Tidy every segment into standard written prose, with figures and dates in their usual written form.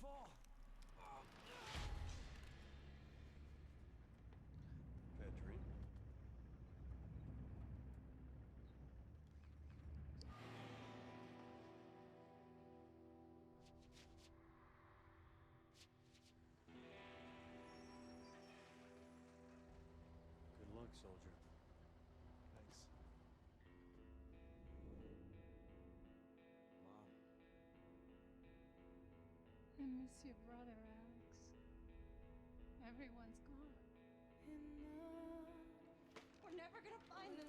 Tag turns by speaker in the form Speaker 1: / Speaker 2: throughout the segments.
Speaker 1: fall. Bad dream. Good luck, soldier. Thanks. Mom.
Speaker 2: I miss your brother, Alex. Everyone's gone. We're never gonna find them.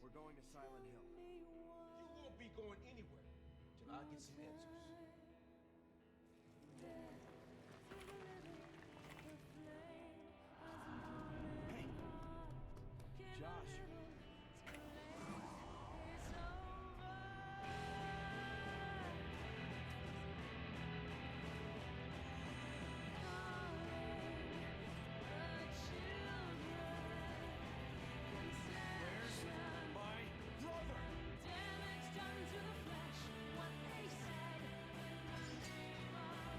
Speaker 1: We're going to Silent Hill. You won't be going anywhere till I get some answers. Hey, Josh. Where's my brother?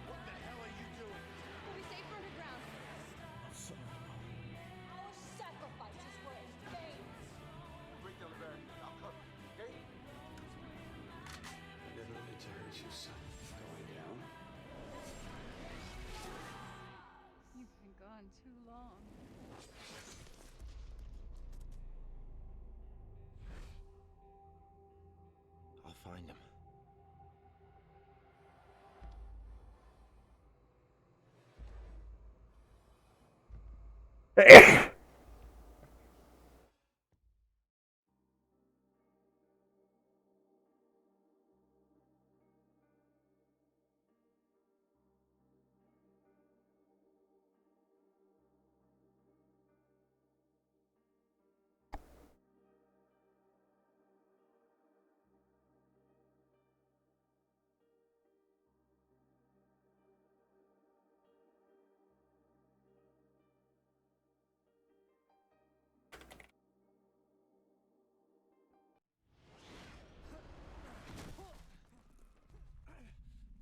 Speaker 1: What the hell are you doing?
Speaker 2: We'll be safe underground.
Speaker 1: I'm sorry, Mom.
Speaker 2: Our sacrifices were in vain.
Speaker 1: Break down the barricade. I'll cover you, okay? I never meant to hurt you, son. Going down?
Speaker 2: You've been gone too long.
Speaker 1: I'll find him.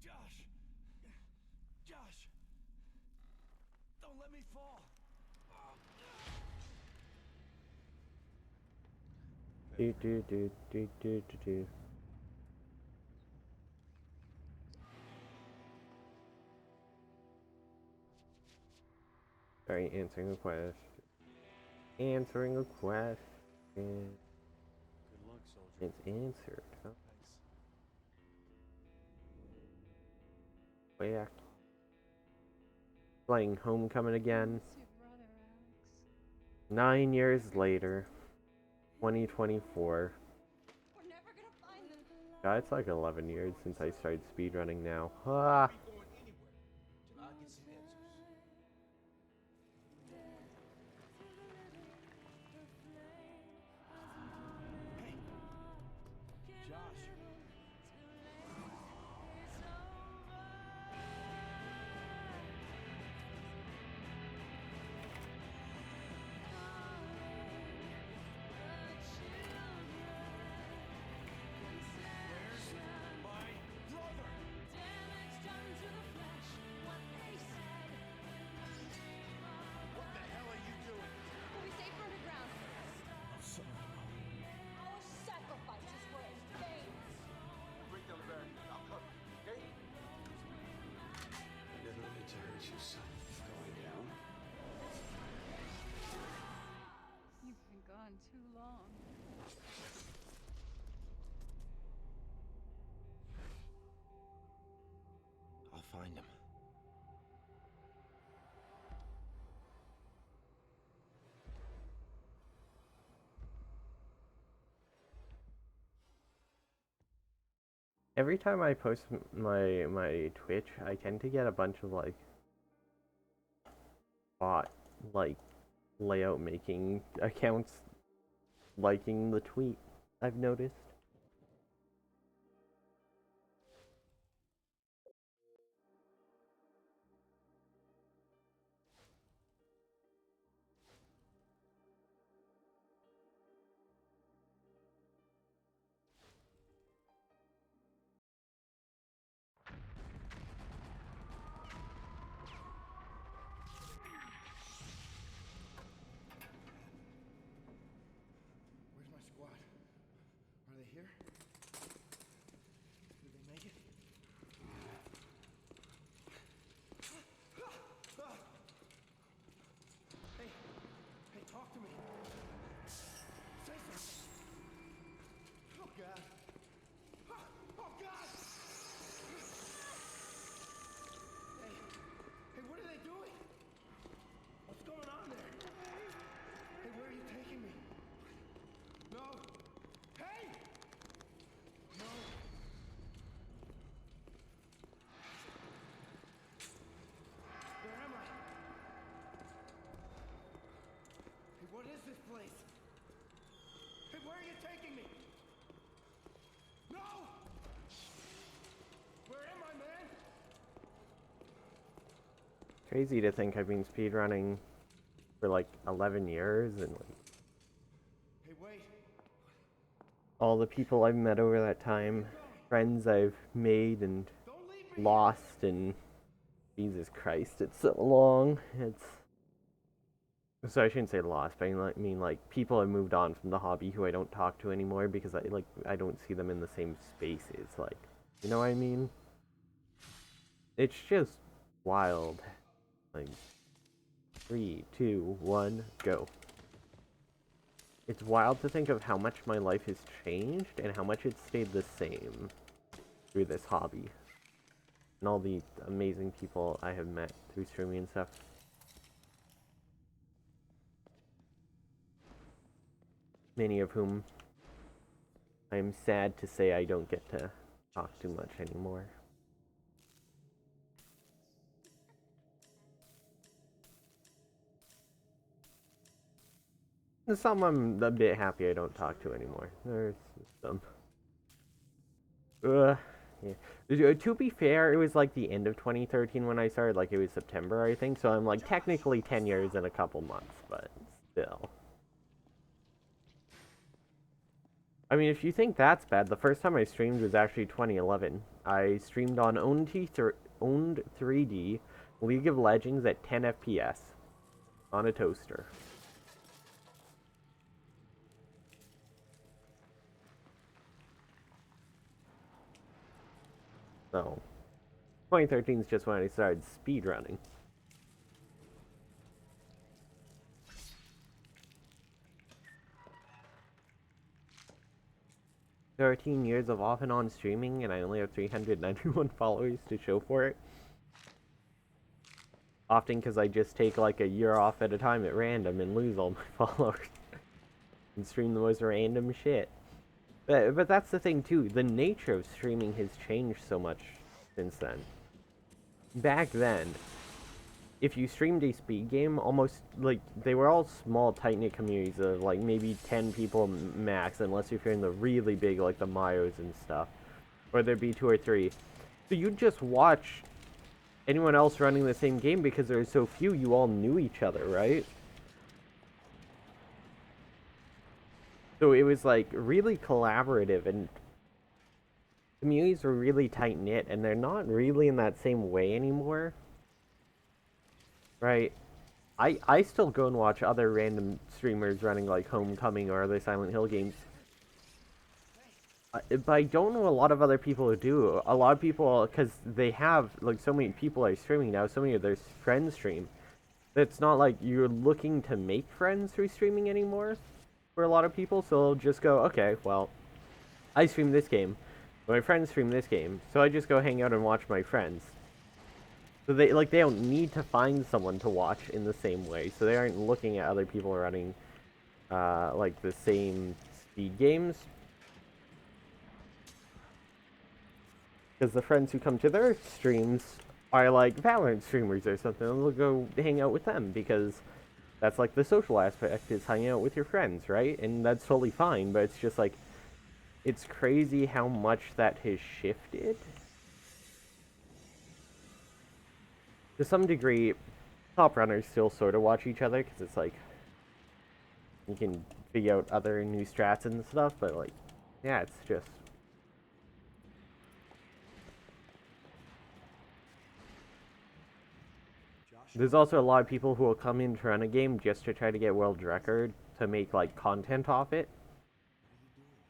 Speaker 1: Josh! Josh! Don't let me fall!
Speaker 3: Do do do do do do do. Sorry, answering a question. Answering a question.
Speaker 1: Good luck, soldier.
Speaker 3: It's answered. Huh?
Speaker 1: Thanks.
Speaker 3: Back. Playing Homecoming again.
Speaker 2: Miss your brother, Alex.
Speaker 3: 9 years later. 2024.
Speaker 2: We're never gonna find them.
Speaker 3: God, it's like 11 years since I started speedrunning now. Ah!
Speaker 1: Be going anywhere till I get some answers. Hey, Josh. Where's my brother? What the hell are you doing?
Speaker 2: We'll be safe underground.
Speaker 1: I'm sorry, Mom.
Speaker 2: Our sacrifices were in vain.
Speaker 1: Break down the barricade. I'll cover you, okay? I never meant to hurt you, son. Going down?
Speaker 2: You've been gone too long.
Speaker 1: I'll find him.
Speaker 3: Every time I post my Twitch, I tend to get a bunch of like bot like layout making accounts liking the tweet. I've noticed.
Speaker 1: they here? Did they make it? Hey, talk to me. Say something. Oh, God. Oh, God! Hey, what are they doing? What's going on there? Hey, where are you taking me? No. Hey! No. Where am I? Hey, what is this place? Hey, where are you taking me? No! Where am I, man?
Speaker 3: Crazy to think I've been speedrunning for like 11 years and like
Speaker 1: Hey, wait.
Speaker 3: all the people I've met over that time, friends I've made and lost, and Jesus Christ, it's so long. So I shouldn't say lost, but I mean like people have moved on from the hobby who I don't talk to anymore because I don't see them in the same spaces. Like, you know what I mean? It's just wild. Like 3, 2, 1, go. It's wild to think of how much my life has changed and how much it's stayed the same through this hobby. And all the amazing people I have met through streaming and stuff. Many of whom I'm sad to say I don't get to talk too much anymore. There's some I'm a bit happy I don't talk to anymore. There's some. Yeah. To be fair, it was like the end of 2013 when I started. Like, it was September, I think. So I'm like technically 10 years in a couple months, but still. I mean, if you think that's bad, the first time I streamed was actually 2011. I streamed on owned 3D League of Legends at 10 FPS on a toaster. So, 2013 is just when I started speedrunning. "13 years of off and on streaming, and I only have 391 followers to show for it. Often because I just take like a year off at a time at random and lose all my followers. And stream the most random shit. But that's the thing too, the nature of streaming has changed so much since then. Back then, if you streamed a speed game, almost, like, they were all small, tight-knit communities of, like, maybe 10 people max, unless if you're in the really big, like, the Mayos and stuff. Or there'd be 2 or 3. So you'd just watch anyone else running the same game because there were so few, you all knew each other, right? So it was, like, really collaborative, and communities were really tight-knit, and they're not really in that same way anymore. Right? I still go and watch other random streamers running, like, Homecoming or other Silent Hill games. But I don't know a lot of other people who do. A lot of people, because they have, like, so many people are streaming now, so many of their friends stream. It's not like you're looking to make friends through streaming anymore for a lot of people, so they'll just go, okay, well, I stream this game, my friends stream this game, so I just go hang out and watch my friends. So they don't need to find someone to watch in the same way, so they aren't looking at other people running, like, the same speed games. Because the friends who come to their streams are, like, Valorant streamers or something, and they'll go hang out with them, because that's, like, the social aspect, is hanging out with your friends, right? And that's totally fine, but it's just, like, it's crazy how much that has shifted. To some degree, top runners still sort of watch each other, because it's, like, you can figure out other new strats and stuff, but, like, yeah, it's just... There's also a lot of people who will come in to run a game just to try to get world record, to make, like, content off it.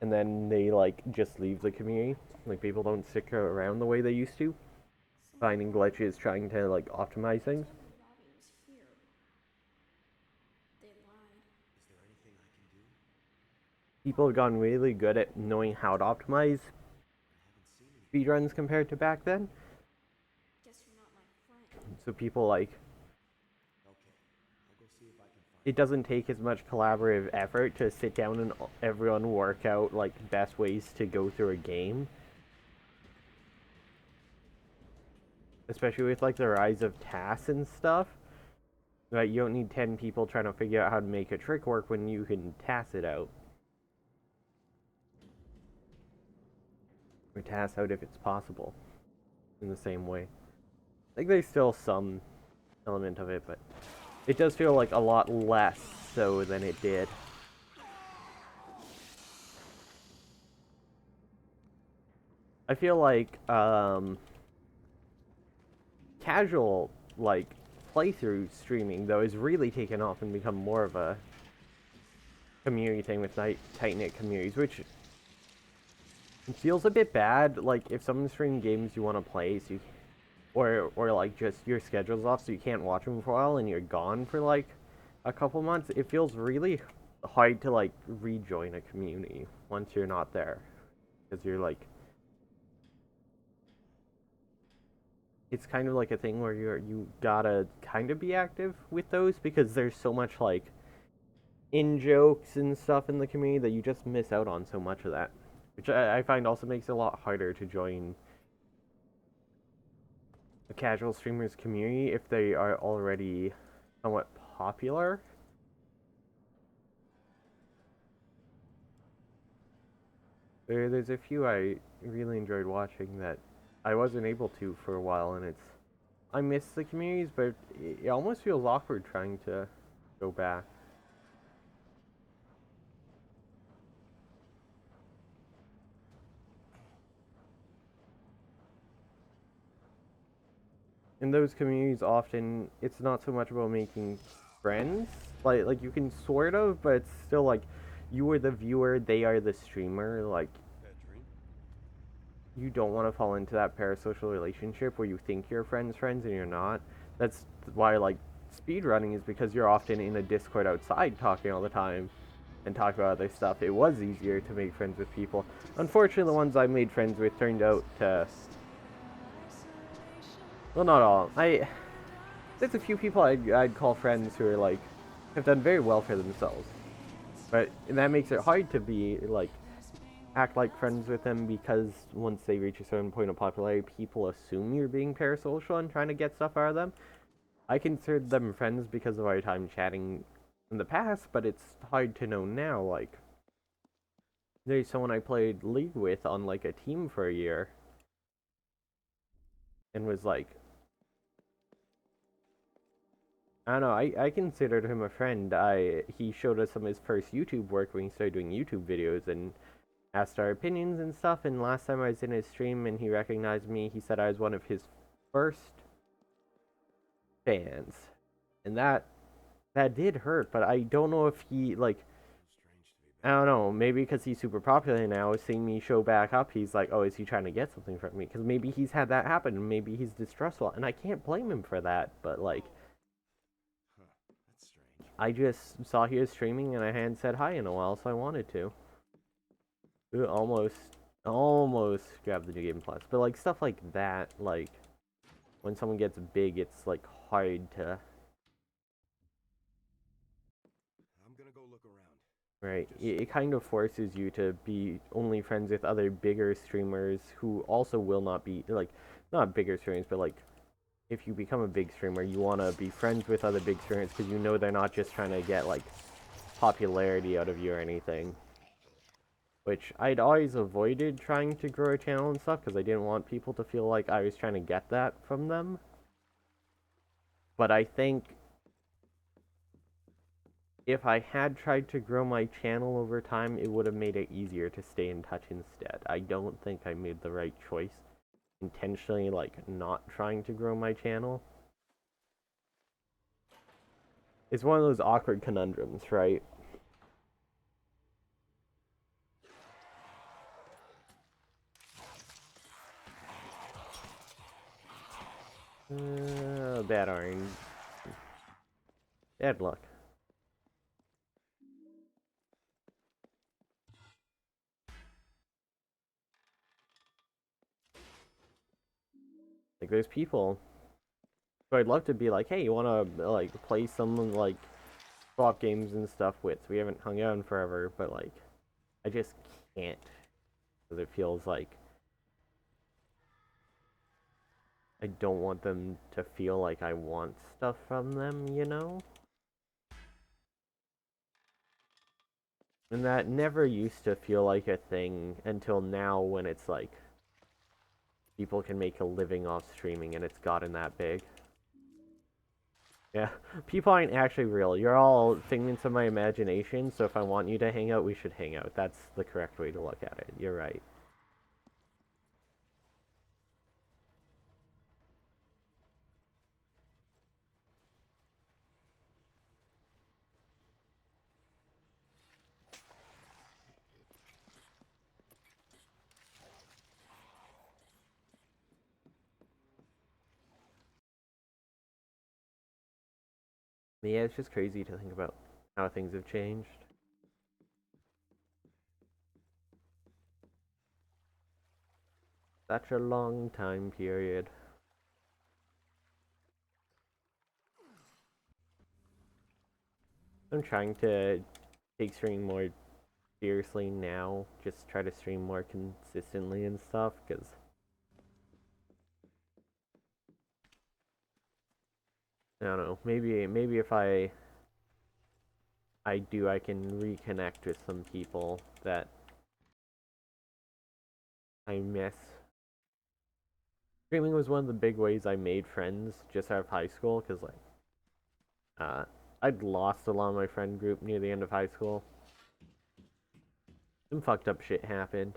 Speaker 3: and then they like just leave the community. Like people don't stick around the way they used to, finding glitches, trying to like optimize things.
Speaker 4: Robbie was here. They lied.
Speaker 1: Is there anything I can do?
Speaker 3: People have gotten really good at knowing how to optimize
Speaker 1: I haven't seen anything.
Speaker 3: speedruns compared to back then.
Speaker 4: Guess you're not my friend.
Speaker 3: So people like,
Speaker 1: Okay, I'll go see if I can find
Speaker 3: it doesn't take as much collaborative effort to sit down and everyone work out like best ways to go through a game. Especially with like the rise of tasks and stuff. Right, you don't need 10 people trying to figure out how to make a trick work when you can task it out. Or task out if it's possible. In the same way. I think there's still some element of it, but it does feel like a lot less so than it did. I feel like casual like playthrough streaming though is really taken off and become more of a community thing with tight-knit communities, which feels a bit bad. Like if someone's streaming games you want to play, so you, or like just your schedule's off so you can't watch them for a while and you're gone for like a couple months, it feels really hard to like rejoin a community once you're not there, because you're like, it's kind of like a thing where you gotta kind of be active with those, because there's so much like in jokes and stuff in the community that you just miss out on so much of that, which I find also makes it a lot harder to join a casual streamers community if they are already somewhat popular. There's a few I really enjoyed watching that I wasn't able to for a while, and I miss the communities, but it almost feels awkward trying to go back. In those communities, often it's not so much about making friends. Like you can sort of, but it's still like you are the viewer, they are the streamer. Like you don't want to fall into that parasocial relationship where you think you're friends and you're not. That's why like speedrunning is, because you're often in a Discord outside talking all the time and talking about other stuff. It was easier to make friends with people. Unfortunately, the ones I made friends with turned out to, well, not all. There's a few people I'd call friends who are like have done very well for themselves, but that makes it hard to be like act like friends with them, because once they reach a certain point of popularity, people assume you're being parasocial and trying to get stuff out of them. I considered them friends because of our time chatting in the past, but it's hard to know now. Like, there's someone I played League with on like a team for a year, and was like, I don't know, I considered him a friend. He showed us some of his first YouTube work when he started doing YouTube videos, and asked our opinions and stuff, and last time I was in his stream and he recognized me, he said I was one of his first fans. And that did hurt, but I don't know if he, like, I don't know, maybe because he's super popular now, seeing me show back up, he's like, oh, is he trying to get something from me? Because maybe he's had that happen, and maybe he's distrustful, and I can't blame him for that, but, like,
Speaker 1: That's strange.
Speaker 3: I just saw he was streaming, and I hadn't said hi in a while, so I wanted to. Almost grabbed the New Game Plus, but like stuff like that, like when someone gets big, it's like hard to.
Speaker 1: I'm gonna go look around.
Speaker 3: Right, it kind of forces you to be only friends with other bigger streamers who also will not be like, not bigger streamers, but like if you become a big streamer, you want to be friends with other big streamers because you know they're not just trying to get like popularity out of you or anything. Which I'd always avoided trying to grow a channel and stuff, because I didn't want people to feel like I was trying to get that from them. But I think if I had tried to grow my channel over time, it would have made it easier to stay in touch instead. I don't think I made the right choice intentionally, like, not trying to grow my channel. It's one of those awkward conundrums, right? Bad orange. Bad luck. Like, there's people who I'd love to be like, hey, you wanna, like, play some, like, swap games and stuff with? We haven't hung out in forever, but, like, I just can't. Because it feels like I don't want them to feel like I want stuff from them, you know? And that never used to feel like a thing until now, when it's like people can make a living off streaming and it's gotten that big. Yeah, people aren't actually real. You're all figments of my imagination, so if I want you to hang out, we should hang out. That's the correct way to look at it. You're right. Yeah, it's just crazy to think about how things have changed. Such a long time period. I'm trying to take streaming more seriously now. Just try to stream more consistently and stuff, because I don't know. Maybe if I do, I can reconnect with some people that I miss. Streaming was one of the big ways I made friends just out of high school, because, like, I'd lost a lot of my friend group near the end of high school. Some fucked up shit happened.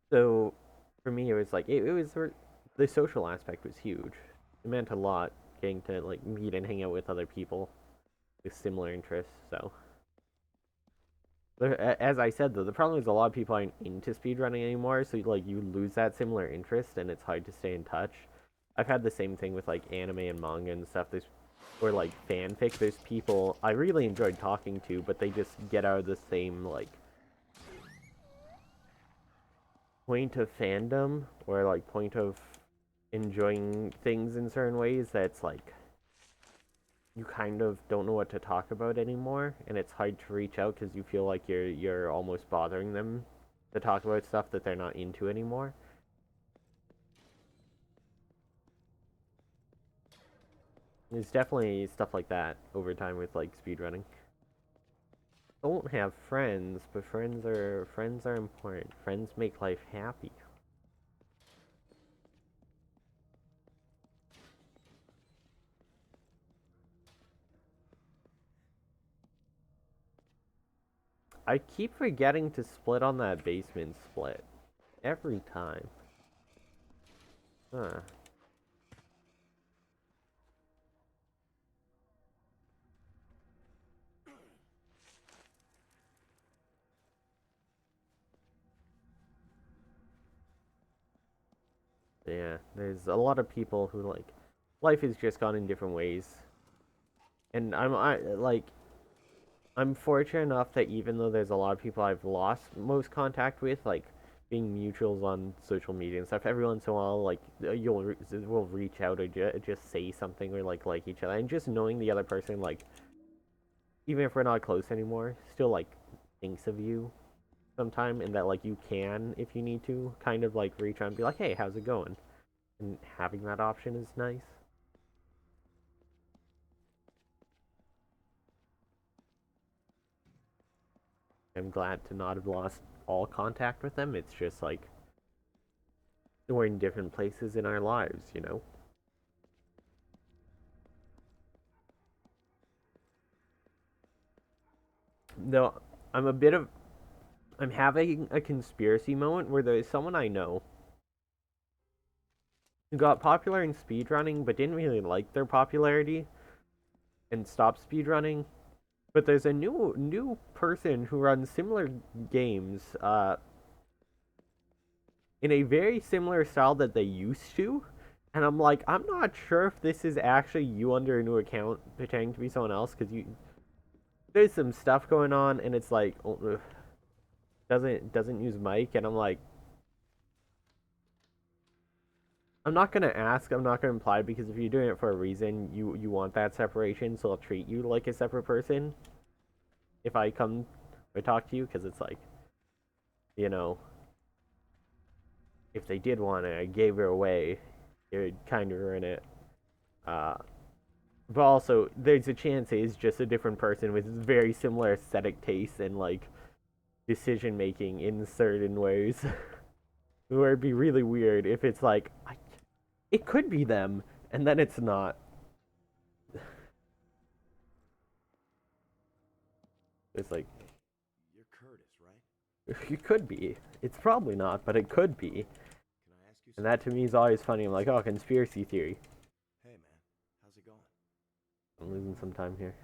Speaker 3: So for me, it was like, it was, the social aspect was huge. It meant a lot getting to, like, meet and hang out with other people with similar interests, so. As I said, though, the problem is a lot of people aren't into speedrunning anymore, so, like, you lose that similar interest, and it's hard to stay in touch. I've had the same thing with, like, anime and manga and stuff. Or, like, fanfic. There's people I really enjoyed talking to, but they just get out of the same, like, point of fandom, or, like, point of enjoying things in certain ways that's, like, you kind of don't know what to talk about anymore, and it's hard to reach out because you feel like you're almost bothering them to talk about stuff that they're not into anymore. There's definitely stuff like that over time with, like, speedrunning. Don't have friends, but friends are important. Friends make life happy. I keep forgetting to split on that basement split. Every time. Huh. Yeah, there's a lot of people who, like, life has just gone in different ways. And I'm fortunate enough that even though there's a lot of people I've lost most contact with, like, being mutuals on social media and stuff, every once in a while, like, we'll reach out or just say something, or, like each other. And just knowing the other person, like, even if we're not close anymore, still, like, thinks of you sometime, and that, like, you can, if you need to, kind of, like, reach out and be like, hey, how's it going? And having that option is nice. I'm glad to not have lost all contact with them. It's just like we're in different places in our lives, you know? Though I'm a bit of I'm having a conspiracy moment where there's someone I know who got popular in speedrunning but didn't really like their popularity and stopped speedrunning. But there's a new person who runs similar games in a very similar style that they used to, And I'm like, I'm not sure if this is actually you under a new account pretending to be someone else, because there's some stuff going on, and it's like, oh, doesn't use mic, and I'm like, I'm not gonna ask, I'm not gonna imply, because if you're doing it for a reason, you want that separation, so I'll treat you like a separate person if I come or talk to you, because it's like, you know, if they did want it, I gave her away, it would kind of ruin it. Uh, but also, there's a chance it's just a different person with very similar aesthetic tastes and like decision making in certain ways. Where it'd be really weird if it's like, it could be them, and then it's not. It's like,
Speaker 1: You're Curtis, right?
Speaker 3: you could be. It's probably not, but it could be.
Speaker 1: Can I ask you
Speaker 3: And
Speaker 1: something?
Speaker 3: that to me is always funny. I'm like, oh, conspiracy theory.
Speaker 1: Hey, man. How's it going?
Speaker 3: I'm losing some time here.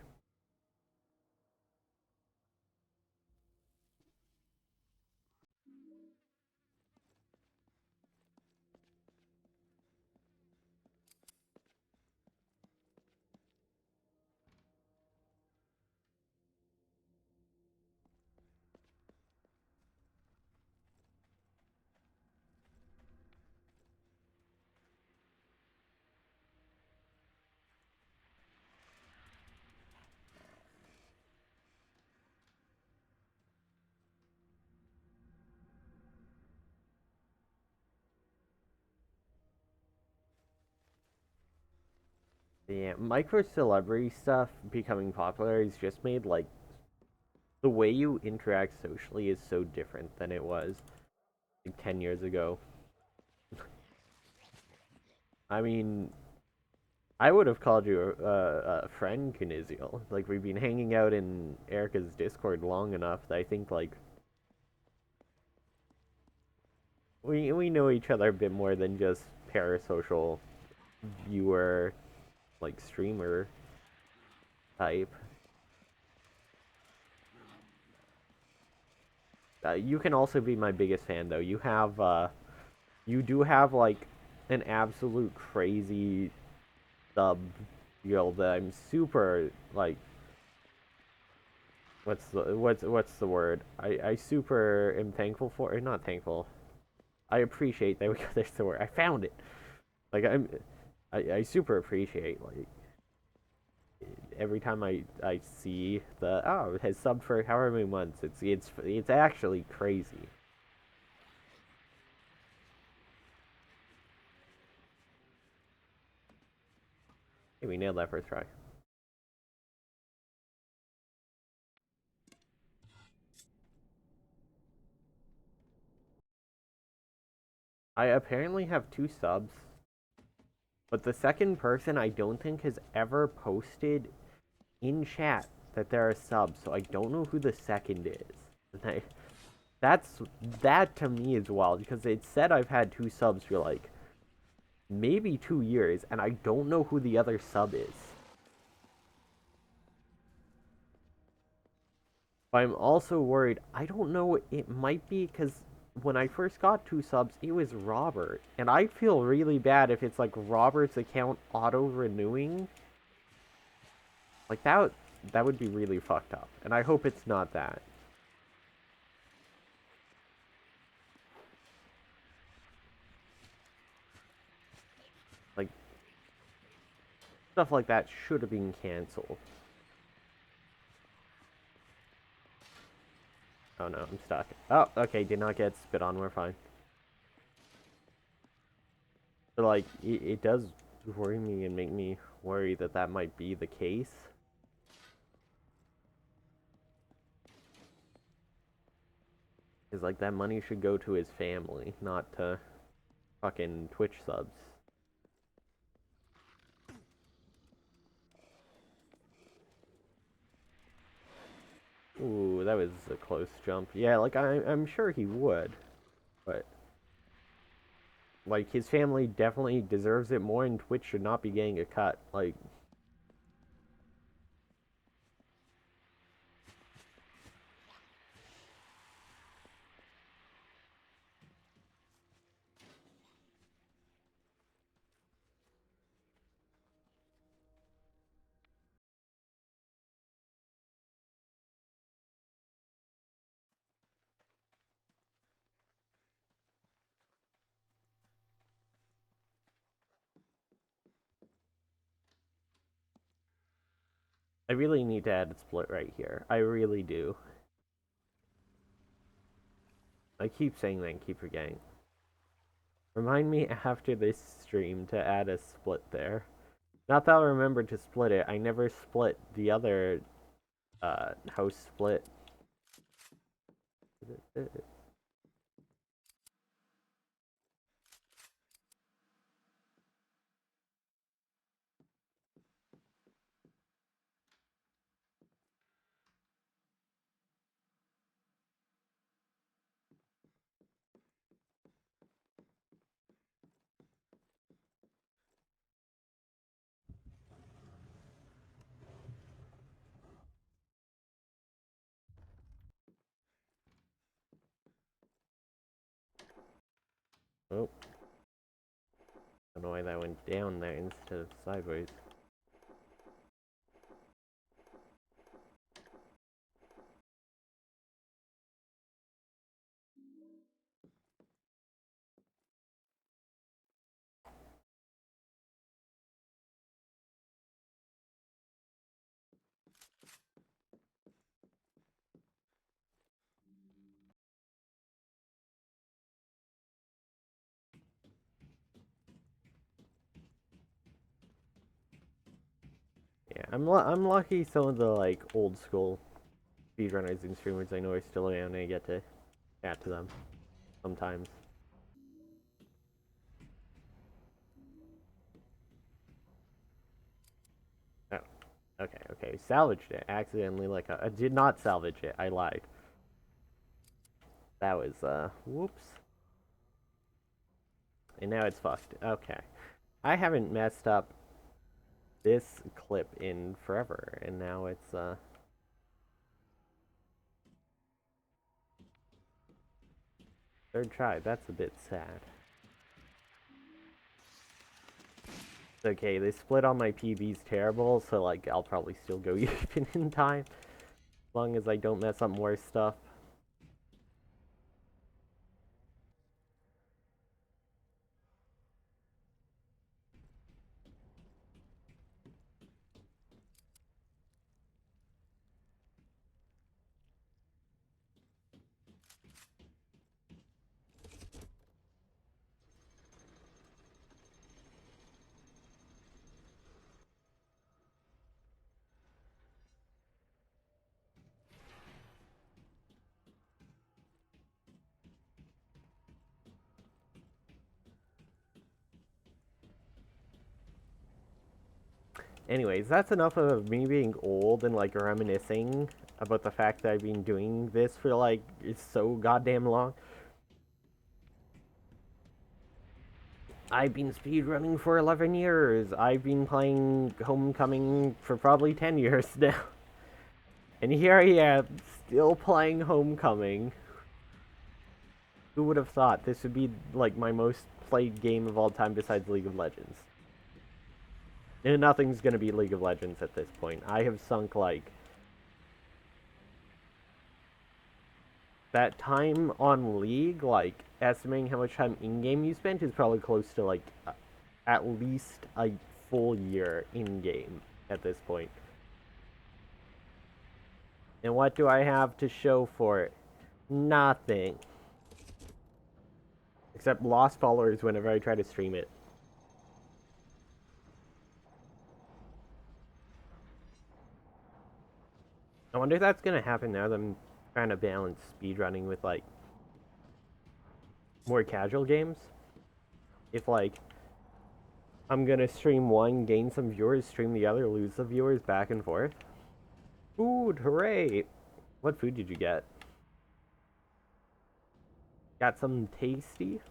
Speaker 3: Yeah, micro celebrity stuff becoming popular has just made like the way you interact socially is so different than it was like 10 years ago. I mean, I would have called you a friend, Kinezial. Like, we've been hanging out in Erica's Discord long enough that I think, like, we know each other a bit more than just parasocial viewer, like, streamer type. You can also be my biggest fan, though. You do have, like, an absolute crazy sub guild that I'm super, like, what's the word? I super am thankful for, or not thankful. I appreciate. There we go. There's the word. I found it. Like I super appreciate like every time I see the it has subbed for however many months. It's actually crazy. Hey, we nailed that first try. I apparently have 2 subs, but the second person I don't think has ever posted in chat that they're a sub, so I don't know who the second is. And that's that to me is wild because it said I've had 2 subs for like maybe 2 years, and I don't know who the other sub is. But I'm also worried. I don't know. It might be because when I first got 2 subs, it was Robert, and I feel really bad if it's like Robert's account auto renewing. Like that would be really fucked up, and I hope it's not that. Like stuff like that should have been canceled. Oh no, I'm stuck. Oh, okay, did not get spit on. We're fine. But like, it does worry me and make me worry that that might be the case. Because like that money should go to his family, not to fucking Twitch subs. Ooh, that was a close jump. Yeah, like I'm sure he would, but like his family definitely deserves it more, and Twitch should not be getting a cut. Like, I really need to add a split right here. I really do. I keep saying that and keep forgetting. Remind me after this stream to add a split there. Not that I'll remember to split it. I never split the other house split. Oh. I don't know why that went down there instead of sideways. Yeah, I'm lucky some of the like old school speedrunners and streamers I know are still around and I get to chat to them sometimes. Oh, okay. Salvaged it. Accidentally, like, I did not salvage it. I lied. That was, whoops. And now it's fucked. Okay. I haven't messed up this clip in forever, and now it's, third try. That's a bit sad. It's okay, the split on my PB's terrible, so, like, I'll probably still go even in time. As long as I don't mess up more stuff. Anyways, that's enough of me being old and, like, reminiscing about the fact that I've been doing this for, like, it's so goddamn long. I've been speedrunning for 11 years. I've been playing Homecoming for probably 10 years now. And here I am, still playing Homecoming. Who would have thought this would be, like, my most played game of all time besides League of Legends? And nothing's gonna be League of Legends at this point. I have sunk, like, that time on League, like, estimating how much time in-game you spent is probably close to, like, at least a full year in-game at this point. And what do I have to show for it? Nothing. Except lost followers whenever I try to stream it. I wonder if that's gonna happen now that I'm trying to balance speedrunning with, like, more casual games. If, like, I'm gonna stream one, gain some viewers, stream the other, lose the viewers, back and forth. Food, hooray! What food did you get? Got some tasty?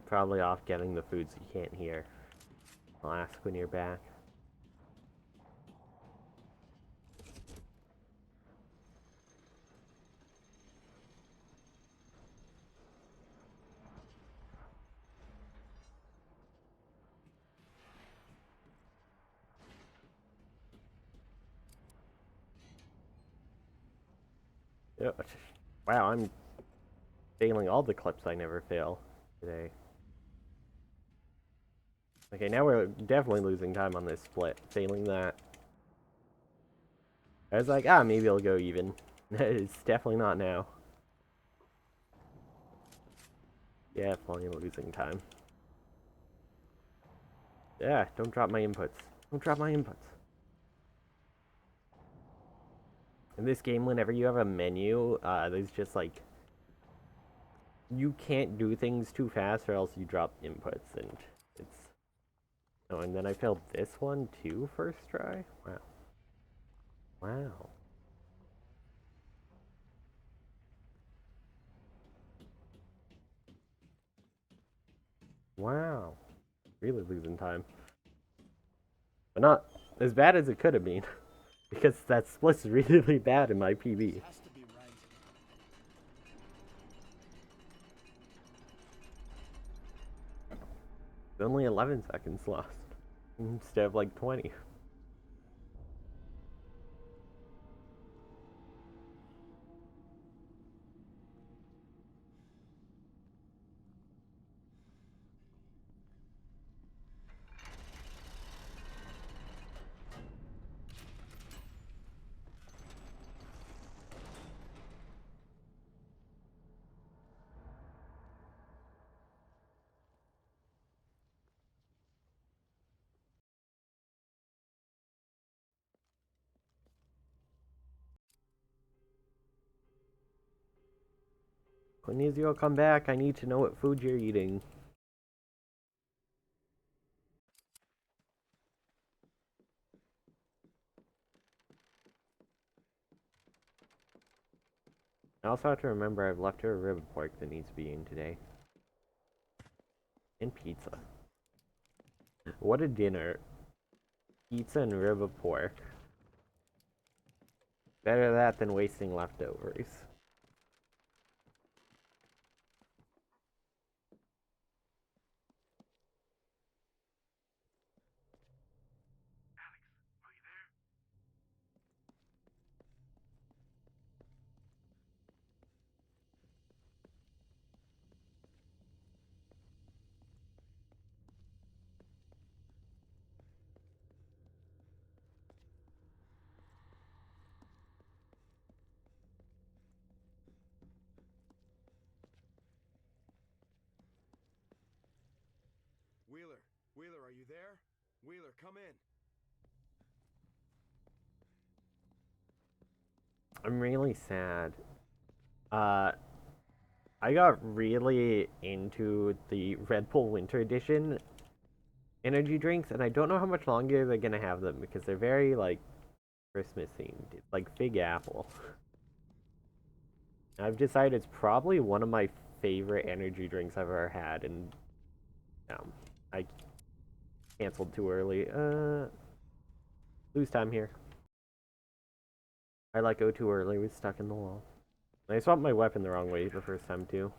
Speaker 3: Probably off getting the foods you can't hear. I'll ask when you're back. Wow, I'm failing all the clips I never fail today. Okay, now we're definitely losing time on this split. Failing that. I was like, maybe it'll go even. It's definitely not now. Definitely losing time. Yeah, don't drop my inputs. Don't drop my inputs. In this game, whenever you have a menu, there's just like... You can't do things too fast or else you drop inputs, and it's... Oh, and then I failed this one too, first try? Wow. Wow. Wow. Really losing time. But not as bad as it could have been. Because that split's really bad in my PB.
Speaker 1: Has to be right.
Speaker 3: It's only 11 seconds lost. Instead of like 20. When you'll come back, I need to know what food you're eating. I also have to remember I've left her a rib of pork that needs to be eaten today. And pizza. What a dinner. Pizza and rib of pork. Better that than wasting leftovers.
Speaker 1: Wheeler, Wheeler, are you there? Wheeler, come in.
Speaker 3: I'm really sad. I got really into the Red Bull Winter Edition energy drinks, and I don't know how much longer they're gonna have them because they're very, like, Christmas themed. It's like Fig Apple. I've decided it's probably one of my favorite energy drinks I've ever had, and I canceled too early. Lose time here. I let go too early, was stuck in the wall. I swapped my weapon the wrong way the first time too.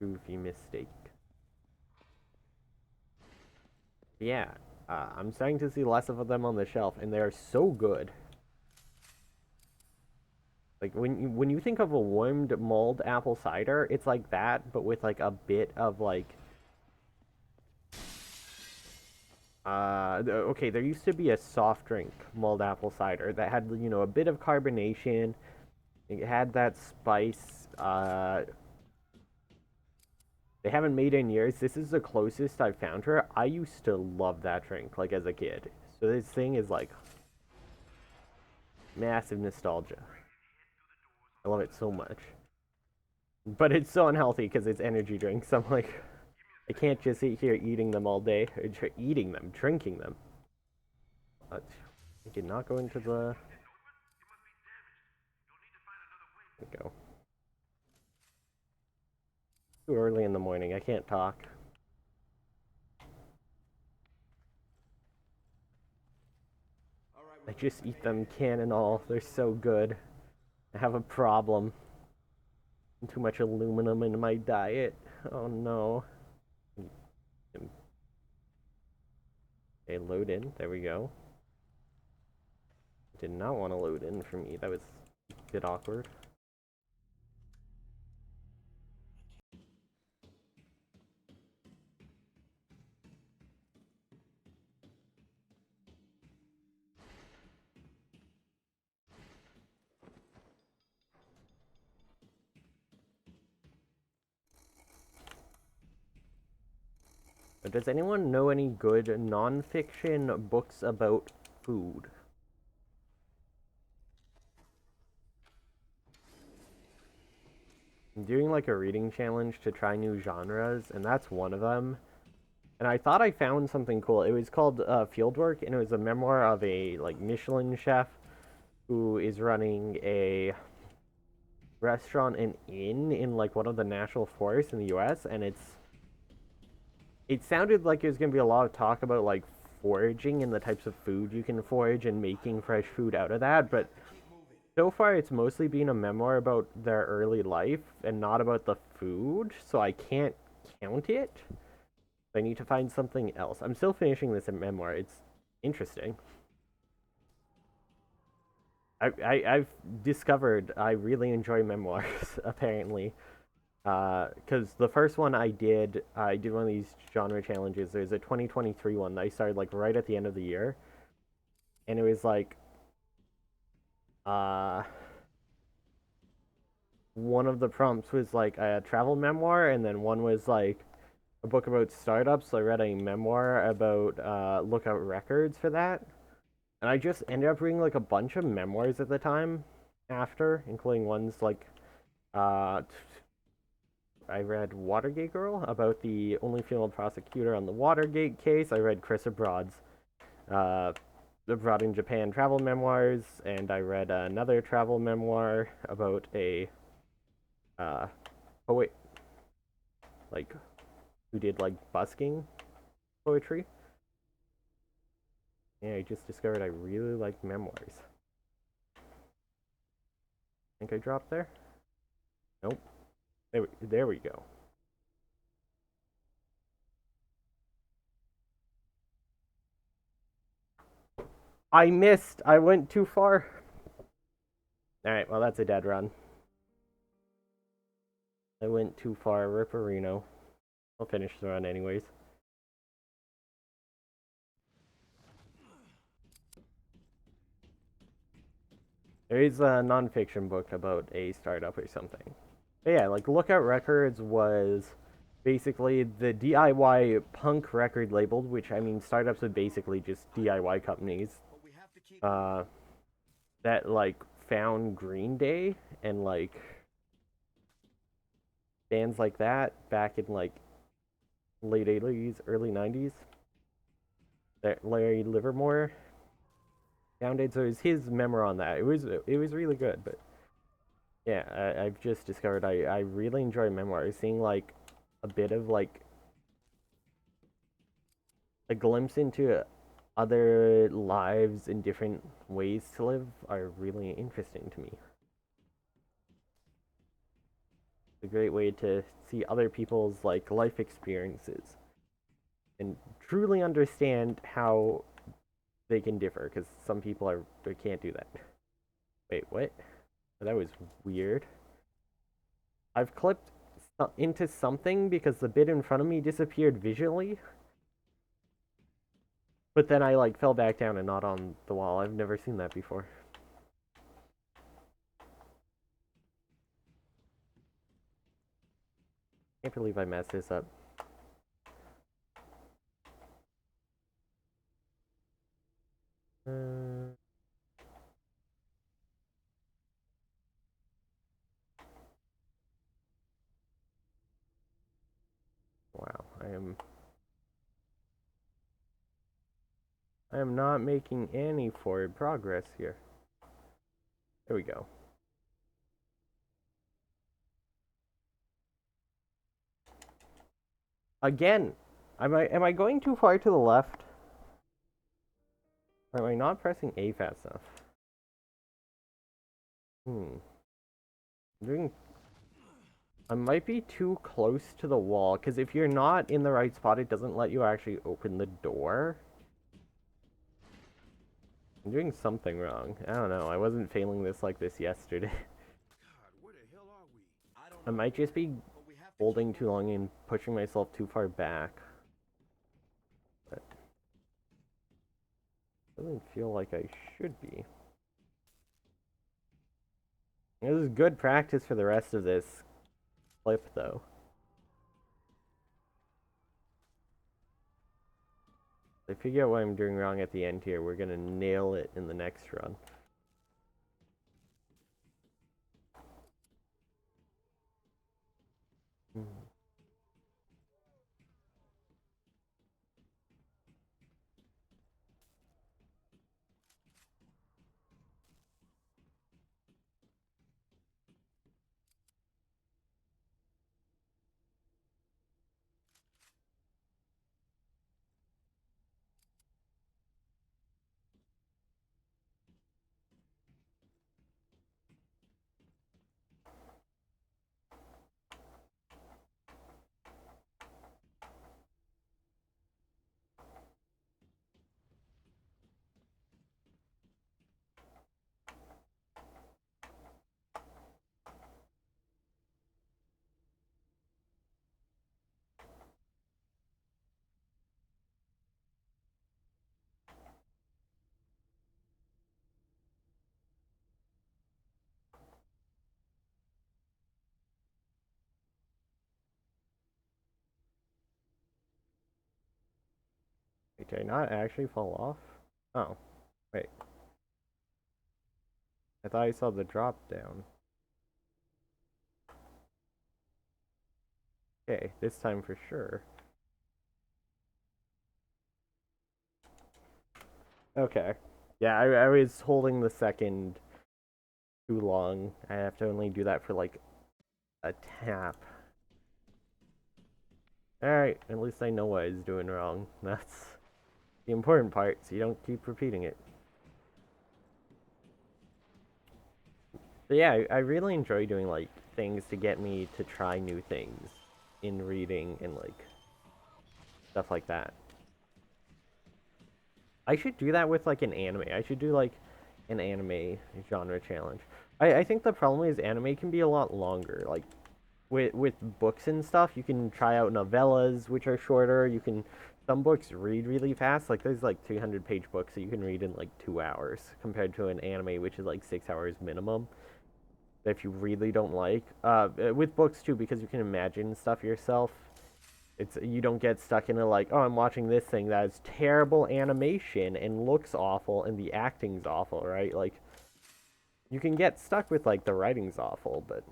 Speaker 3: Goofy mistake. Yeah, I'm starting to see less of them on the shelf, and they're so good. Like, when you think of a warmed mulled apple cider, it's like that, but with, like, a bit of, like... okay, there used to be a soft drink, mulled apple cider, that had, you know, a bit of carbonation. It had that spice, They haven't made it in years. This is the closest I've found to it. I used to love that drink, like, as a kid. So this thing is, like, massive nostalgia. I love it so much. But it's so unhealthy because it's energy drinks. I'm like, I can't just sit here eating them all day. Or eating them, drinking them. I did not go into the... There we go. Too early in the morning. I can't talk. I just eat them can and all. They're so good. I have a problem. Too much aluminum in my diet. Oh no. Okay, load in. There we go. Did not want to load in for me. That was Bit awkward. But does anyone know any good non-fiction books about food? I'm doing like a reading challenge to try new genres, and that's one of them. And I thought I found something cool. It was called Fieldwork, and it was a memoir of a like Michelin chef who is running a restaurant and inn in like one of the national forests in the U.S. And it sounded like it was gonna be a lot of talk about like foraging and the types of food you can forage and making fresh food out of that, but so far it's mostly been a memoir about their early life and not about the food, so I can't count it. I need to find something else. I'm still finishing this memoir. It's interesting. I've discovered I really enjoy memoirs, apparently. Because the first one I did one of these genre challenges. There's a 2023 one that I started like right at the end of the year. And it was like, one of the prompts was like a travel memoir, and then one was like a book about startups. So I read a memoir about Lookout Records for that. And I just ended up reading like a bunch of memoirs at the time after, including ones like I read Watergate Girl, about the only female prosecutor on the Watergate case. I read Chris Abroad's Abroad in Japan travel memoirs, and I read another travel memoir about a poet, like, who did like busking poetry. Yeah, I just discovered I really like memoirs. Think I dropped there? Nope. There we go. I missed. I went too far. Alright, well, that's a dead run. I went too far. Ripperino. I'll finish the run anyways. There is a non-fiction book about a startup or something. But yeah, like Lookout Records was basically the DIY punk record label, which I mean startups are basically just DIY companies that like found Green Day and like bands like that back in like late 80s, early 90s. That Larry Livermore founded, so it was his memoir on that. It was really good, but yeah, I've just discovered I really enjoy memoirs. Seeing like a bit of like a glimpse into other lives and different ways to live are really interesting to me. It's a great way to see other people's like life experiences and truly understand how they can differ, because some people they can't do that. Wait, what? That was weird. I've clipped into something because the bit in front of me disappeared visually. But then I like fell back down and not on the wall. I've never seen that before. Can't believe I messed this up. Wow, I am not making any forward progress here. There we go. Again, am I going too far to the left? Or am I not pressing A fast enough? I might be too close to the wall, because if you're not in the right spot, it doesn't let you actually open the door. I'm doing something wrong. I don't know. I wasn't failing this like this yesterday.
Speaker 1: God, where the hell are we? I don't
Speaker 3: I
Speaker 1: know.
Speaker 3: might just be
Speaker 1: But we have to
Speaker 3: holding
Speaker 1: keep
Speaker 3: too long and pushing myself too far back. But it doesn't feel like I should be. This is good practice for the rest of this clip, though. If I figure out what I'm doing wrong at the end here, we're gonna nail it in the next run. Wait, did I not actually fall off? Oh, wait. I thought I saw the drop down. Okay, this time for sure. Okay. Yeah, I was holding the second too long. I have to only do that for like a tap. Alright, at least I know what I was doing wrong. That's the important part, so you don't keep repeating it. But yeah, I really enjoy doing like things to get me to try new things in reading and like stuff like that. I should do that with like an anime. I should do like an anime genre challenge. I think the problem is anime can be a lot longer. Like with books and stuff, you can try out novellas, which are shorter. You can some books read really fast. Like there's like 300-page books that you can read in like 2 hours, compared to an anime which is like 6 hours minimum. If you really don't like, with books too, because you can imagine stuff yourself. It's you don't get stuck into like, oh, I'm watching this thing that has terrible animation and looks awful and the acting's awful, right? Like you can get stuck with like the writing's awful, but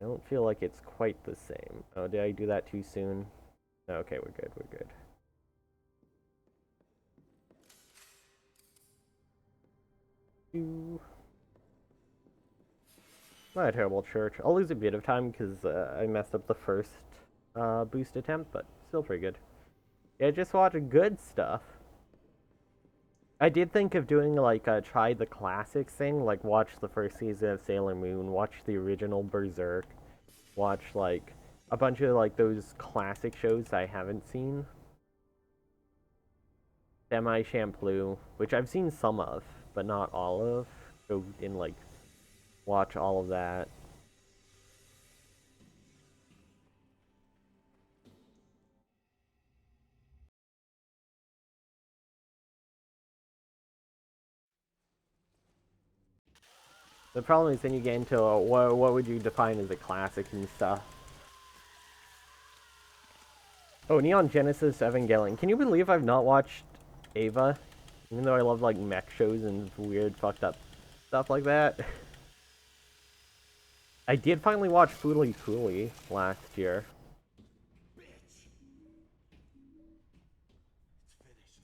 Speaker 3: I don't feel like it's quite the same. Oh, did I do that too soon? Okay, we're good, we're good. Not a terrible church. I'll lose a bit of time because I messed up the first boost attempt, but still pretty good. Yeah, just watch good stuff. I did think of doing like a try the classics thing, like watch the first season of Sailor Moon, watch the original Berserk, watch like a bunch of like those classic shows I haven't seen. Semi Shampoo, which I've seen some of, but not all of. Go and like watch all of that. The problem is then you get into what would you define as a classic and stuff. Oh, Neon Genesis Evangelion. Can you believe I've not watched Ava? Even though I love like mech shows and weird fucked up stuff like that. I did finally watch Fooly Cooly last year.
Speaker 1: Bitch. It's finished.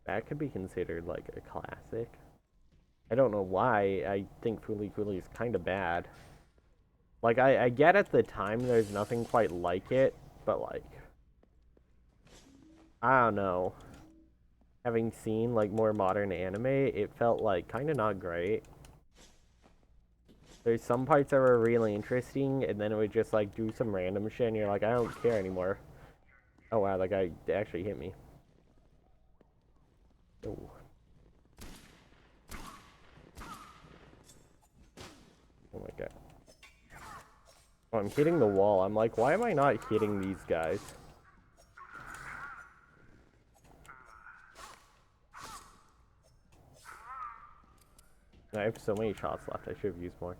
Speaker 3: That could be considered like a classic. I don't know why. I think Fooly Cooly is kind of bad. Like, I get at the time there's nothing quite like it, but like, I don't know. Having seen like more modern anime, it felt like kind of not great. There's some parts that were really interesting, and then it would just, like, do some random shit, and you're like, I don't care anymore. Oh, wow, that guy actually hit me. Oh. Oh my god. Oh, I'm hitting the wall. I'm like, why am I not hitting these guys? I have so many shots left. I should have used more.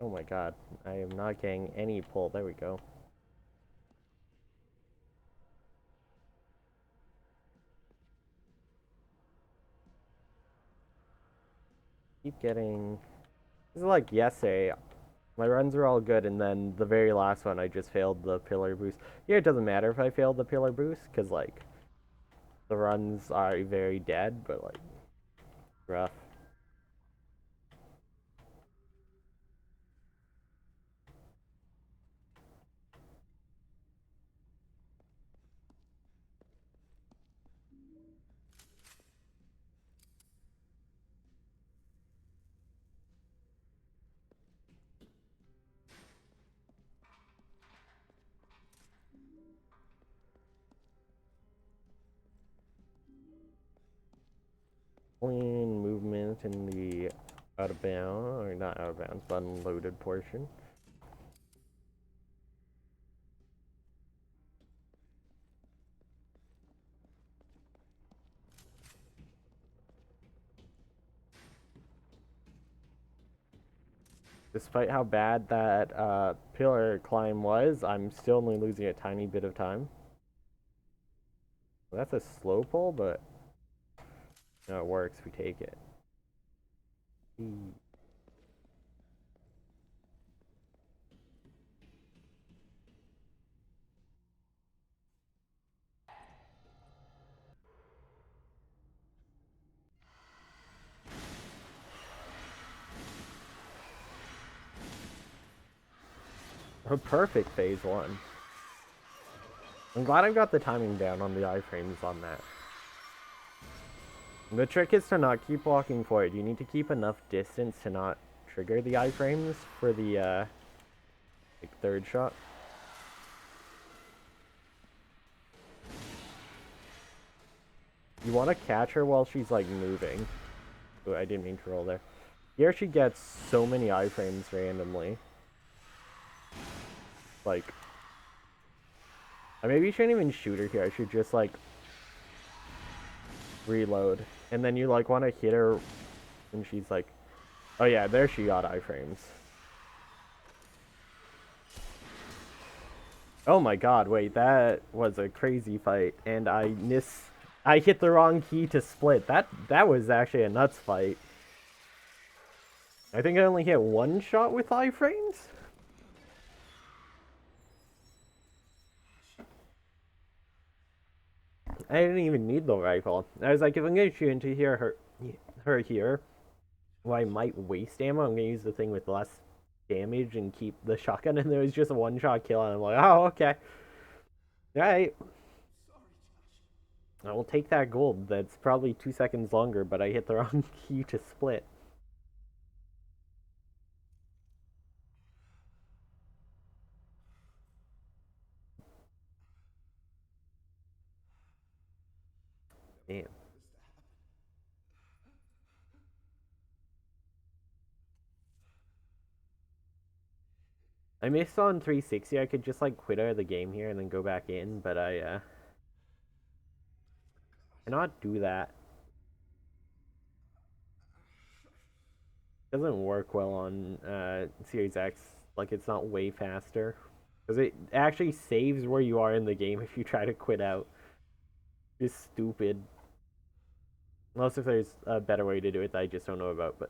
Speaker 3: Oh my god. I am not getting any pull. There we go. Keep getting... This is like yesterday. My runs were all good, and then the very last one, I just failed the pillar boost. Yeah, it doesn't matter if I failed the pillar boost, because, like, the runs are very dead, but, like, rough. Clean movement in the out of bounds, or not out of bounds, but unloaded portion. Despite how bad that pillar climb was, I'm still only losing a tiny bit of time. Well, that's a slow pull, but no, it works. We take it. A perfect phase one. I'm glad I've got the timing down on the iframes on that. The trick is to not keep walking forward. You need to keep enough distance to not trigger the iframes for the like third shot. You want to catch her while she's like moving. Oh, I didn't mean to roll there. Here she gets so many iframes randomly. Like, I maybe shouldn't even shoot her here. I should just like reload, and then you like want to hit her, and she's like, oh yeah, there she got iframes. Oh my god, wait, that was a crazy fight, and I hit the wrong key to split. That was actually a nuts fight. I think I only hit one shot with iframes. I didn't even need the rifle. I was like, if I'm gonna shoot into her here, well, I might waste ammo. I'm gonna use the thing with less damage and keep the shotgun. And there was just a one-shot kill, and I'm like, oh, okay. Alright. I will take that gold. That's probably 2 seconds longer, but I hit the wrong key to split. Damn. I missed on 360. I could just like quit out of the game here and then go back in, but I cannot do that. Doesn't work well on Series X. Like, it's not way faster. Because it actually saves where you are in the game if you try to quit out. Just stupid. Unless if there's a better way to do it that I just don't know about, but...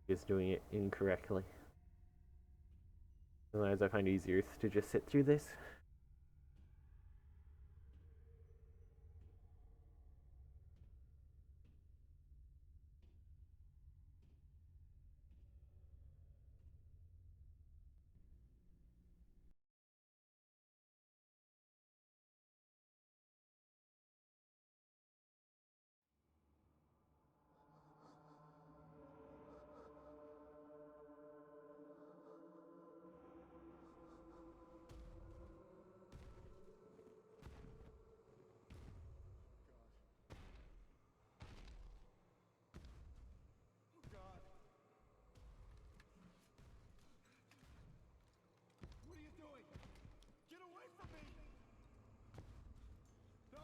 Speaker 3: just doing it incorrectly. Sometimes I find it easier to just sit through this.
Speaker 1: Oh God. What are you doing? Get away from me! No!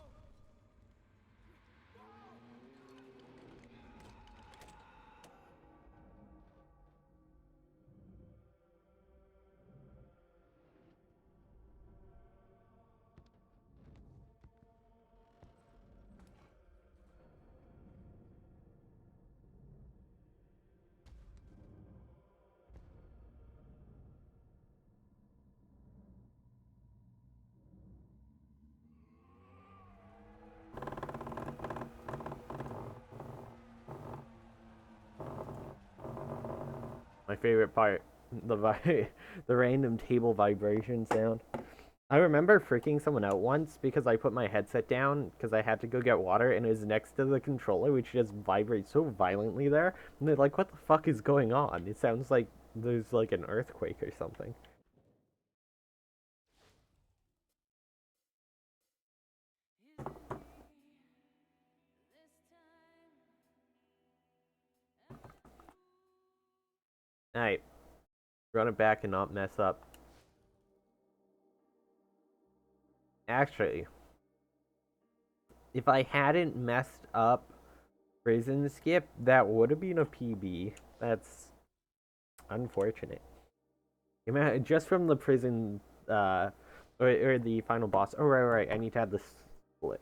Speaker 3: My favorite part, the random table vibration sound. I remember freaking someone out once because I put my headset down because I had to go get water and it was next to the controller, which just vibrates so violently there. And they're like, what the fuck is going on? It sounds like there's like an earthquake or something. Alright, run it back and not mess up. Actually, if I hadn't messed up prison skip, that would have been a PB. That's unfortunate. Just from the prison, or the final boss. Oh, right. I need to have the split.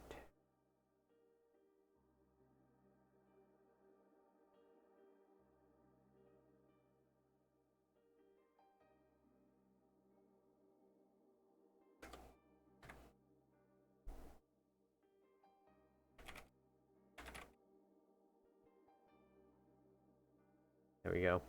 Speaker 3: There we go.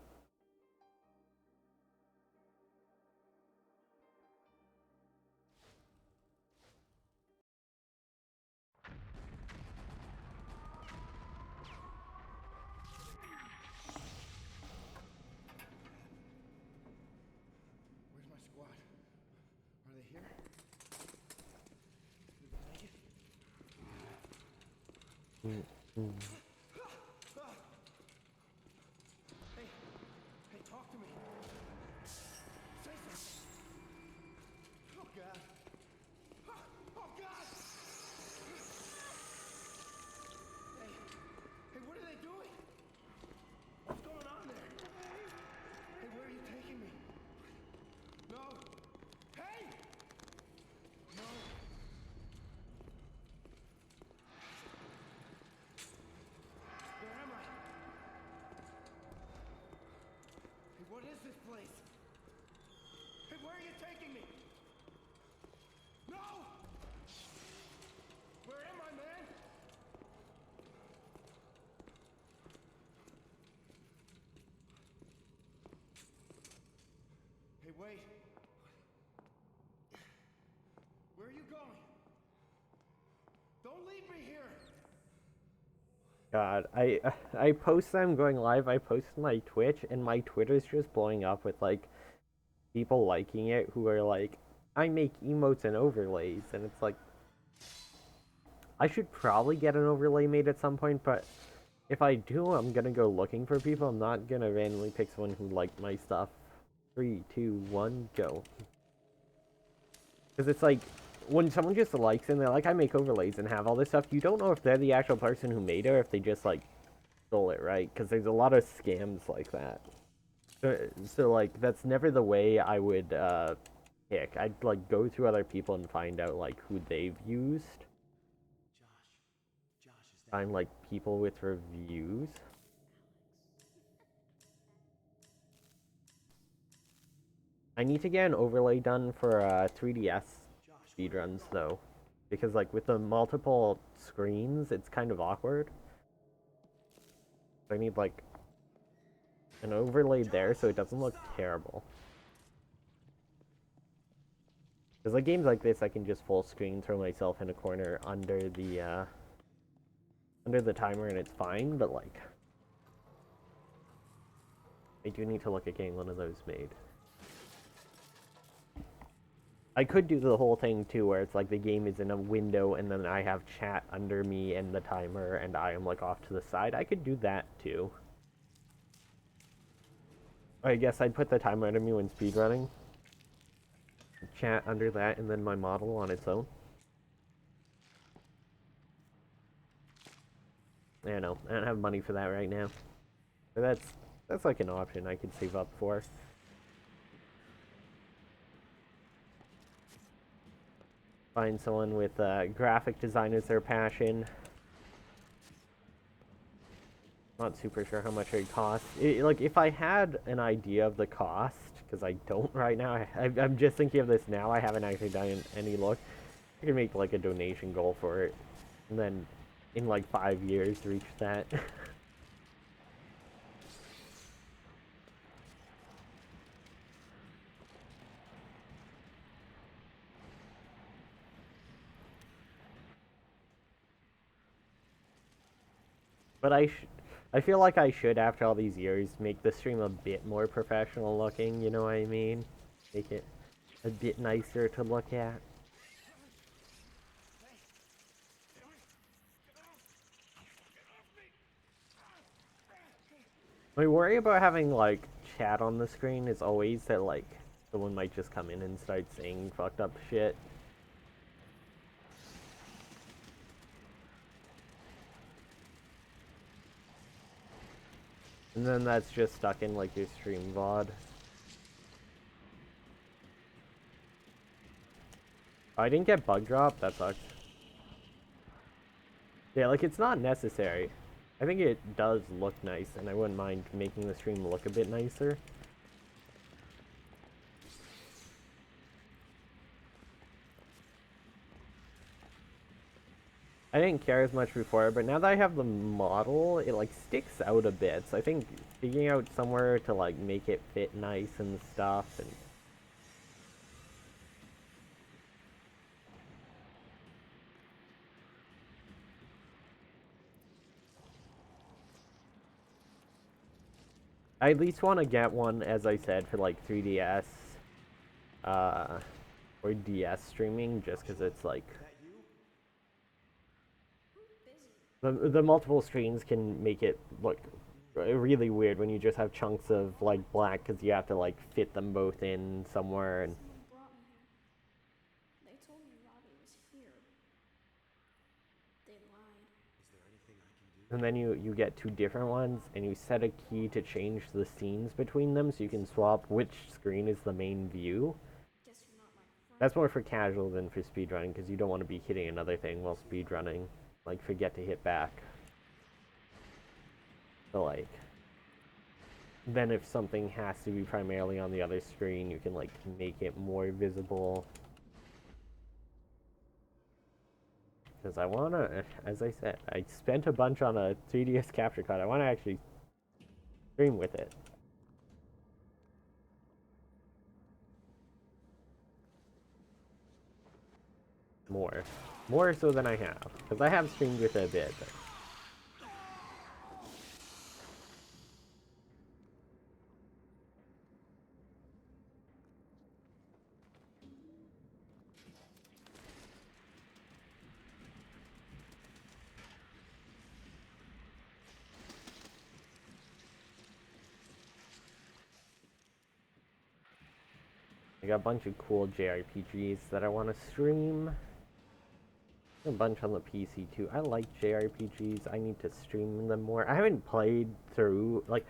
Speaker 1: Where's my squad? Are they here? Did they make it? Hey, talk to me. Say something. Oh God. Oh God! Hey, what are they doing? What's going on there? Hey, where are you taking me? No! Hey! No! Where am I? Hey, what is this place? Hey, where are you taking me? No! Where am I, man? Hey, wait. Where are you going? Don't leave me here!
Speaker 3: God, I post them going live. I post my Twitch, and my Twitter's just blowing up with like people liking it who are like, I make emotes and overlays, and it's like, I should probably get an overlay made at some point, but if I do, I'm gonna go looking for people. I'm not gonna randomly pick someone who liked my stuff. 3, 2, 1, go. Because it's like, when someone just likes it and they're like, I make overlays and have all this stuff, you don't know if they're the actual person who made it or if they just, like, stole it, right? Because there's a lot of scams like that. So, like, that's never the way I would, pick. I'd, like, go through other people and find out, like, who they've used. Find, like, people with reviews. I need to get an overlay done for 3DS speedruns though, because like with the multiple screens, it's kind of awkward. So I need like an overlay there so it doesn't look terrible. Because like games like this, I can just full screen throw myself in a corner under the timer and it's fine. But like, I do need to look at getting one of those made. I could do the whole thing too, where it's like the game is in a window and then I have chat under me and the timer, and I am like off to the side. I could do that too. I guess I'd put the timer under me when speedrunning. Chat under that, and then my model on its own. I don't know. I don't have money for that right now. But that's like an option I could save up for. Find someone with graphic design as their passion. Not super sure how much it would cost. Like, if I had an idea of the cost, because I don't right now, I'm just thinking of this now, I haven't actually done any look. I could make like a donation goal for it, and then in like 5 years reach that. But I feel like I should, after all these years, make the stream a bit more professional looking, you know what I mean? Make it a bit nicer to look at. My worry about having, like, chat on the screen is always that, like, someone might just come in and start saying fucked up shit. And then that's just stuck in, like, your stream VOD. Oh, I didn't get bug drop? That sucks. Yeah, like, it's not necessary. I think it does look nice, and I wouldn't mind making the stream look a bit nicer. I didn't care as much before, but now that I have the model, it, like, sticks out a bit. So I think figuring out somewhere to, like, make it fit nice and stuff, and... I at least want to get one, as I said, for, like, 3DS, or DS streaming, just because it's, like... The multiple screens can make it look really weird when you just have chunks of, like, black, because you have to, like, fit them both in somewhere, and...
Speaker 4: They brought me here. They told me Robbie was here. They lied.
Speaker 1: Is there anything I can do?
Speaker 3: And then you get two different ones, and you set a key to change the scenes between them, so you can swap which screen is the main view.
Speaker 4: Guess you're not my friend.
Speaker 3: That's more for casual than for speedrunning, because you don't want to be hitting another thing while speedrunning. Like, forget to hit back. So, like... Then if something has to be primarily on the other screen, you can, like, make it more visible. Because I want to, as I said, I spent a bunch on a 3DS capture card. I want to actually stream with it. More so than I have. Because I have streamed with it a bit. But... I got a bunch of cool JRPGs that I want to stream. A bunch on the PC too. I like JRPGs. I need to stream them more. I haven't played through, like,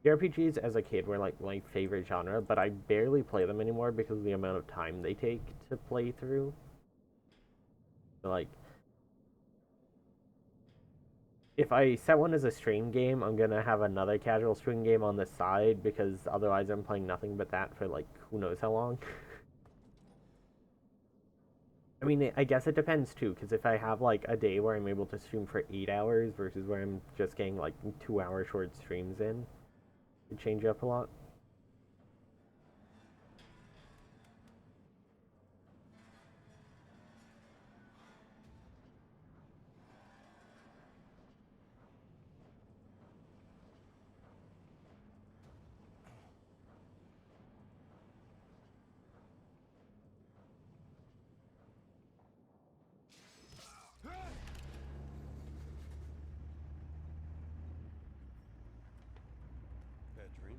Speaker 3: JRPGs as a kid were like my favorite genre, but I barely play them anymore because of the amount of time they take to play through. So, like, if I set one as a stream game, I'm gonna have another casual stream game on the side because otherwise I'm playing nothing but that for like who knows how long. I mean, I guess it depends too, because if I have like a day where I'm able to stream for 8 hours versus where I'm just getting like 2 hour short streams in, it change up a lot.
Speaker 1: Bad dream?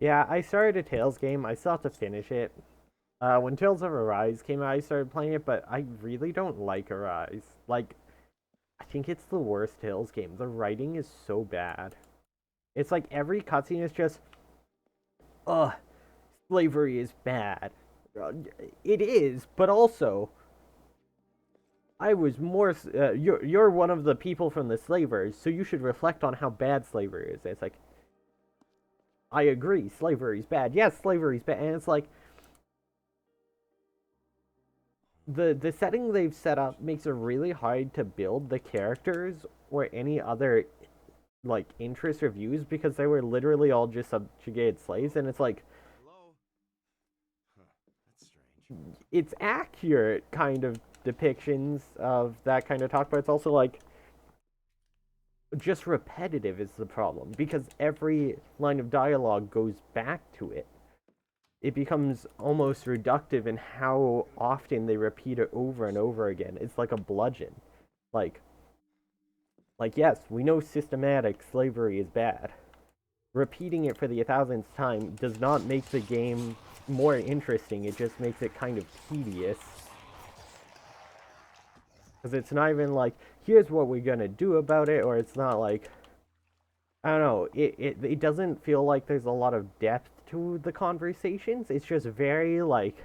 Speaker 3: Yeah, I started a Tales game. I still have to finish it. When Tales of Arise came out, I started playing it, but I really don't like Arise. Like, I think it's the worst Tales game. The writing is so bad. It's like every cutscene is just, ugh, slavery is bad. It is, but also, I was more. You're one of the people from the slavers, so you should reflect on how bad slavery is. It's like, I agree, slavery's bad. Yes, slavery's bad, and it's like the setting they've set up makes it really hard to build the characters or any other like interests or views because they were literally all just subjugated slaves, and it's like
Speaker 1: Hello? Huh, that's strange.
Speaker 3: it's accurate kind of depictions of that kind of talk, but it's also like just repetitive is the problem because every line of dialogue goes back to it. It becomes almost reductive in how often they repeat it over and over again. It's like a bludgeon. Like yes, we know systematic slavery is bad. Repeating it for the 1000th time does not make the game more interesting. It just makes it kind of tedious. Because it's not even like, here's what we're gonna do about it, or it's not like, I don't know, it doesn't feel like there's a lot of depth to the conversations. It's just very, like,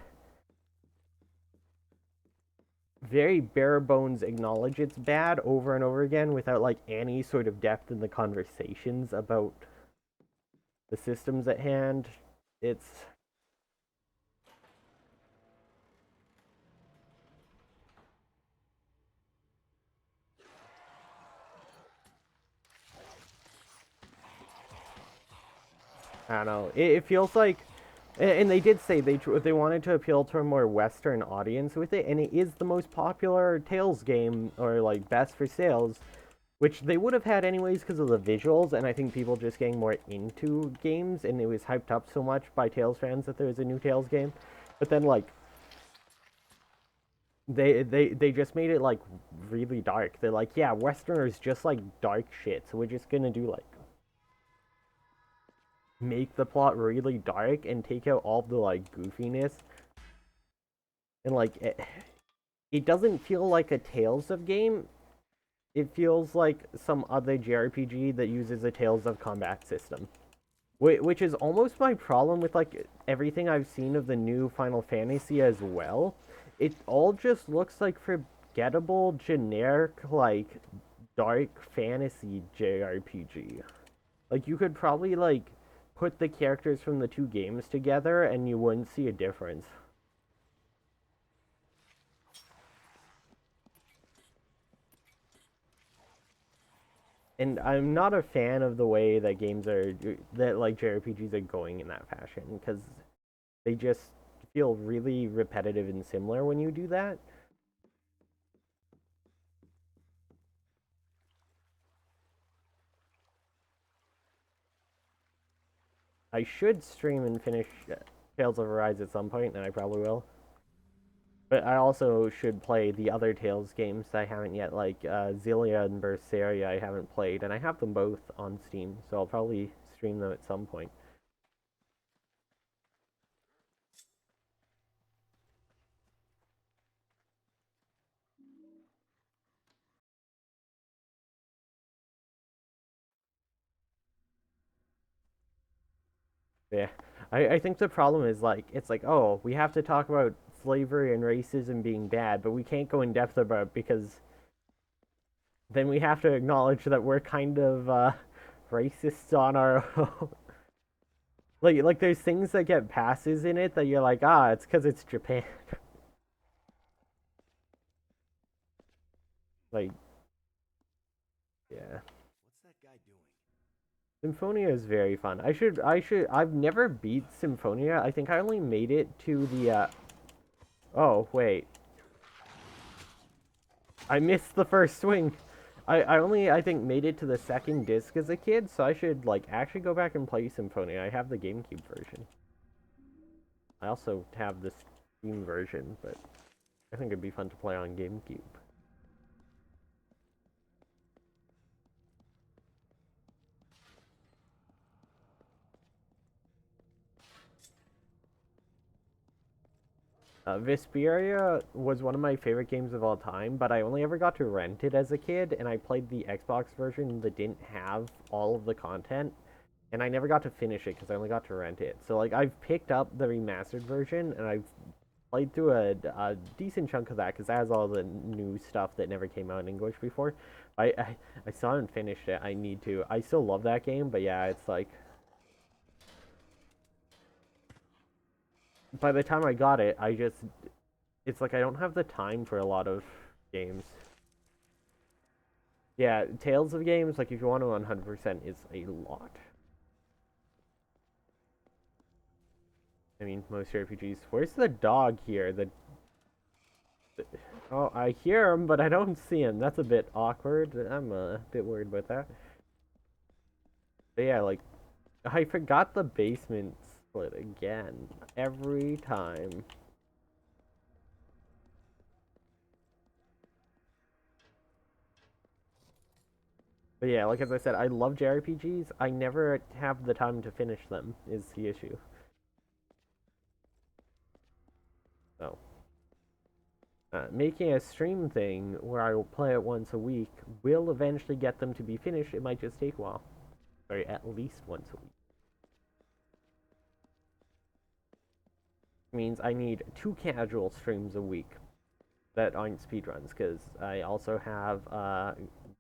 Speaker 3: very bare bones acknowledge it's bad over and over again without, like, any sort of depth in the conversations about the systems at hand. It's I don't know. It feels like, and they did say they wanted to appeal to a more Western audience with it, and it is the most popular Tales game, or like best for sales, which they would have had anyways because of the visuals, and I think people just getting more into games, and it was hyped up so much by Tales fans that there was a new Tales game. But then like they just made it like really dark. They're like, yeah, Westerners just like dark shit, so we're just gonna do like make the plot really dark and take out all the like goofiness and like it doesn't feel like a Tales of game. It feels like some other JRPG that uses a Tales of combat system, which is almost my problem with like everything I've seen of the new Final Fantasy as well. It all just looks like forgettable generic like dark fantasy JRPG. Like you could probably like put the characters from the two games together and you wouldn't see a difference. And I'm not a fan of the way that games are that like JRPGs are going in that fashion because they just feel really repetitive and similar when you do that. I should stream and finish Tales of Arise at some point, and I probably will. But I also should play the other Tales games that I haven't yet, like Xillia and Berseria I haven't played, and I have them both on Steam, so I'll probably stream them at some point. Yeah, I think the problem is like it's like, oh, we have to talk about slavery and racism being bad, but we can't go in depth about it because then we have to acknowledge that we're kind of racists on our own. Like there's things that get passes in it that you're like, ah, it's because it's Japan. Like, yeah.
Speaker 1: What's that guy doing?
Speaker 3: Symphonia is very fun. I've never beat Symphonia. I think I only made it to the, oh, wait. I missed the first swing. I only, I think, made it to the second disc as a kid, so I should, like, actually go back and play Symphonia. I have the GameCube version. I also have the Steam version, but I think it'd be fun to play on GameCube. Vesperia was one of my favorite games of all time, but I only ever got to rent it as a kid, and I played the Xbox version that didn't have all of the content, and I never got to finish it because I only got to rent it. So, like, I've picked up the remastered version, and I've played through a decent chunk of that because that has all the new stuff that never came out in English before. I still haven't finished it. I need to. I still love that game, but yeah, it's like by the time I got it, it's like I don't have the time for a lot of games. Yeah, Tales of games, like if you want to 100%, is a lot. I mean, most RPGs. Where's the dog here? Oh, I hear him, but I don't see him. That's a bit awkward. I'm a bit worried about that. But yeah, like, I forgot the basement split again. Every time. But yeah, like as I said, I love JRPGs. I never have the time to finish them, is the issue. So, making a stream thing where I will play it once a week will eventually get them to be finished. It might just take a while. Sorry, at least once a week. Means I need 2 casual streams a week that aren't speedruns, because I also have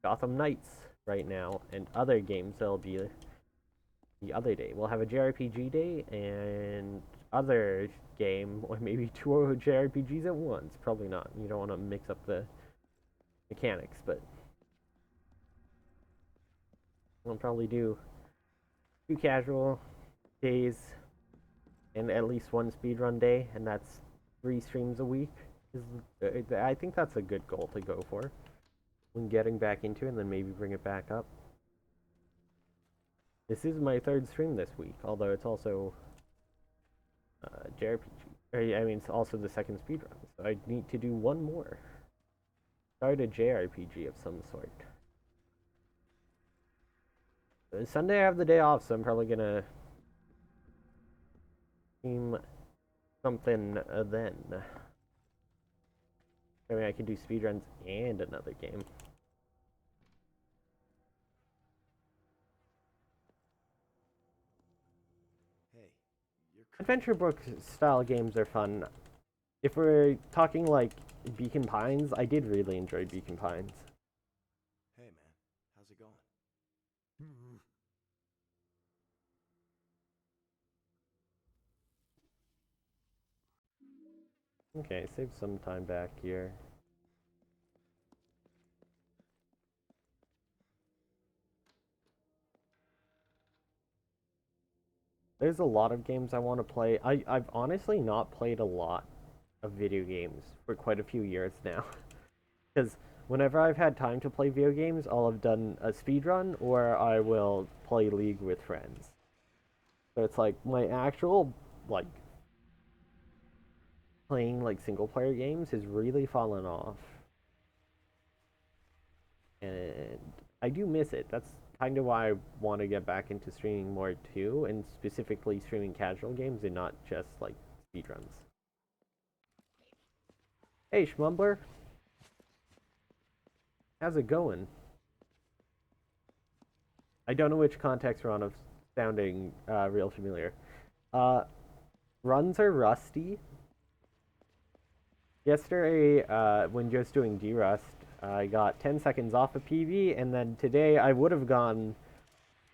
Speaker 3: Gotham Knights right now and other games that'll be the other day. We'll have a JRPG day and other game, or maybe 2 JRPGs at once. Probably not. You don't want to mix up the mechanics, but I'll probably do 2 casual days and at least 1 speedrun day, and that's 3 streams a week. I think that's a good goal to go for when getting back into it, and then maybe bring it back up. This is my 3rd stream this week, although it's also JRPG. I mean, it's also the 2nd speedrun, so I need to do 1 more. Start a JRPG of some sort. Sunday I have the day off, so I'm probably gonna stream something then. I mean, I can do speedruns and another game.
Speaker 1: Hey, you're
Speaker 3: Adventure book style games are fun. If we're talking like Beacon Pines, I did really enjoy Beacon Pines.
Speaker 1: Hey, man. How's it going?
Speaker 3: Okay, save some time back here. There's a lot of games I want to play. I've honestly not played a lot of video games for quite a few years now. Because whenever I've had time to play video games, I'll have done a speedrun or I will play League with friends. So it's like my actual, like, playing like single player games has really fallen off. And I do miss it. That's kind of why I want to get back into streaming more too, and specifically streaming casual games and not just like speedruns. Hey, Schmumbler. How's it going? I don't know which context we're on of sounding real familiar. Uh, runs are rusty. Yesterday, when just doing D-Rust, I got 10 seconds off a PB, and then today I would have gone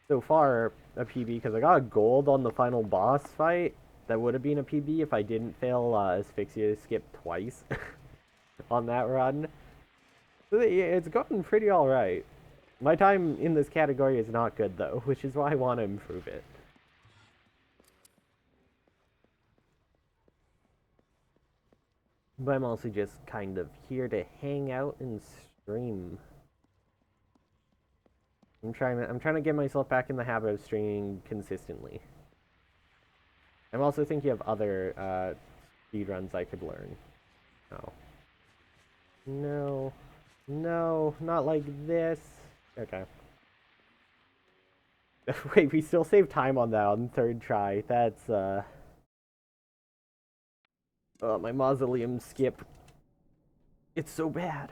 Speaker 3: so far a PB because I got a gold on the final boss fight. That would have been a PB if I didn't fail Asphyxia skip twice on that run. So it's gotten pretty alright. My time in this category is not good though, which is why I want to improve it. But I'm also just kind of here to hang out and stream. I'm trying to get myself back in the habit of streaming consistently. I'm also thinking of other speedruns I could learn. Oh. No. No, not like this. Okay. Wait, we still save time on that on third try. That's oh, my mausoleum skip. It's so bad.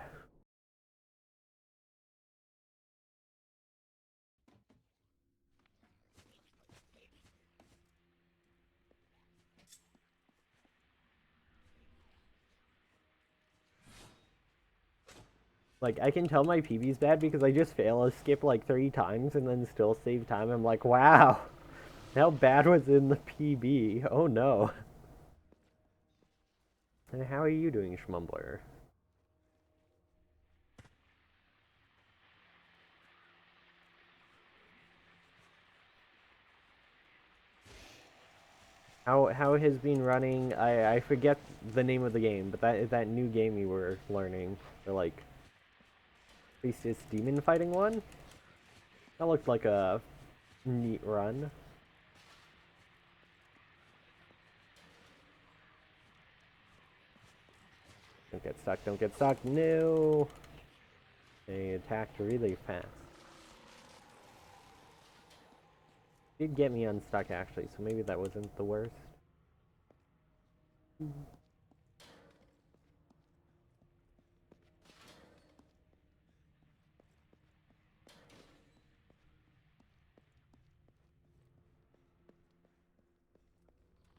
Speaker 3: Like, I can tell my PB's bad because I just fail a skip like 3 times and then still save time. I'm like, wow, how bad was in the PB? Oh no. And how are you doing, Schmumbler? How has been running? I forget the name of the game, but that is that new game you were learning. The like Priestess Demon fighting one? That looked like a neat run. Don't get stuck, don't get stuck. No! They attacked really fast. Did get me unstuck actually, so maybe that wasn't the worst.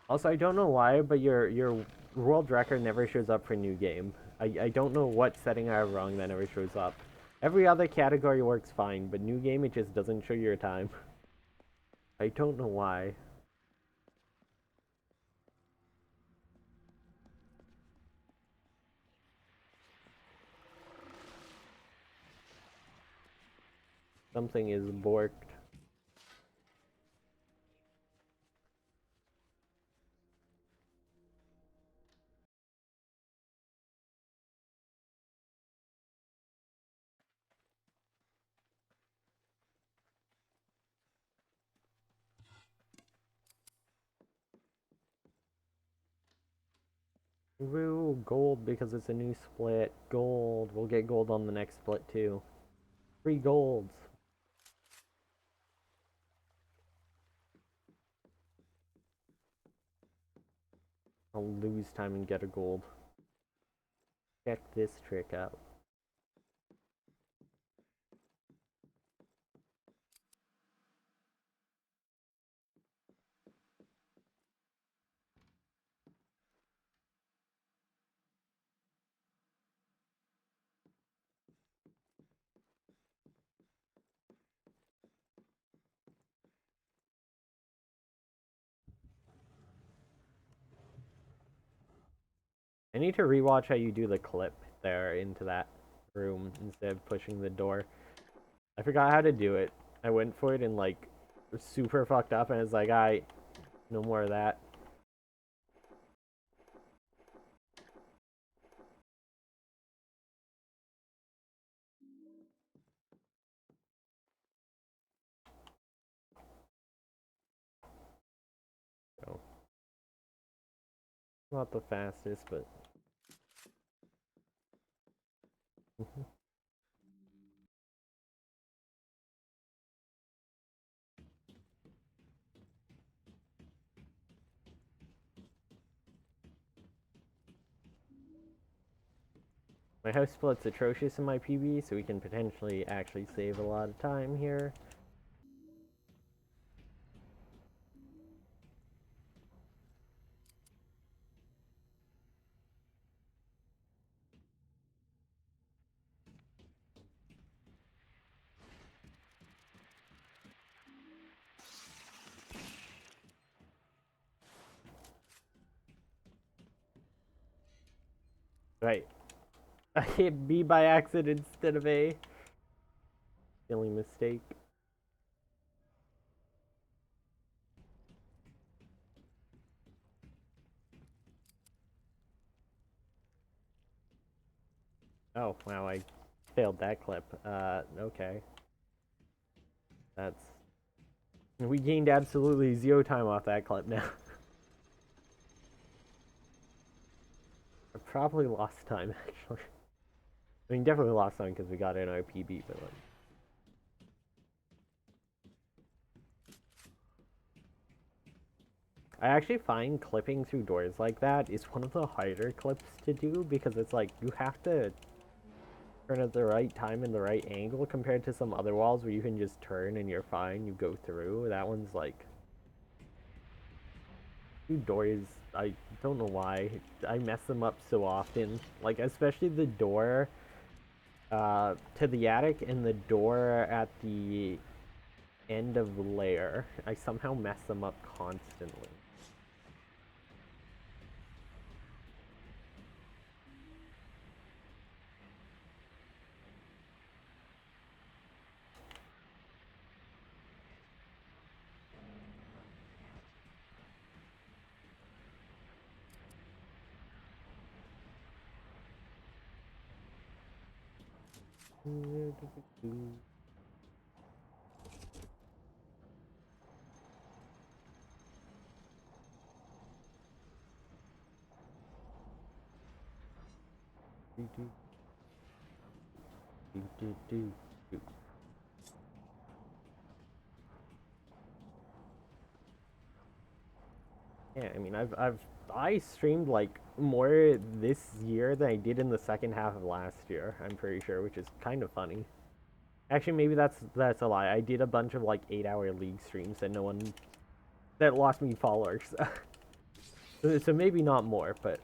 Speaker 3: Also, I don't know why, but your world record never shows up for new game. I don't know what setting I have wrong that never shows up. Every other category works fine, but new game it just doesn't show your time. I don't know why. Something is borked. Woo, gold because it's a new split. Gold. We'll get gold on the next split too. 3 golds. I'll lose time and get a gold. Check this trick out. I need to rewatch how you do the clip there into that room instead of pushing the door. I forgot how to do it. I went for it and like super fucked up and it's like, no more of that. So Not the fastest, but... My house split's atrocious in my PB, so we can potentially actually save a lot of time here. Right. I hit B by accident instead of A. Silly mistake. Oh, wow, I failed that clip. Okay. That's... We gained absolutely 0 time off that clip now. I probably lost time, actually. I mean, definitely lost time because we got in our PB, but like... I actually find clipping through doors like that is one of the harder clips to do because it's like, you have to turn at the right time and the right angle compared to some other walls where you can just turn and you're fine, you go through. That one's like... Doors, I don't know why. I mess them up so often. Like, especially the door to the attic and the door at the end of lair. I somehow mess them up constantly. Yeah, I mean, I streamed like more this year than I did in the second half of last year. I'm pretty sure, which is kind of funny. Actually, maybe that's a lie. I did a bunch of like 8-hour League streams that that lost me followers. So maybe not more, but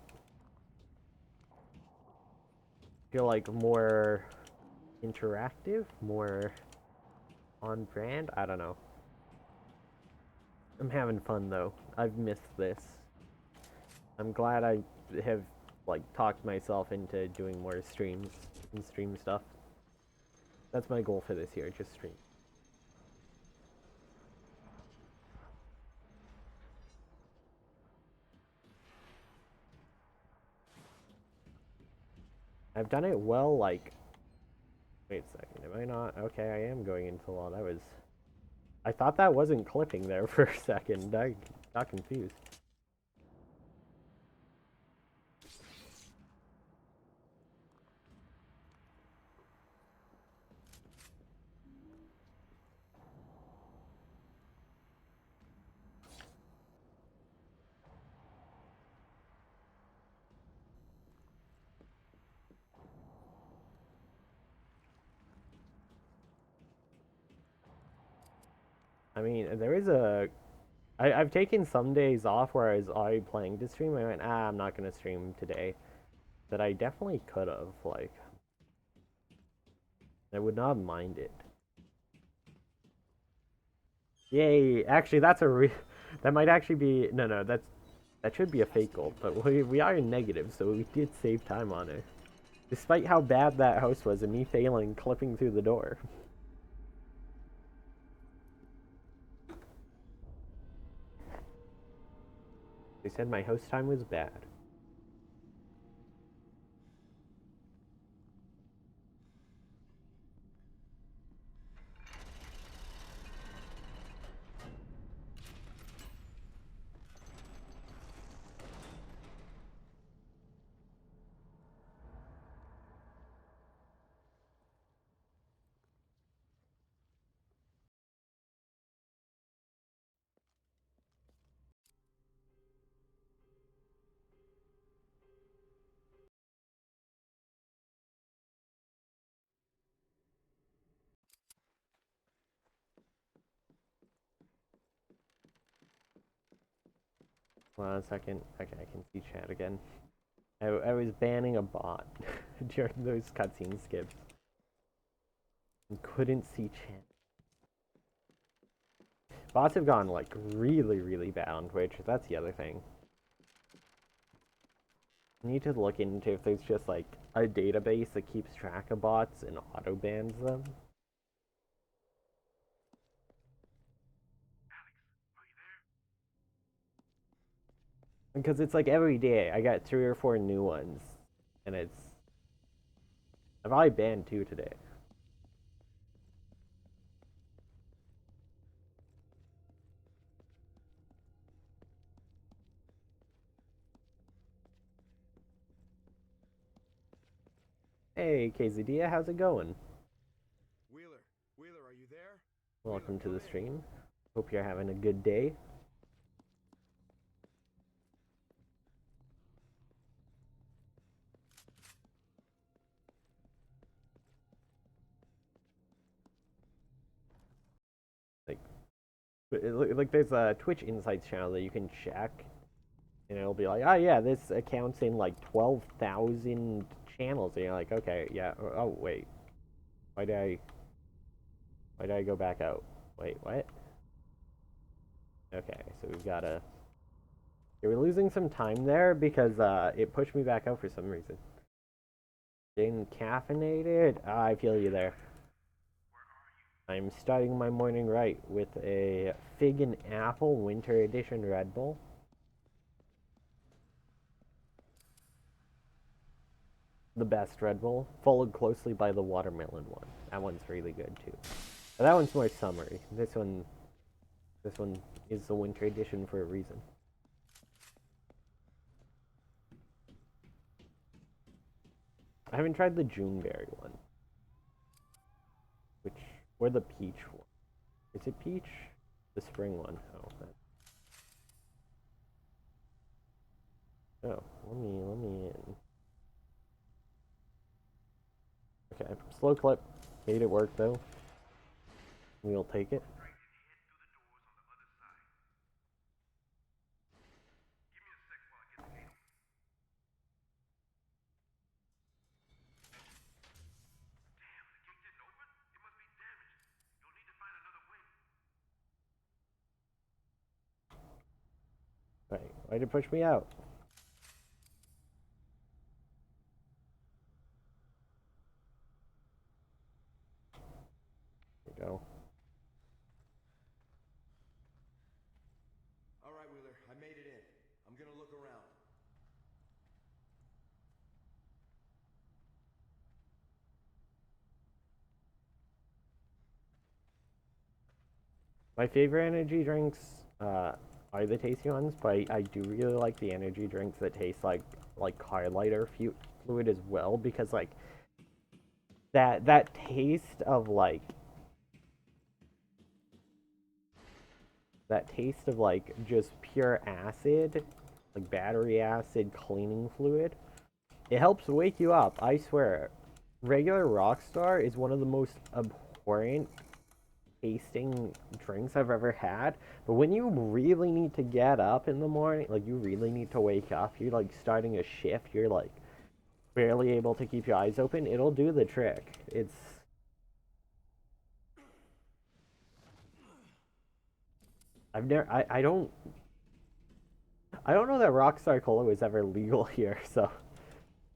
Speaker 3: I feel like more interactive, more on brand. I don't know. I'm having fun though. I've missed this. I'm glad I have like talked myself into doing more streams and stream stuff. That's my goal for this year, just stream. I've done it well, like... Wait a second, am I not? Okay, I am going into law. That was... I thought that wasn't clipping there for a second. I got confused. I mean, there is a... I've taken some days off where I was already planning to stream. I went, I'm not going to stream today. But I definitely could have, like... I would not mind it. Yay! Actually, that's a that might actually be... No, that should be a fake goal. But we are in negative, so we did save time on it. Despite how bad that house was and me failing clipping through the door. They said my host time was bad. Hold on a second. Okay, I can see chat again. I was banning a bot during those cutscene skips. And couldn't see chat. Bots have gone like really bad on Twitch. That's the other thing. I need to look into if there's just like a database that keeps track of bots and auto bans them. Because it's like every day I got 3 or 4 new ones, and it's I've already banned 2 today. Hey KZD, how's it going?
Speaker 1: Wheeler, are you there?
Speaker 3: Welcome to the stream. Hope you're having a good day. Like there's a Twitch Insights channel that you can check, and it'll be like, oh yeah, this account's in like 12,000 channels, and you're like, okay, yeah. Oh wait, why did I go back out? Wait, what? Okay, so we've gotta. Yeah, we're losing some time there because it pushed me back out for some reason. Getting caffeinated? I feel you there. I'm starting my morning right with a fig and apple winter edition Red Bull. The best Red Bull, followed closely by the watermelon one. That one's really good too. But that one's more summery. This one is the winter edition for a reason. I haven't tried the Juneberry one, or the peach one. Is it peach? The spring one. Oh, let me in. Okay, slow clip. Made it work though. We'll take it. Right, why'd it push me out? There we go.
Speaker 1: Alright, Wheeler, I made it in. I'm gonna look around.
Speaker 3: My favorite energy drinks are the tasty ones, but I do really like the energy drinks that taste like car lighter fluid as well, because like that taste of like just pure acid, like battery acid cleaning fluid, it helps wake you up. I swear, regular Rockstar is one of the most abhorrent tasting drinks I've ever had. But when you really need to get up in the morning, like you really need to wake up, you're like starting a shift, you're like barely able to keep your eyes open, it'll do the trick. It's I don't know that Rockstar Cola was ever legal here, so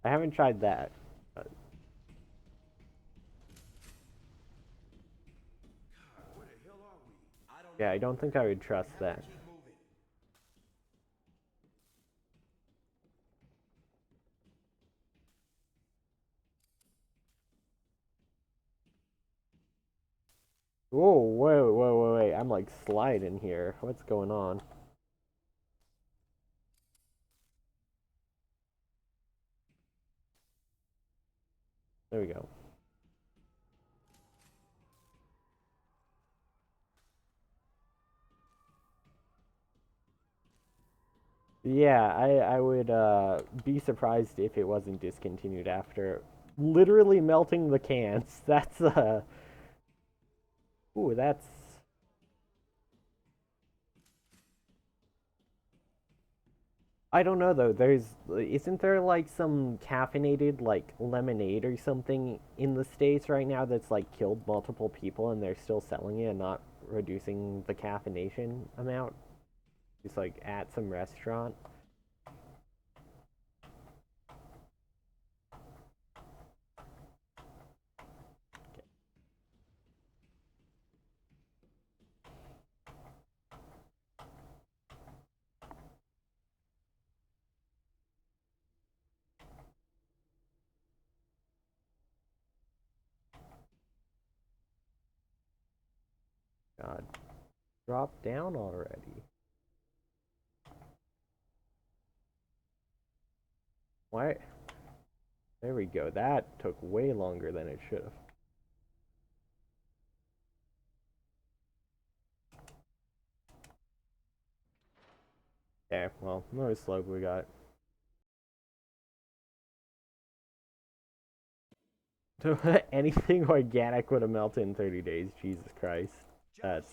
Speaker 3: I haven't tried that. But
Speaker 1: Where the hell are we? I don't
Speaker 3: yeah,
Speaker 1: know.
Speaker 3: I don't think I would trust
Speaker 1: We have
Speaker 3: that.
Speaker 1: to keep moving.
Speaker 3: Whoa, wait. I'm like sliding here. What's going on? There we go. Yeah, I would be surprised if it wasn't discontinued after literally melting the cans. That's ooh, I don't know though. Isn't there like some caffeinated like lemonade or something in the States right now that's like killed multiple people and they're still selling it and not reducing the caffeination amount? Just like at some restaurant. God, drop down already. Why? There we go. That took way longer than it should have. Okay, well, no slope we got. Anything organic would have melted in 30 days. Jesus Christ. That's...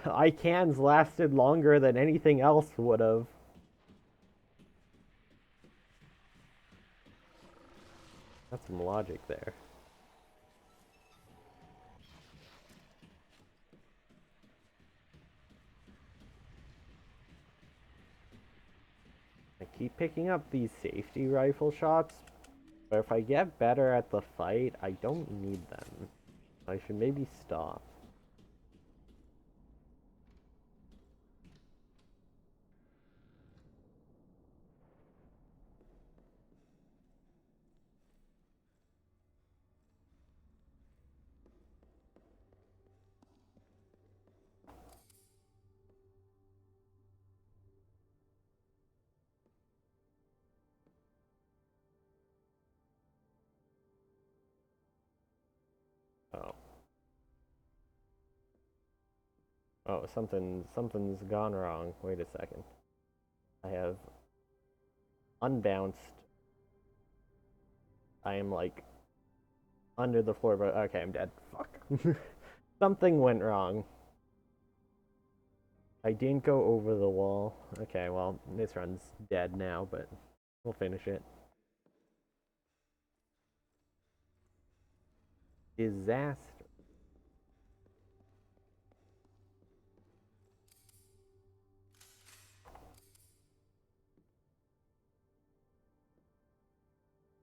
Speaker 3: ICANN's lasted longer than anything else would have. That's some logic there. I keep picking up these safety rifle shots, but if I get better at the fight, I don't need them. I should maybe stop. Oh. Oh, something's gone wrong. Wait a second. I have unbounced. I am like under the floor, but okay, I'm dead. Fuck. Something went wrong. I didn't go over the wall. Okay, well, this run's dead now, but we'll finish it. Disaster.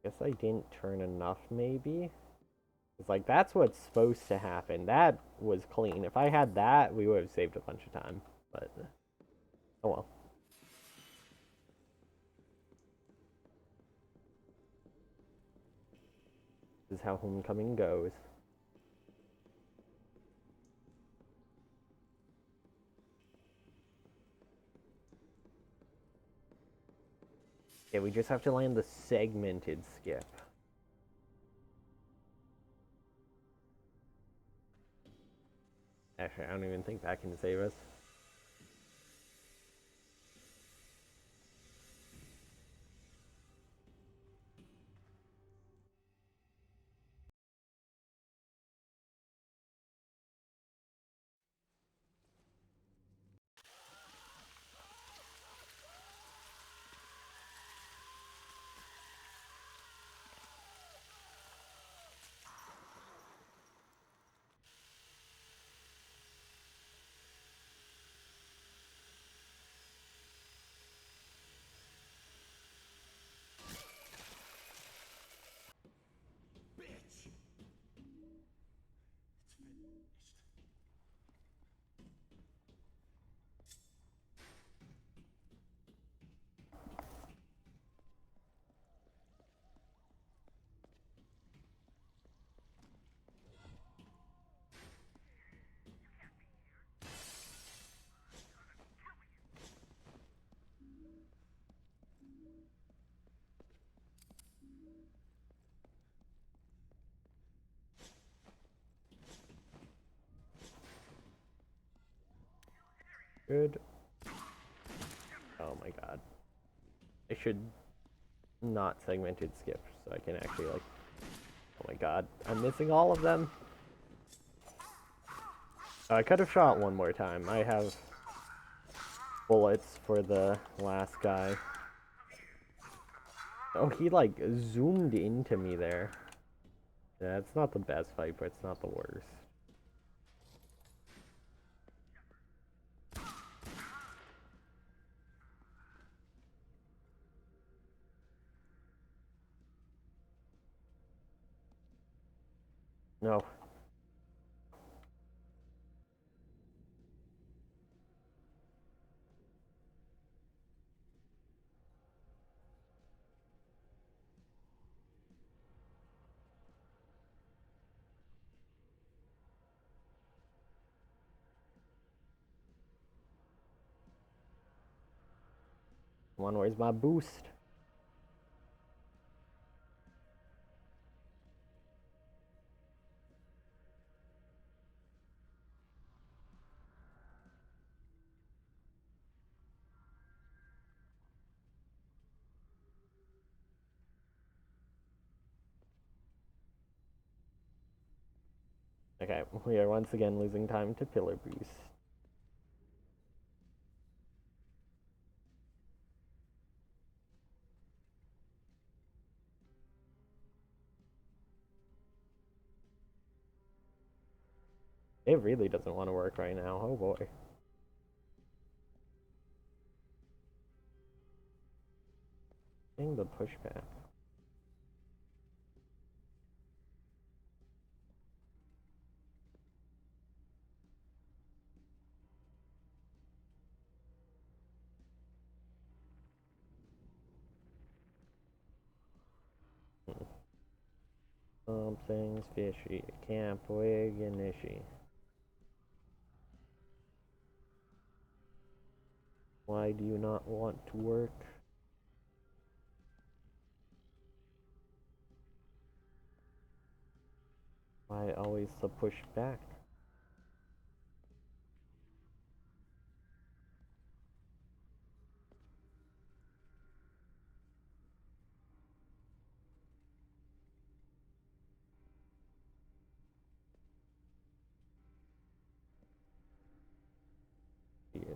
Speaker 3: Guess I didn't turn enough, maybe? It's like, that's what's supposed to happen. That was clean. If I had that, we would have saved a bunch of time. But, oh well. This is how homecoming goes. Yeah, we just have to land the segmented skip. Actually, I don't even think that can save us. Good. Oh my god. I should not segmented skip so I can actually like... Oh my god. I'm missing all of them. I could have shot one more time. I have bullets for the last guy. Oh, he like zoomed into me there. Yeah, it's not the best fight, but it's not the worst. No. Come on, where's my boost? Okay, we are once again losing time to pillar boost. It really doesn't want to work right now. Oh boy. Dang the pushback. Something's fishy. Camp wig and ishy. Why do you not want to work? Why always the pushback? Yes.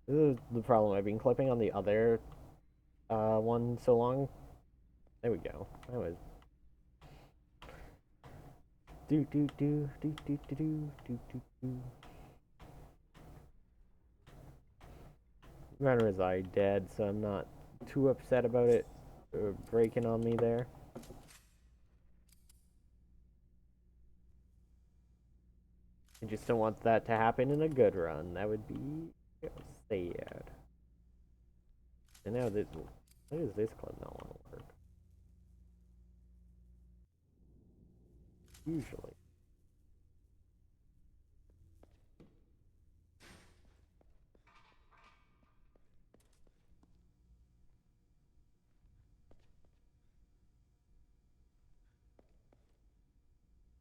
Speaker 3: This is the problem. I've been clipping on the other one so long. There we go. That was do do do do do do do do do do. Runner is already dead, so I'm not too upset about it breaking on me there. I just don't want that to happen in a good run. That would be sad. And now this, why does this club not want to work? Usually.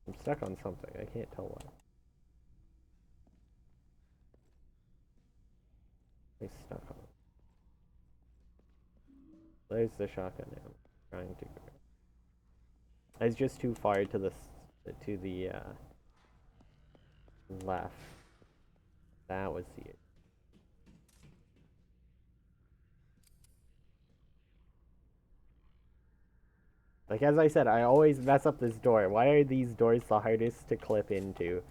Speaker 3: I'm stuck on something. I can't tell what. I'm stuck on. There's the shotgun now. Trying to. I was just too far to the left. That was the. Like as I said, I always mess up this door. Why are these doors the hardest to clip into?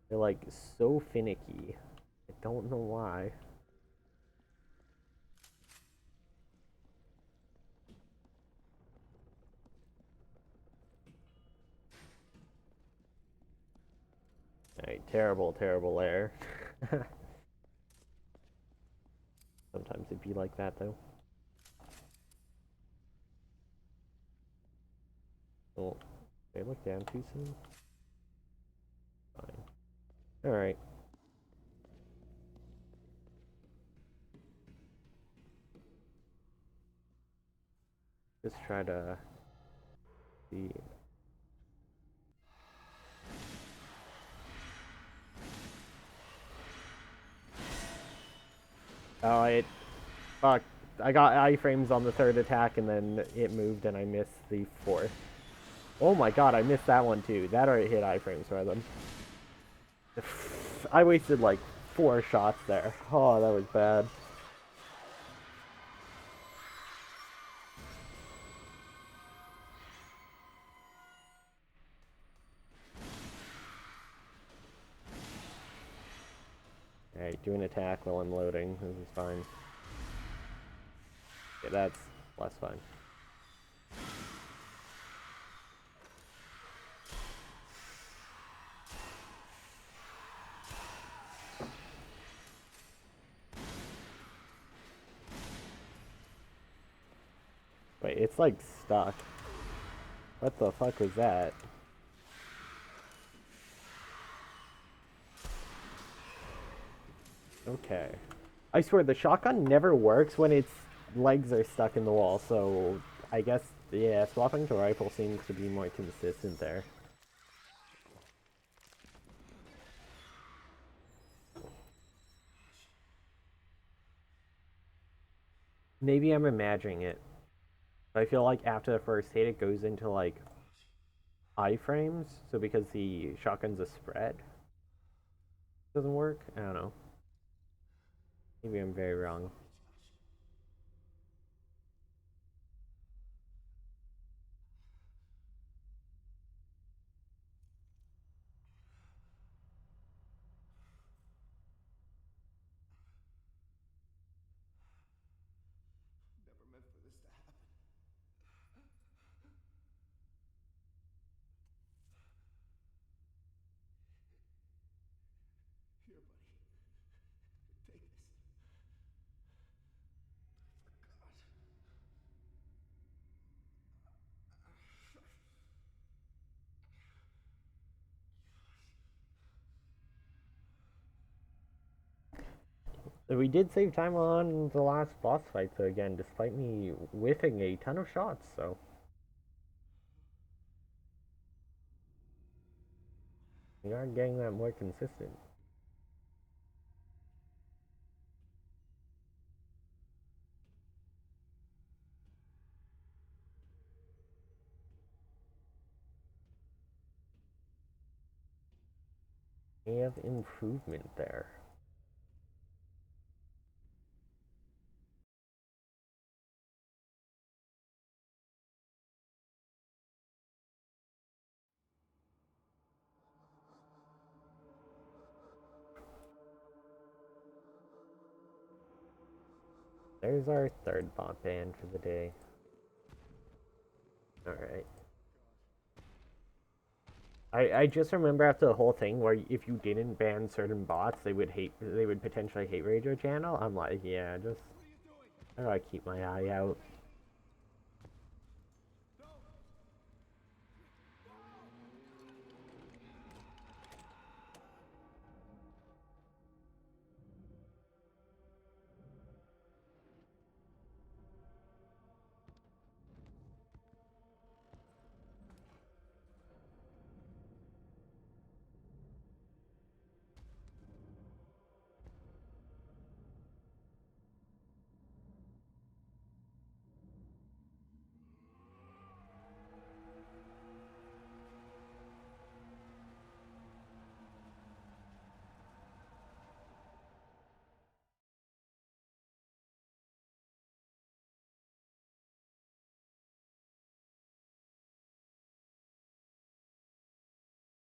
Speaker 3: They're like so finicky. I don't know why. Alright, terrible, terrible error. Sometimes it'd be like that though. Oh, did I look down too soon? Fine. Alright. Just try to see. Oh, fuck. I got iframes on the third attack and then it moved and I missed the fourth. Oh my god, I missed that one too. That already hit iframes for them. I wasted like 4 shots there. Oh, that was bad. Alright, do an attack while I'm loading. This is fine. Yeah, that's less fine. Wait, it's like stuck. What the fuck was that? Okay. I swear, the shotgun never works when its legs are stuck in the wall, so I guess, yeah, swapping to rifle seems to be more consistent there. Maybe I'm imagining it. But I feel like after the first hit, it goes into, like, iframes, so because the shotgun's a spread, doesn't work? I don't know. Maybe I'm very wrong.
Speaker 1: Never meant for this to happen. Here, buddy. Take this. God.
Speaker 3: So we did save time on the last boss fight, so again, despite me whiffing a ton of shots, so... we are getting that more consistent. We have improvement there. There's our third bot ban for the day. Alright. I just remember after the whole thing where if you didn't ban certain bots, they would potentially hate raid your channel. I'm like, yeah, just I gotta keep my eye out.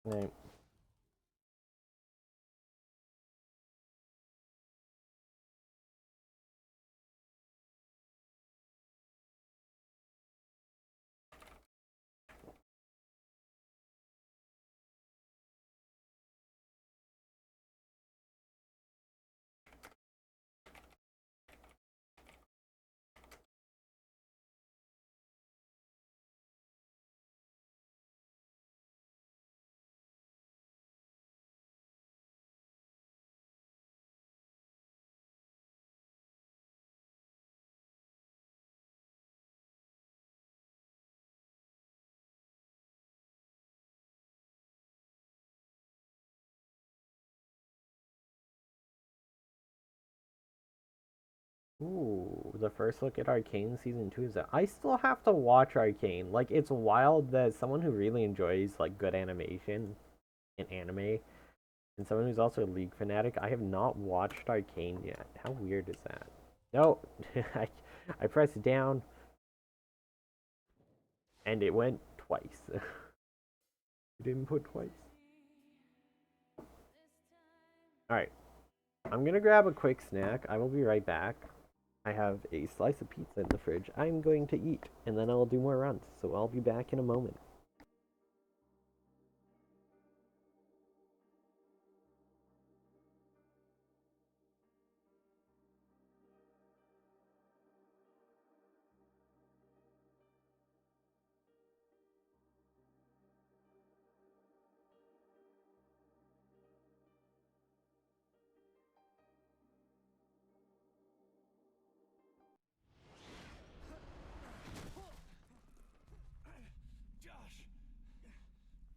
Speaker 3: Right. Ooh, the first look at Arcane Season 2 is that I still have to watch Arcane. Like, it's wild that someone who really enjoys, like, good animation in anime and someone who's also a League fanatic. I have not watched Arcane yet. How weird is that? No, I pressed down, and it went twice. It input twice. Alright, I'm gonna grab a quick snack. I will be right back. I have a slice of pizza in the fridge I'm going to eat, and then I'll do more runs, so I'll be back in a moment.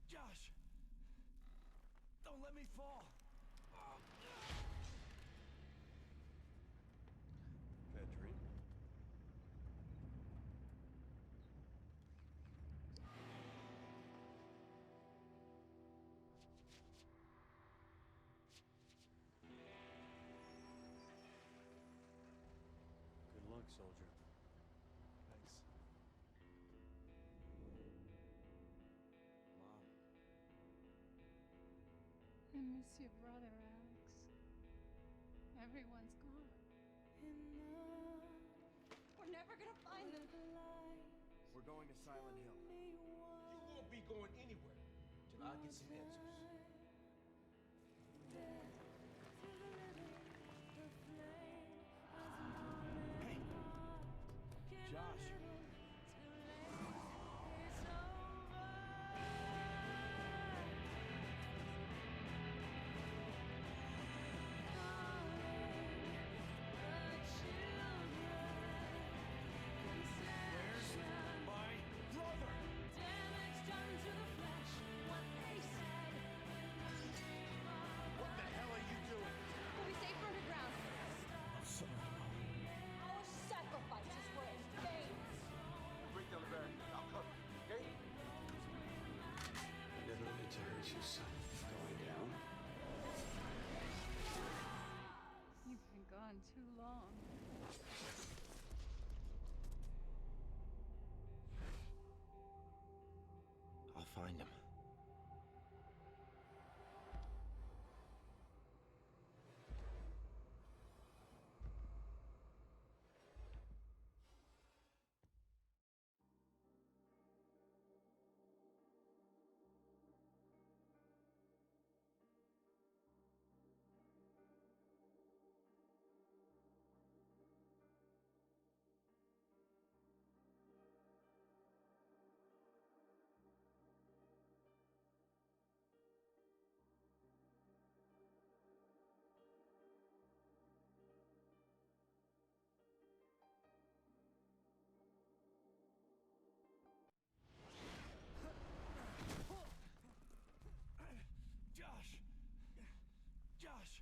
Speaker 1: Josh! Don't let me fall! Bad dream? Good luck, soldier. Thanks. Mom.
Speaker 2: I miss your brother, Alex. Everyone's gone. We're never gonna find them.
Speaker 1: We're going to Silent Hill. You won't be going anywhere till I get some answers. Hey! Josh!
Speaker 5: Your son going down?
Speaker 2: You've been gone too long.
Speaker 1: I'll find him. Josh!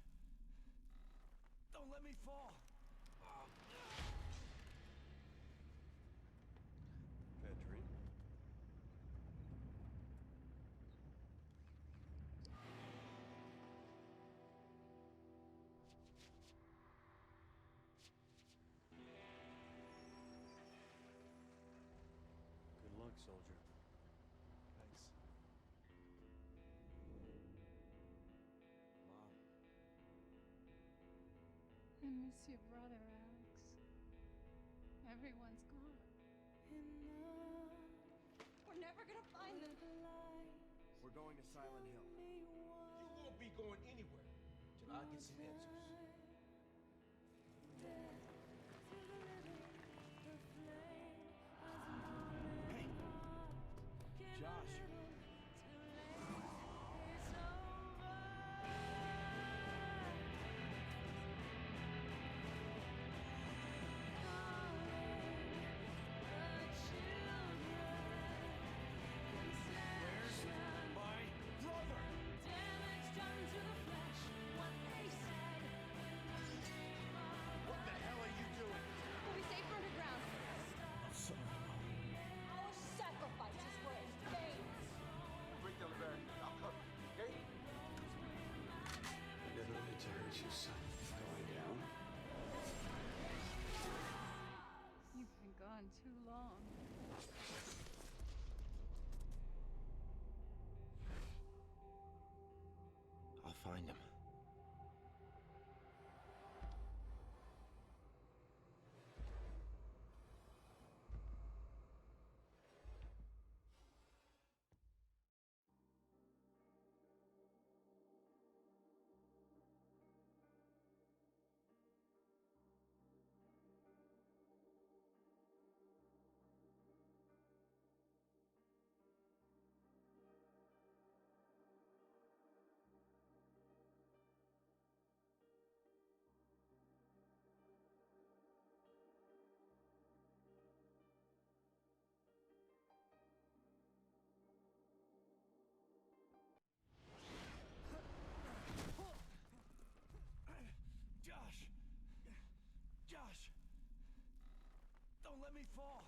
Speaker 1: Don't let me fall! Bad dream? Good luck, soldier. Thanks. Mom.
Speaker 2: I miss your brother, Alex. Everyone's gone. We're never gonna find them.
Speaker 1: We're going to Silent Hill. You won't be going anywhere till I get some answers. Hey! Josh! What the hell
Speaker 5: find him.
Speaker 1: Josh! Don't let me fall!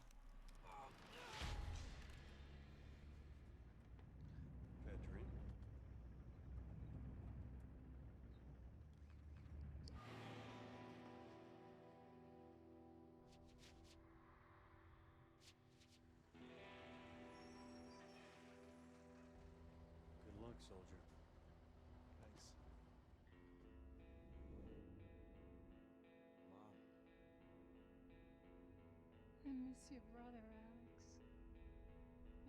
Speaker 5: Bad dream? Good luck, soldier. Thanks. Mom.
Speaker 2: I miss your brother, Alex.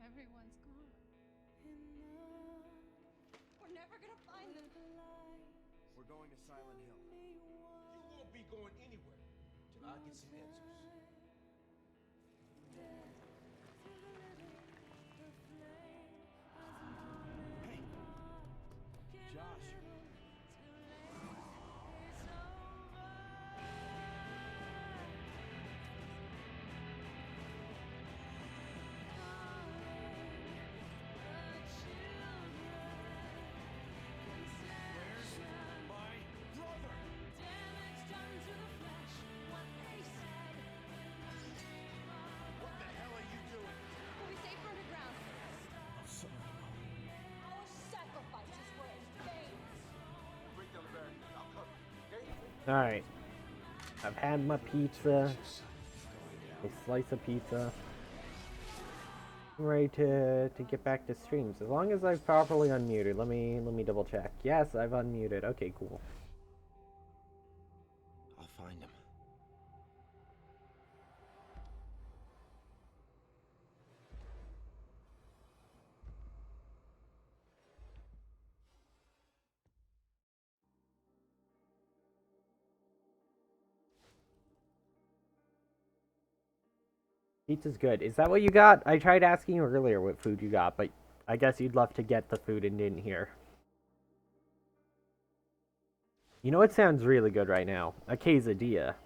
Speaker 2: Everyone's gone. We're never gonna find them.
Speaker 1: We're going to Silent Hill.
Speaker 6: You won't be going anywhere till I get some answers.
Speaker 1: Hey! Josh! Where's my brother? What the hell are you doing?
Speaker 2: We'll be safe underground.
Speaker 1: I'm sorry, Mom.
Speaker 2: Our sacrifices were in vain.
Speaker 6: Break down the barricade. I'll cover you, okay?
Speaker 3: Alright. I've had my pizza. A slice of pizza. I'm ready to get back to streams. As long as I've properly unmuted. Let me double check. Yes, I've unmuted. Okay, cool.
Speaker 5: I'll find him.
Speaker 3: Pizza's good. Is that what you got? I tried asking you earlier what food you got, but I guess you'd love to get the food and didn't hear. You know what sounds really good right now? A quesadilla.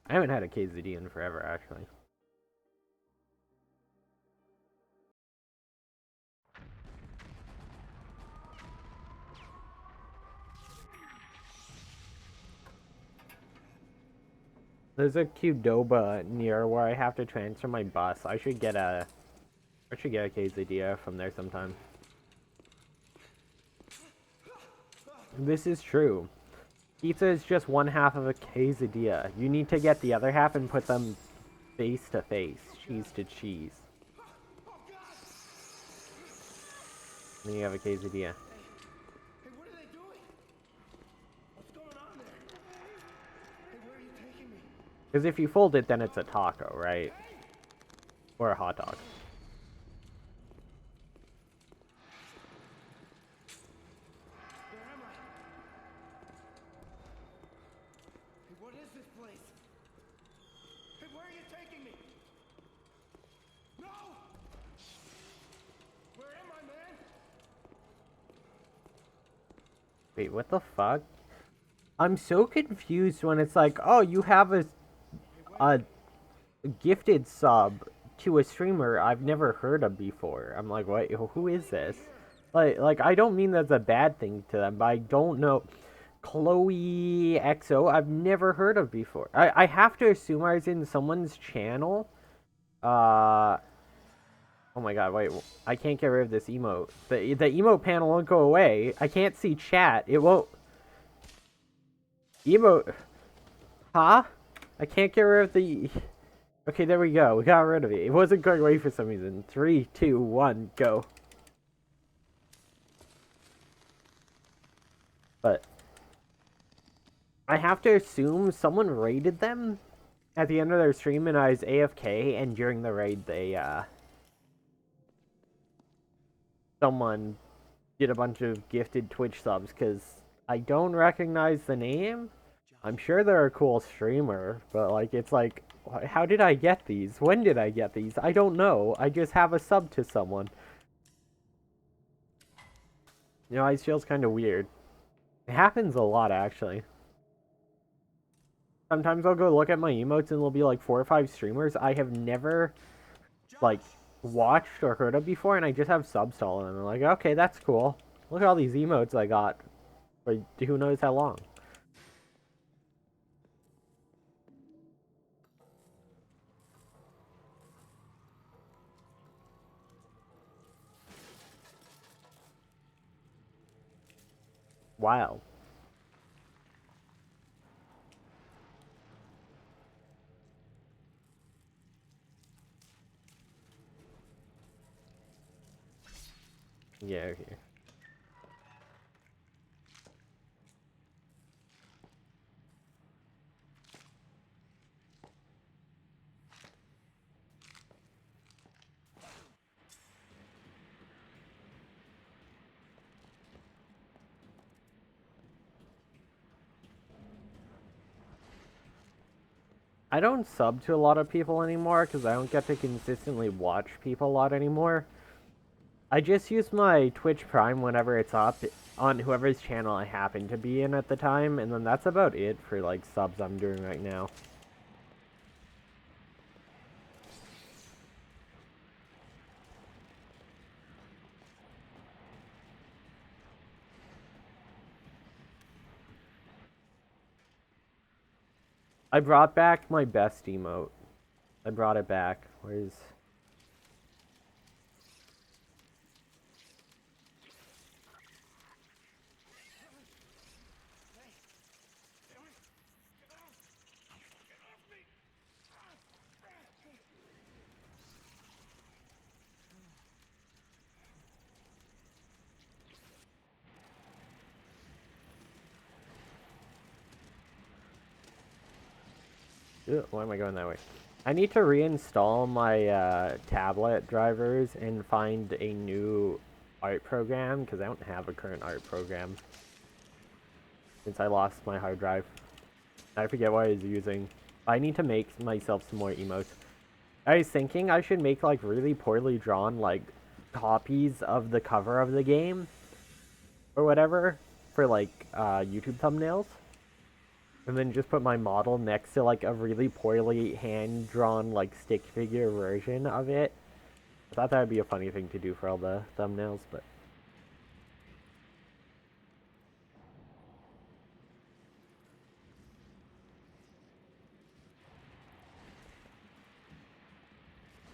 Speaker 3: I haven't had a quesadilla in forever, actually. There's a Qdoba near where I have to transfer my bus. I should get a quesadilla from there sometime. This is true. Pizza is just one half of a quesadilla. You need to get the other half and put them face to face, cheese to cheese. Then you have a quesadilla.
Speaker 1: Hey, what are they doing? What's going on there? Hey, where are you taking me?
Speaker 3: Because if you fold it, then it's a taco, right? Or a hot dog.
Speaker 1: Where am I? Hey, what is this place? Hey, where are you taking me? No! Where am I, man?
Speaker 3: Wait, what the fuck? I'm so confused when it's like, oh, you have a gifted sub to a streamer I've never heard of before. I'm like, what? Who is this? Like I don't mean that's a bad thing to them, but I don't know. Chloe XO, I've never heard of before. I have to assume I was in someone's channel. Oh my god, wait. I can't get rid of this emote. The emote panel won't go away. I can't see chat. It won't. Emote. Huh? I can't get rid of the... Okay, there we go. We got rid of it. It wasn't going away for some reason. 3, 2, 1, go. But I have to assume someone raided them at the end of their stream and I was AFK, and during the raid they, someone did a bunch of gifted Twitch subs, because I don't recognize the name. I'm sure they're a cool streamer, but like, it's like, how did I get these? When did I get these? I don't know. I just have a sub to someone. You know, it feels kind of weird. It happens a lot, actually. Sometimes I'll go look at my emotes and there'll be like 4 or 5 streamers I have never, like, watched or heard of before, and I just have subs to all of them. I'm like, okay, that's cool. Look at all these emotes I got for who knows how long. Wow. Yeah, okay. I don't sub to a lot of people anymore because I don't get to consistently watch people a lot anymore. I just use my Twitch Prime whenever it's up on whoever's channel I happen to be in at the time, and then that's about it for like subs I'm doing right now. I brought back my best emote. I brought it back. Where's... Ew, why am I going that way? I need to reinstall my tablet drivers and find a new art program, because I don't have a current art program since I lost my hard drive. I forget what I was using. I need to make myself some more emotes. I was thinking I should make like really poorly drawn like copies of the cover of the game or whatever for like YouTube thumbnails. And then just put my model next to like a really poorly hand-drawn like stick figure version of it. I thought that would be a funny thing to do for all the thumbnails, but...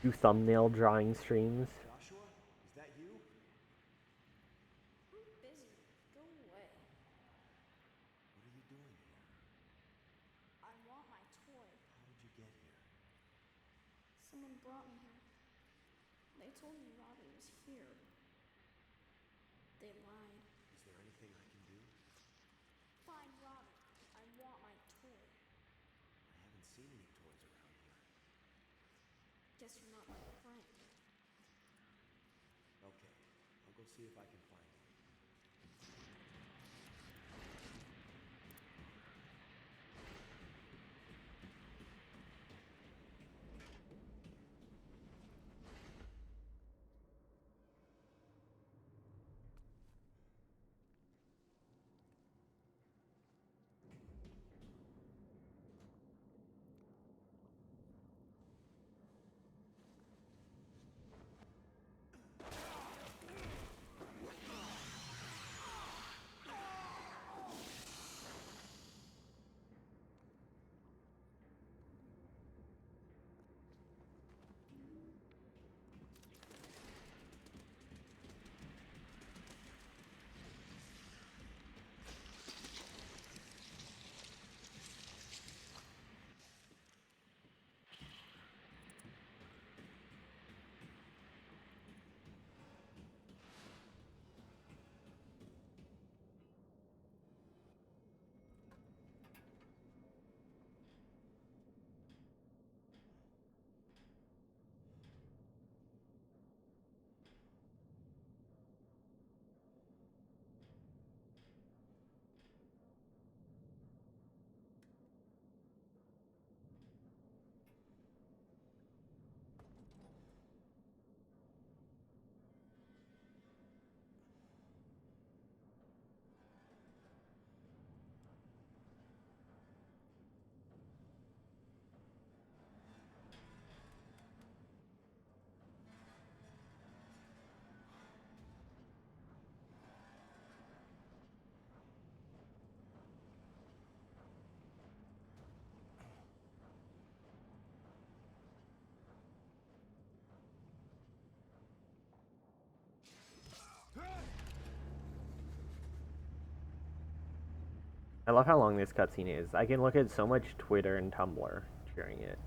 Speaker 3: do thumbnail drawing streams.
Speaker 6: Joshua, is that you?
Speaker 4: I'm busy. Go away.
Speaker 6: What are you doing here?
Speaker 4: I want my toy.
Speaker 6: How did you get here?
Speaker 4: Someone brought me here. They told me Robbie was here. They lied.
Speaker 6: Is there anything I can do?
Speaker 4: Find Robbie. I want my toy.
Speaker 6: I haven't seen any toys around here.
Speaker 4: Guess you're not my friend.
Speaker 6: Okay, I'll go see if I can find him.
Speaker 3: I love how long this cutscene is. I can look at so much Twitter and Tumblr during it.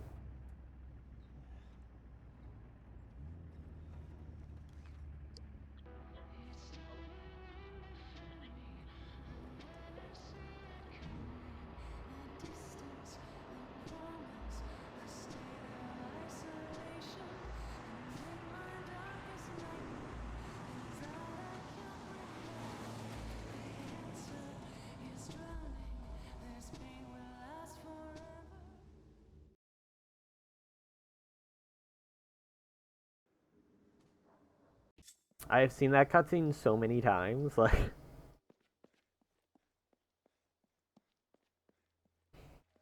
Speaker 3: I have seen that cutscene so many times, like...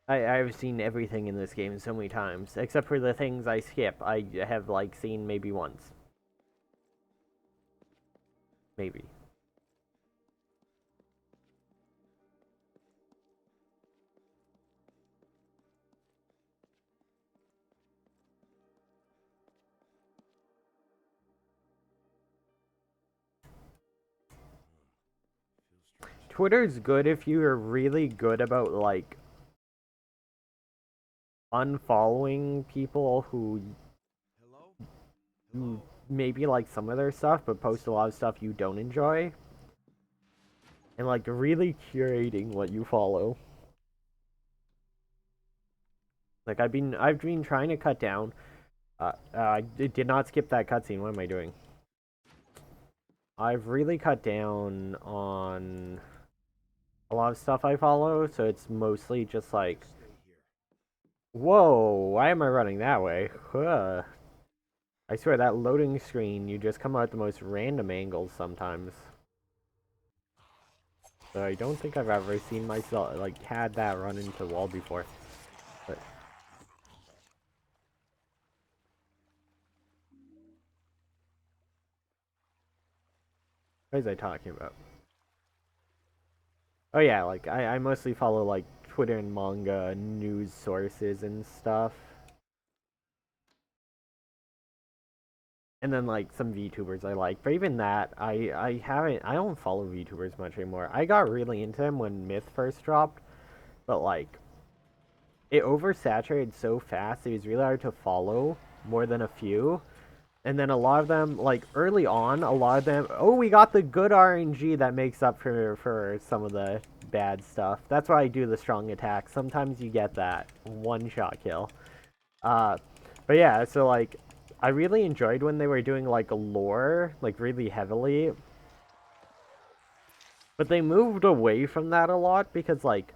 Speaker 3: I've seen everything in this game so many times, except for the things I skip. I have, like, seen maybe once. Maybe. Twitter's good if you're really good about, like, unfollowing people who maybe like some of their stuff, but post a lot of stuff you don't enjoy. And, like, really curating what you follow. Like, I've been trying to cut down. I did not skip that cutscene. What am I doing? I've really cut down on a lot of stuff I follow, so it's mostly just like, whoa, why am I running that way? Huh. I swear, that loading screen, you just come out at the most random angles sometimes. So I don't think I've ever seen myself, like, had that run into the wall before. But... what was I talking about? Oh yeah, like, I mostly follow, like, Twitter and manga news sources and stuff. And then, like, some VTubers I like. But even that, I don't follow VTubers much anymore. I got really into them when Myth first dropped. But, like, it oversaturated so fast, it was really hard to follow more than a few. And then a lot of them, like, early on, a lot of them... oh, we got the good RNG that makes up for some of the bad stuff. That's why I do the strong attack. Sometimes you get that one-shot kill. But yeah, so, like, I really enjoyed when they were doing, like, lore, like, really heavily. But they moved away from that a lot because, like,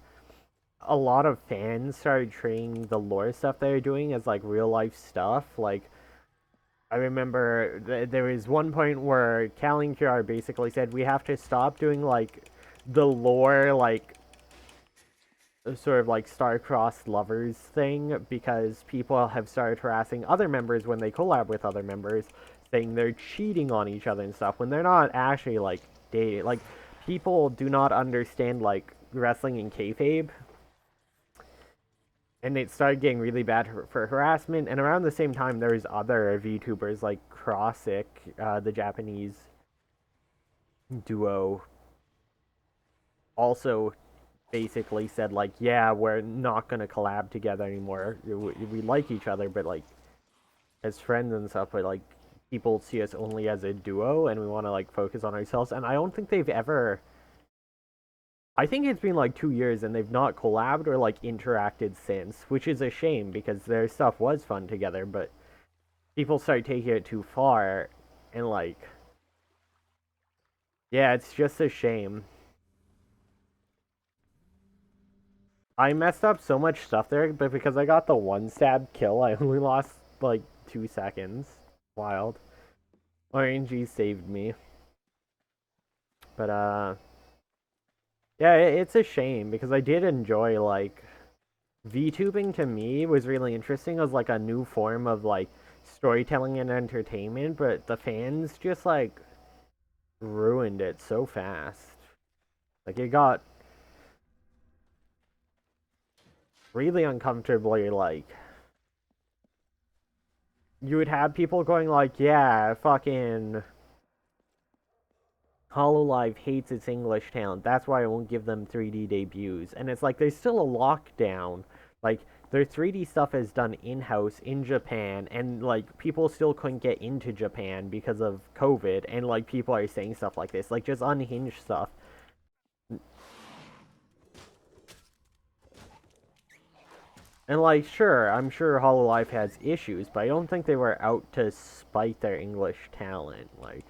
Speaker 3: a lot of fans started treating the lore stuff they were doing as, like, real-life stuff. Like, I remember there was one point where Calling QR basically said, we have to stop doing, like, the lore, like, sort of like star-crossed lovers thing, because people have started harassing other members when they collab with other members, saying they're cheating on each other and stuff, when they're not actually, like, dating. Like, people do not understand, like, wrestling in kayfabe. And it started getting really bad for harassment, and around the same time, there was other VTubers, like Crossic, the Japanese duo, also basically said, like, yeah, we're not gonna collab together anymore. We like each other, but, like, as friends and stuff, but, like, people see us only as a duo, and we want to, like, focus on ourselves. And I don't think they've ever... I think it's been, like, 2 years, and they've not collabed or, like, interacted since, which is a shame, because their stuff was fun together, but people started taking it too far, and, like... yeah, it's just a shame. I messed up so much stuff there, but because I got the one-stab kill, I only lost, like, 2 seconds. Wild. RNG saved me. But, yeah, it's a shame, because I did enjoy, like... VTubing, to me, was really interesting as, like, a new form of, like, storytelling and entertainment, but the fans just, like, ruined it so fast. Like, it got... really uncomfortably, like... you would have people going like, yeah, fucking... HoloLive hates its English talent. That's why I won't give them 3D debuts. And it's like there's still a lockdown. Like their 3D stuff is done in-house in Japan, and like people still couldn't get into Japan because of COVID, and like people are saying stuff like this, like just unhinged stuff. And like sure, I'm sure HoloLive has issues, but I don't think they were out to spite their English talent. Like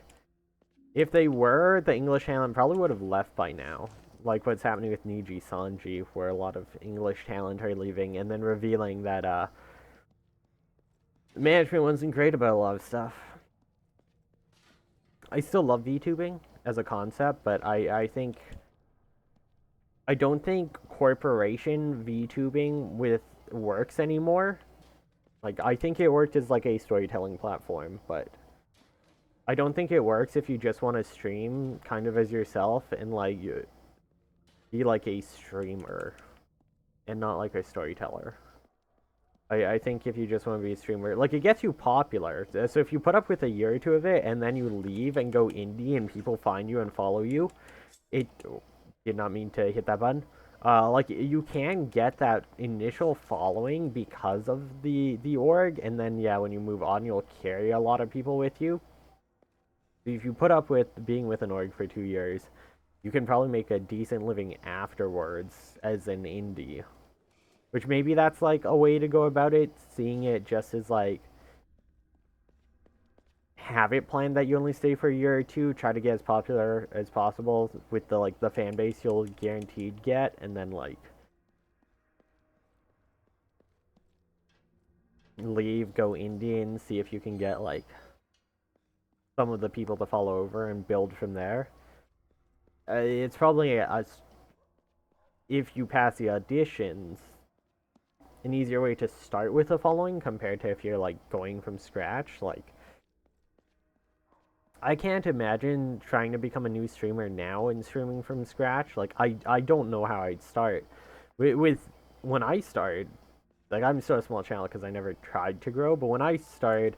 Speaker 3: if they were, the English talent probably would have left by now. Like what's happening with Niji Sanji, where a lot of English talent are leaving, and then revealing that management wasn't great about a lot of stuff. I still love VTubing as a concept, but I don't think corporation VTubing with works anymore. Like I think it worked as like a storytelling platform, but I don't think it works if you just want to stream kind of as yourself and like be like a streamer and not like a storyteller. I think if you just want to be a streamer, like it gets you popular. So if you put up with a year or two of it and then you leave and go indie and people find you and follow you, it did not mean to hit that button. Like you can get that initial following because of the org, and then yeah, when you move on, you'll carry a lot of people with you. If you put up with being with an org for 2 years, you can probably make a decent living afterwards as an indie. Which maybe that's like a way to go about it, seeing it just as like have it planned that you only stay for a year or two, try to get as popular as possible with the like the fan base you'll guaranteed get, and then like leave, go Indian, see if you can get like some of the people to follow over and build from there. It's probably if you pass the auditions, an easier way to start with a following compared to if you're like going from scratch. Like I can't imagine trying to become a new streamer now and streaming from scratch. Like I don't know how I'd start. With when I started, like I'm still a small channel because I never tried to grow, but when I started,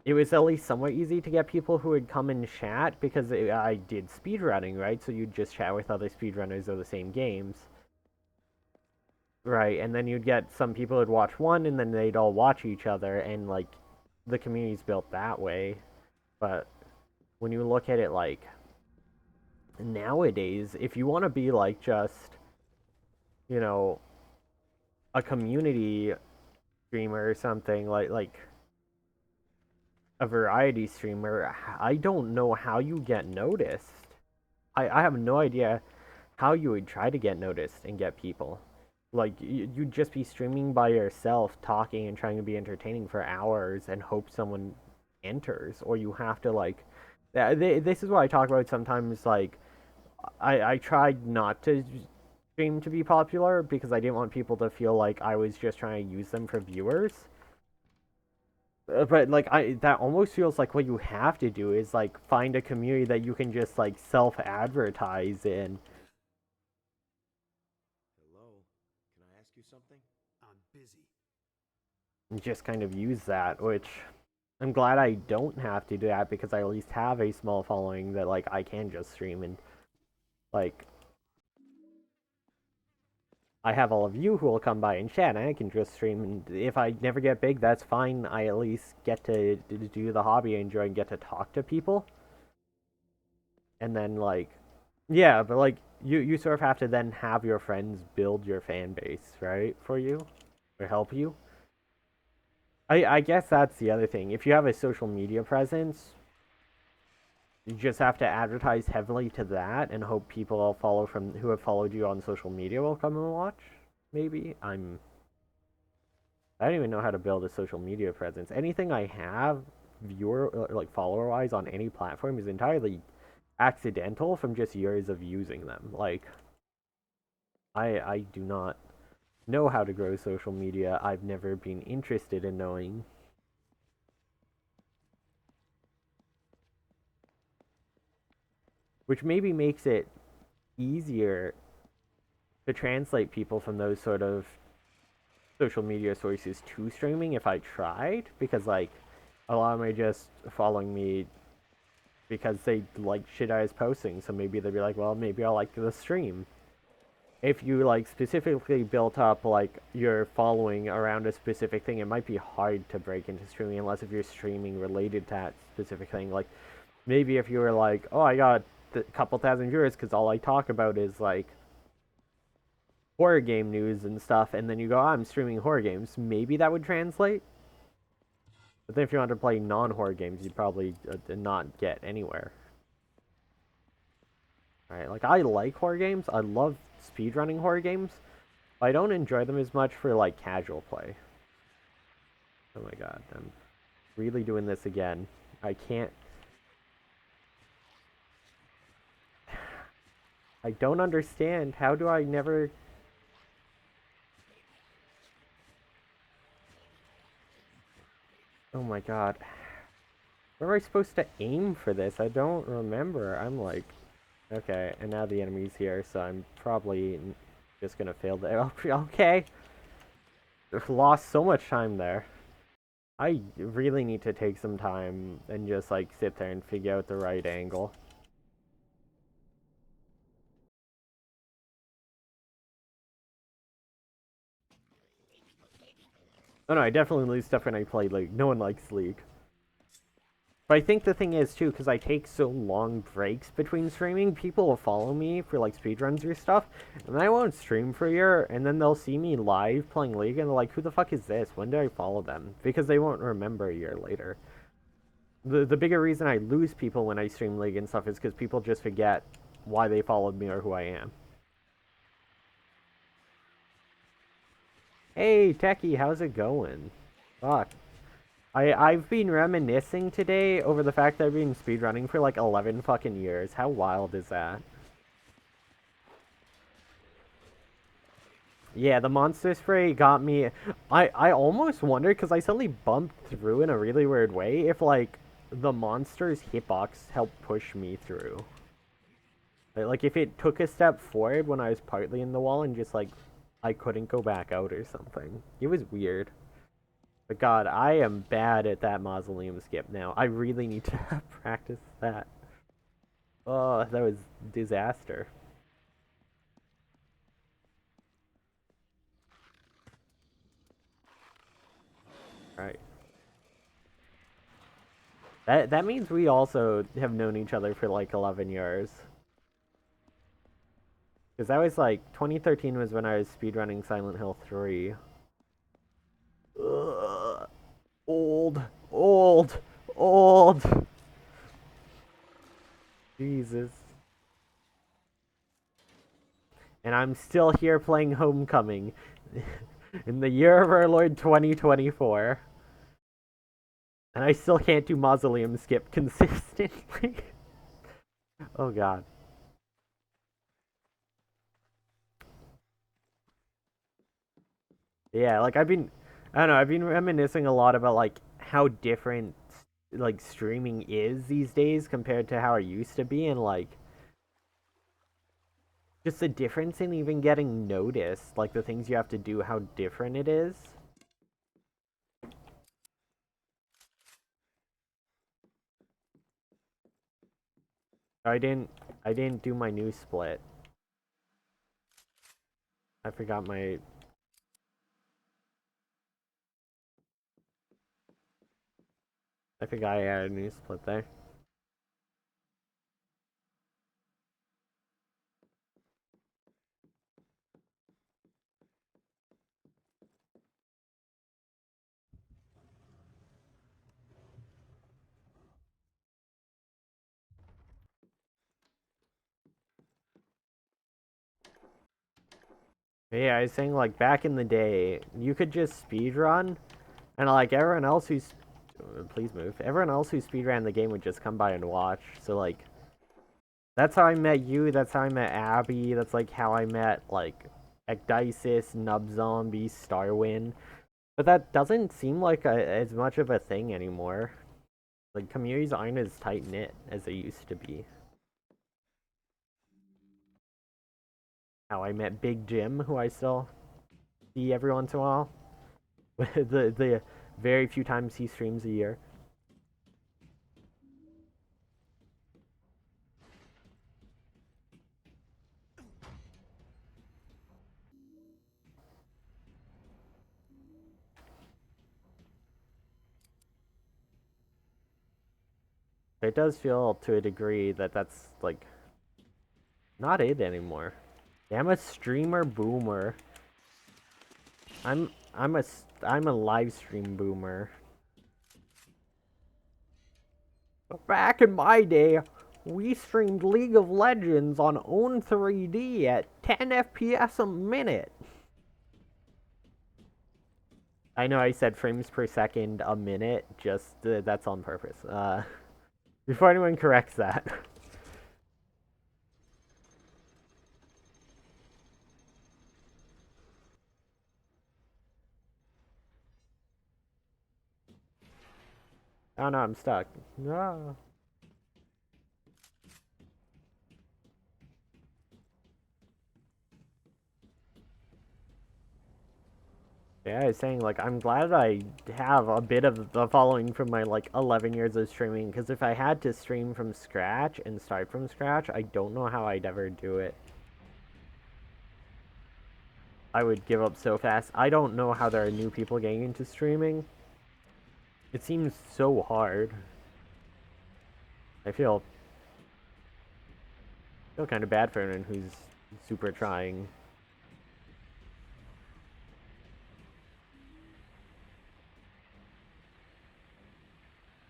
Speaker 3: it was at least somewhat easy to get people who would come and chat because I did speedrunning, right? So you'd just chat with other speedrunners of the same games. Right, and then you'd get some people who'd watch one, and then they'd all watch each other, and, like, the community's built that way. But when you look at it, like, nowadays, if you want to be, like, just, you know, a community streamer or something, like a variety streamer, I don't know how you get noticed. I have no idea how you would try to get noticed and get people. Like, you'd just be streaming by yourself, talking and trying to be entertaining for hours and hope someone enters. Or you have to, like... This is what I talk about sometimes, like... I tried not to stream to be popular because I didn't want people to feel like I was just trying to use them for viewers. But, like, that almost feels like what you have to do is, like, find a community that you can just, like, self-advertise in.
Speaker 5: Something? I'm busy.
Speaker 3: Just kind of use that, which I'm glad I don't have to do that because I at least have a small following that like I can just stream, and like I have all of you who will come by and chat, and I can just stream, and if I never get big, that's fine. I at least get to do the hobby I enjoy and get to talk to people. And then like yeah, but like you sort of have to then have your friends build your fan base, right, for you, or help you. I guess that's the other thing. If you have a social media presence, you just have to advertise heavily to that and hope people will follow from who have followed you on social media will come and watch. Maybe I don't even know how to build a social media presence. Anything I have viewer like follower wise on any platform is entirely accidental from just years of using them. Like I do not know how to grow social media. I've never been interested in knowing. Which maybe makes it easier to translate people from those sort of social media sources to streaming if I tried, because like a lot of them are just following me because they like shit I was posting, so maybe they'd be like, well, maybe I'll like the stream. If you like specifically built up like your following around a specific thing, it might be hard to break into streaming unless if you're streaming related to that specific thing. Like maybe if you were like, oh, I got a couple thousand viewers because all I talk about is like horror game news and stuff, and then you go, oh, I'm streaming horror games, maybe that would translate. But then if you want to play non-horror games, you'd probably not get anywhere. Alright, like I like horror games, I love speedrunning horror games, but I don't enjoy them as much for like casual play. Oh my god, I'm really doing this again. I can't... I don't understand. How do I never... Oh my god. Where am I supposed to aim for this? I don't remember. I'm like... Okay, and now the enemy's here, so I'm probably just gonna fail there. Okay! Lost so much time there. I really need to take some time and just like sit there and figure out the right angle. Oh no, I definitely lose stuff when I play League. No one likes League. But I think the thing is, too, because I take so long breaks between streaming, people will follow me for, like, speedruns or stuff, and I won't stream for a year, and then they'll see me live playing League, and they're like, who the fuck is this? When did I follow them? Because they won't remember a year later. The bigger reason I lose people when I stream League and stuff is because people just forget why they followed me or who I am. Hey, Techie, how's it going? Fuck. I've been reminiscing today over the fact that I've been speedrunning for like 11 fucking years. How wild is that? Yeah, the monster spray got me... I almost wondered, because I suddenly bumped through in a really weird way, if like the monster's hitbox helped push me through. Like if it took a step forward when I was partly in the wall and just like I couldn't go back out or something. It was weird. But god, I am bad at that mausoleum skip now. I really need to practice that. Oh, that was disaster. Right. That means we also have known each other for like 11 years. Because that was like, 2013 was when I was speedrunning Silent Hill 3. Ugh. Old. Jesus. And I'm still here playing Homecoming in the year of our Lord 2024. And I still can't do Mausoleum Skip consistently. Oh god. Yeah, like I don't know, I've been reminiscing a lot about like how different like streaming is these days compared to how it used to be, and like just the difference in even getting noticed, like the things you have to do, how different it is. I didn't do my new split. I forgot my... I forgot I had a new split there. But yeah, I was saying like back in the day, you could just speedrun, and like everyone else who's... Please move. Everyone else who speedran the game would just come by and watch. So like, that's how I met you, that's how I met Abby, that's like how I met like Ecdysis, Nub Zombie, Starwin. But that doesn't seem like as much of a thing anymore. Like, communities aren't as tight-knit as they used to be. How I met Big Jim, who I still see every once in a while. the very few times he streams a year. It does feel to a degree that that's like not it anymore. Yeah, I'm a streamer boomer. I'm I'm a live stream boomer. But back in my day, we streamed League of Legends on Own 3D at 10 FPS a minute. I know I said frames per second a minute, just that's on purpose. Before anyone corrects that. Oh no, I'm stuck. No. Yeah, I was saying, like, I'm glad I have a bit of the following from my, like, 11 years of streaming, because if I had to stream from scratch and start from scratch, I don't know how I'd ever do it. I would give up so fast. I don't know how there are new people getting into streaming. It seems so hard. I feel kind of bad for anyone who's super trying.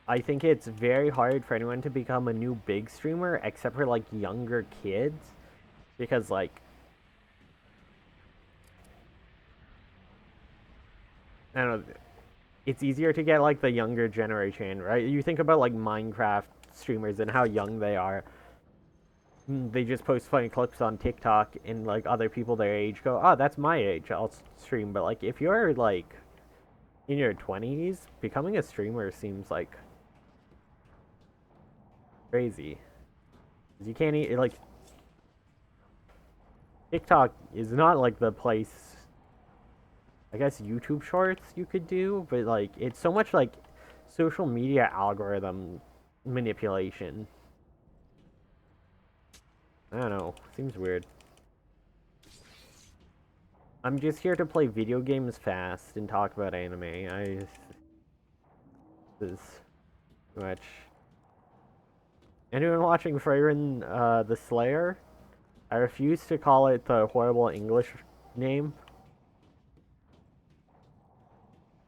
Speaker 3: I think it's very hard for anyone to become a new big streamer, except for, like, younger kids. Because, like, I don't know, it's easier to get, like, the younger generation, right? You think about, like, Minecraft streamers and how young they are. They just post funny clips on TikTok, and, like, other people their age go, oh, that's my age, I'll stream. But, like, if you're, like, in your 20s, becoming a streamer seems, like, crazy. You can't eat, like, TikTok is not, like, the place, I guess YouTube Shorts you could do, but, like, it's so much, like, social media algorithm manipulation. I don't know, seems weird. I'm just here to play video games fast and talk about anime. This is too much. Anyone watching Freyrin, the Slayer? I refuse to call it the horrible English name.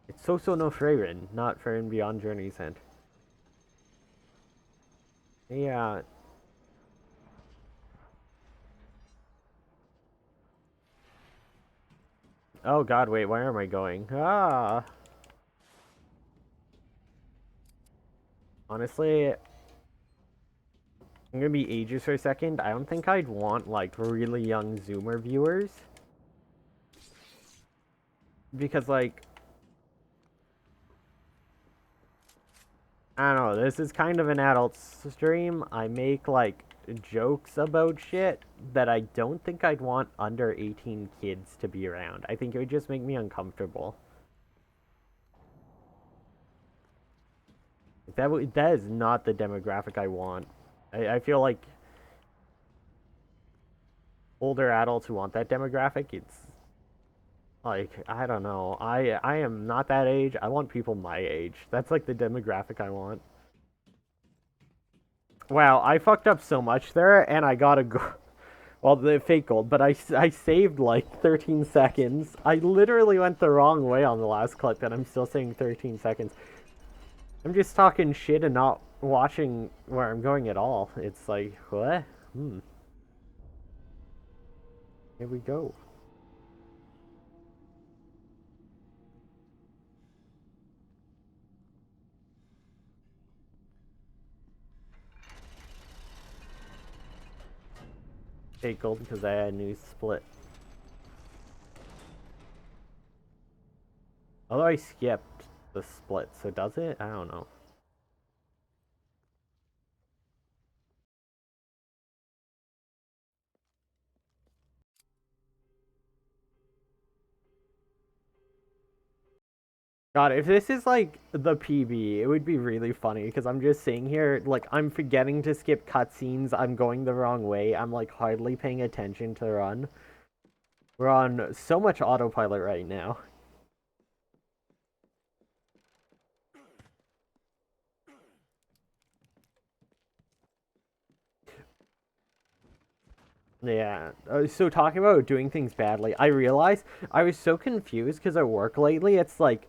Speaker 3: It's Soso no Freyrin, not Freyrin Beyond Journey's End. Yeah. Oh god, wait, where am I going? Ah! Honestly, I'm gonna be ages for a second. I don't think I'd want, like, really young Zoomer viewers. Because, like, I don't know, this is kind of an adult stream. I make, like, jokes about shit that I don't think I'd want under 18 kids to be around. I think it would just make me uncomfortable. That is not the demographic I want. I feel like older adults who want that demographic, it's like, I don't know. I am not that age. I want people my age. That's like the demographic I want. Wow, I fucked up so much there, and I got a well, the fake gold, but I saved like 13 seconds. I literally went the wrong way on the last clip, and I'm still saying 13 seconds. I'm just talking shit and not watching where I'm going at all. It's like, what? Here we go. Fake gold because I had a new split. Although I skipped the split, so does it? I don't know. God, if this is like the PB, it would be really funny because I'm just sitting here, like, I'm forgetting to skip cutscenes, I'm going the wrong way, I'm like hardly paying attention to run. We're on so much autopilot right now. Yeah. So talking about doing things badly, I realized I was so confused because at work lately, it's like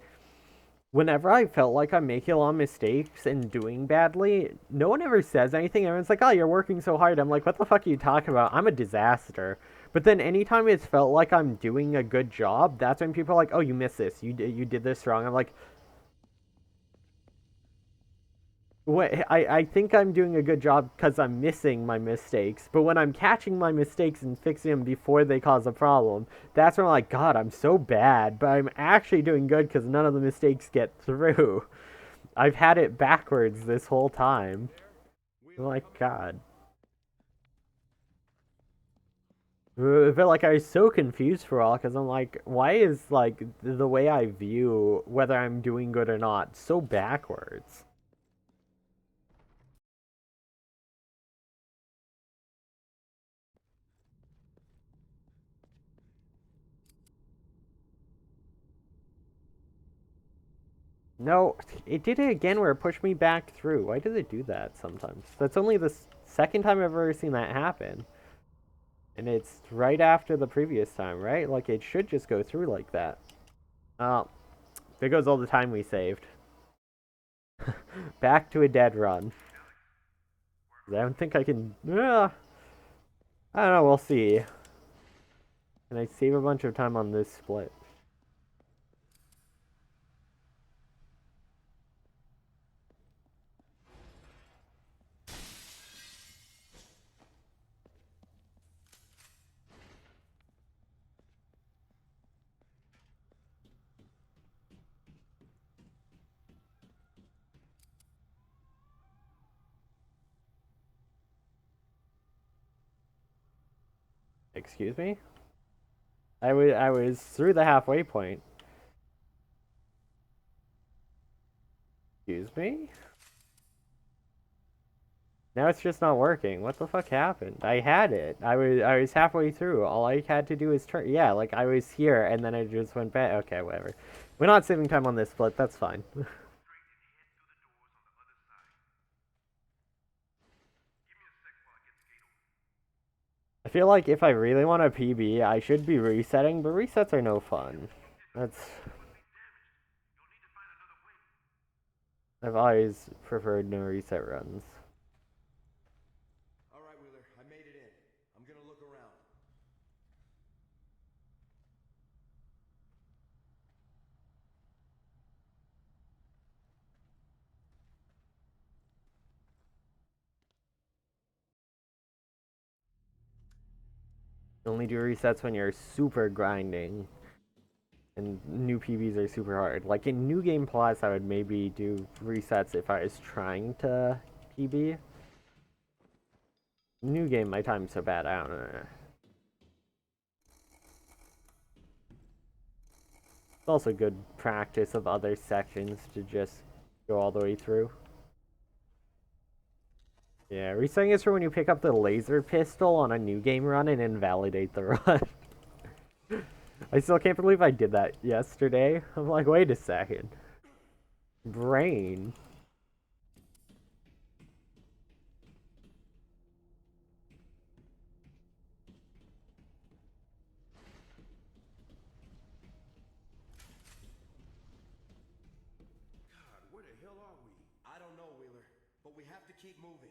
Speaker 3: whenever I felt like I'm making a lot of mistakes and doing badly, no one ever says anything. Everyone's like, "Oh, you're working so hard." I'm like, "What the fuck are you talking about? I'm a disaster." But then anytime it's felt like I'm doing a good job, that's when people are like, "Oh, you missed this. You did this wrong." I'm like, what? I think I'm doing a good job because I'm missing my mistakes, but when I'm catching my mistakes and fixing them before they cause a problem, that's when I'm like, God, I'm so bad, but I'm actually doing good because none of the mistakes get through. I've had it backwards this whole time. I'm like, God. But like I was so confused for all because I'm like, why is like the way I view whether I'm doing good or not so backwards? No, it did it again where it pushed me back through. Why does it do that sometimes? That's only the second time I've ever seen that happen. And it's right after the previous time, right? Like, it should just go through like that. Oh, there goes all the time we saved. Back to a dead run. I don't think I can... I don't know, we'll see. Can I save a bunch of time on this split? Excuse me? I was through the halfway point. Excuse me? Now it's just not working. What the fuck happened? I had it. I was halfway through. All I had to do is turn. Yeah, like I was here and then I just went back. Okay, whatever. We're not saving time on this split. That's fine. I feel like if I really want a PB, I should be resetting, but resets are no fun. That's I've always preferred no reset runs.
Speaker 6: All right, Wheeler, I made it in. I'm gonna look around.
Speaker 3: You only do resets when you're super grinding. And new PBs are super hard. Like in New Game Plus, I would maybe do resets if I was trying to PB. New game, my time's so bad, I don't know. It's also good practice of other sections to just go all the way through. Yeah, resetting is for when you pick up the laser pistol on a new game run and invalidate the run. I still can't believe I did that yesterday. I'm like, wait a second. Brain.
Speaker 6: God, where the hell are we? I don't know, Wheeler, but we have to keep moving.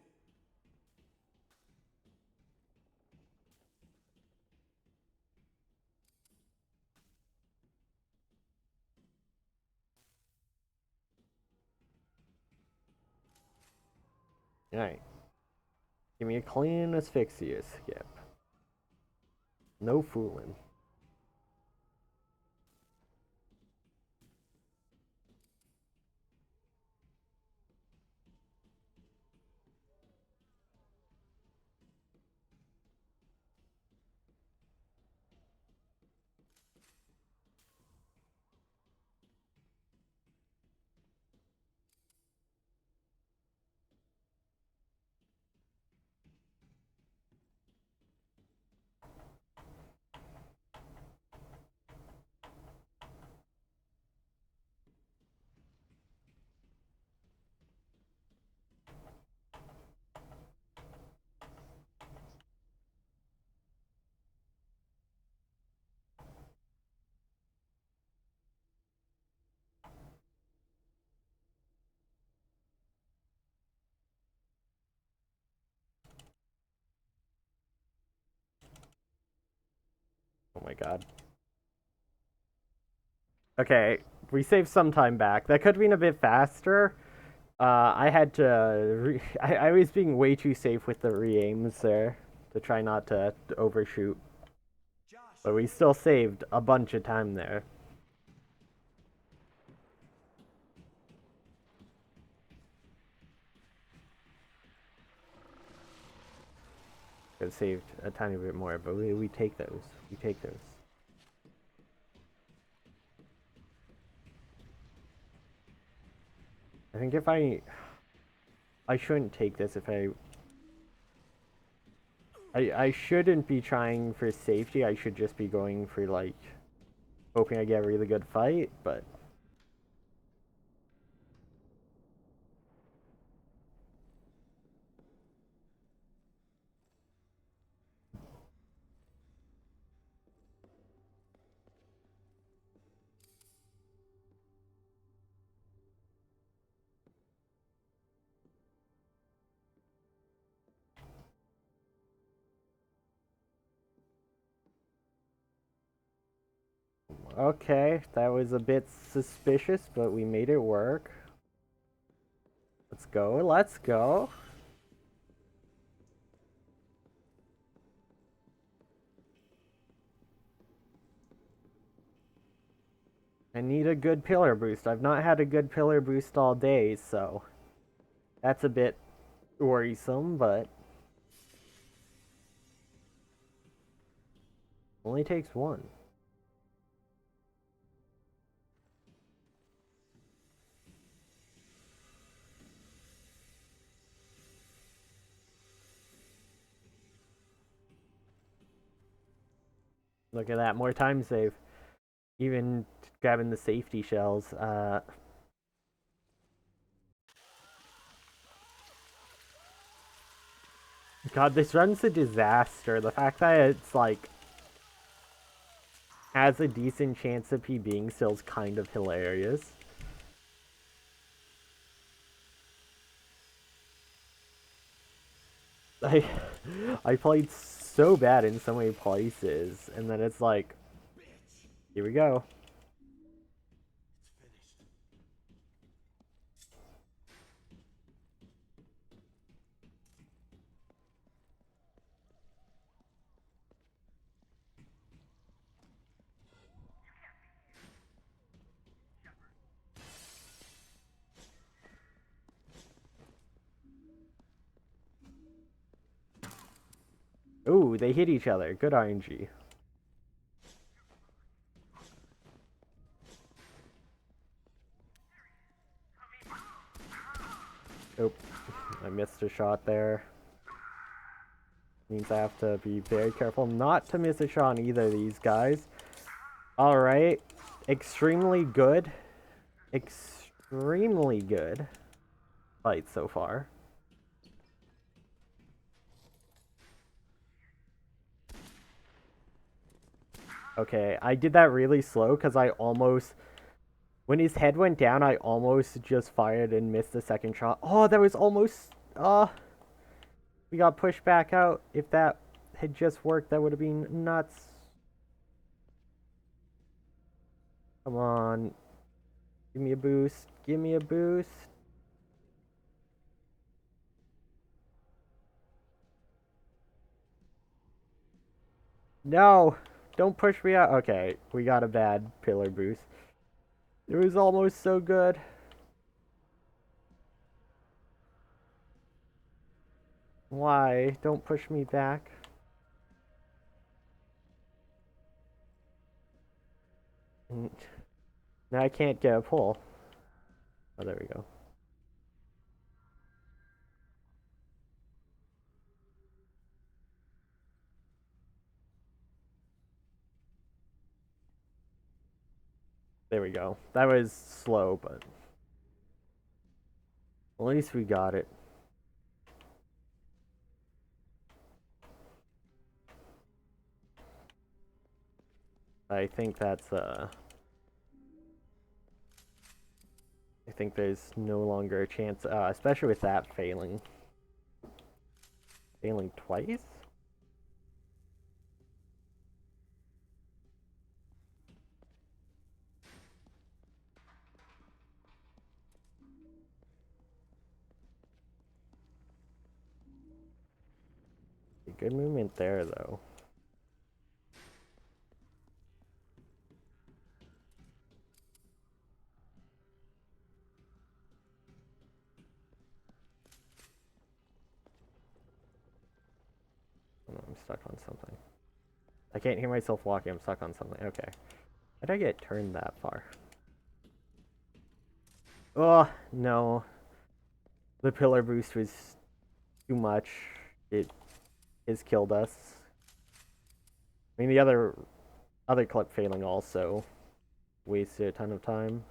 Speaker 3: Alright. Give me a clean asphyxia skip. No fooling. god. Okay, we saved some time back. That could have been a bit faster. I had to... I was being way too safe with the re-aims there to try not to overshoot. But we still saved a bunch of time there. Could have saved a tiny bit more, but we take those. We take those. I think if I shouldn't take this if I shouldn't be trying for safety. I should just be going for, like, hoping I get a really good fight, but... Okay, that was a bit suspicious, but we made it work. Let's go, let's go. I need a good pillar boost. I've not had a good pillar boost all day, so that's a bit worrisome, but only takes one. Look at that, more time save. Even grabbing the safety shells. God, this run's a disaster. The fact that it's, like, has a decent chance of PBing still is kind of hilarious. I played so bad in so many places, and then it's like, here we go. Ooh, they hit each other. Good RNG. Oop. I missed a shot there. Means I have to be very careful not to miss a shot on either of these guys. Alright. Extremely good. Extremely good fight so far. Okay, I did that really slow because I almost... When his head went down, I almost just fired and missed the second shot. Oh, that was almost... we got pushed back out. If that had just worked, that would have been nuts. Come on. Give me a boost. Give me a boost. No! Don't push me out. Okay, we got a bad pillar boost. It was almost so good. Why? Don't push me back. Now I can't get a pull. Oh, there we go. There we go. That was slow, but at least we got it. I think that's, I think there's no longer a chance, especially with that failing. Failing twice? Good movement there, though. Oh, I'm stuck on something. I can't hear myself walking. I'm stuck on something. Okay. How did I get turned that far? Oh, no. The pillar boost was too much. It has killed us. I mean, the other clip failing also wasted a ton of time.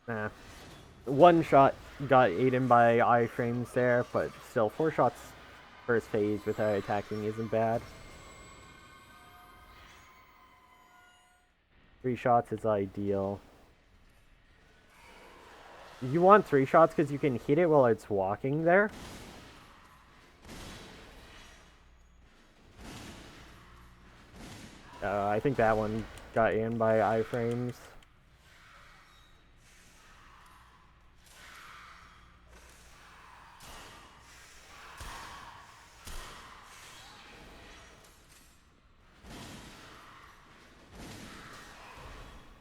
Speaker 3: Nah. One shot got eaten by iframes there, but still, 4 shots first phase without attacking isn't bad. 3 shots is ideal. You want 3 shots because you can hit it while it's walking there. I think that one got in by iframes.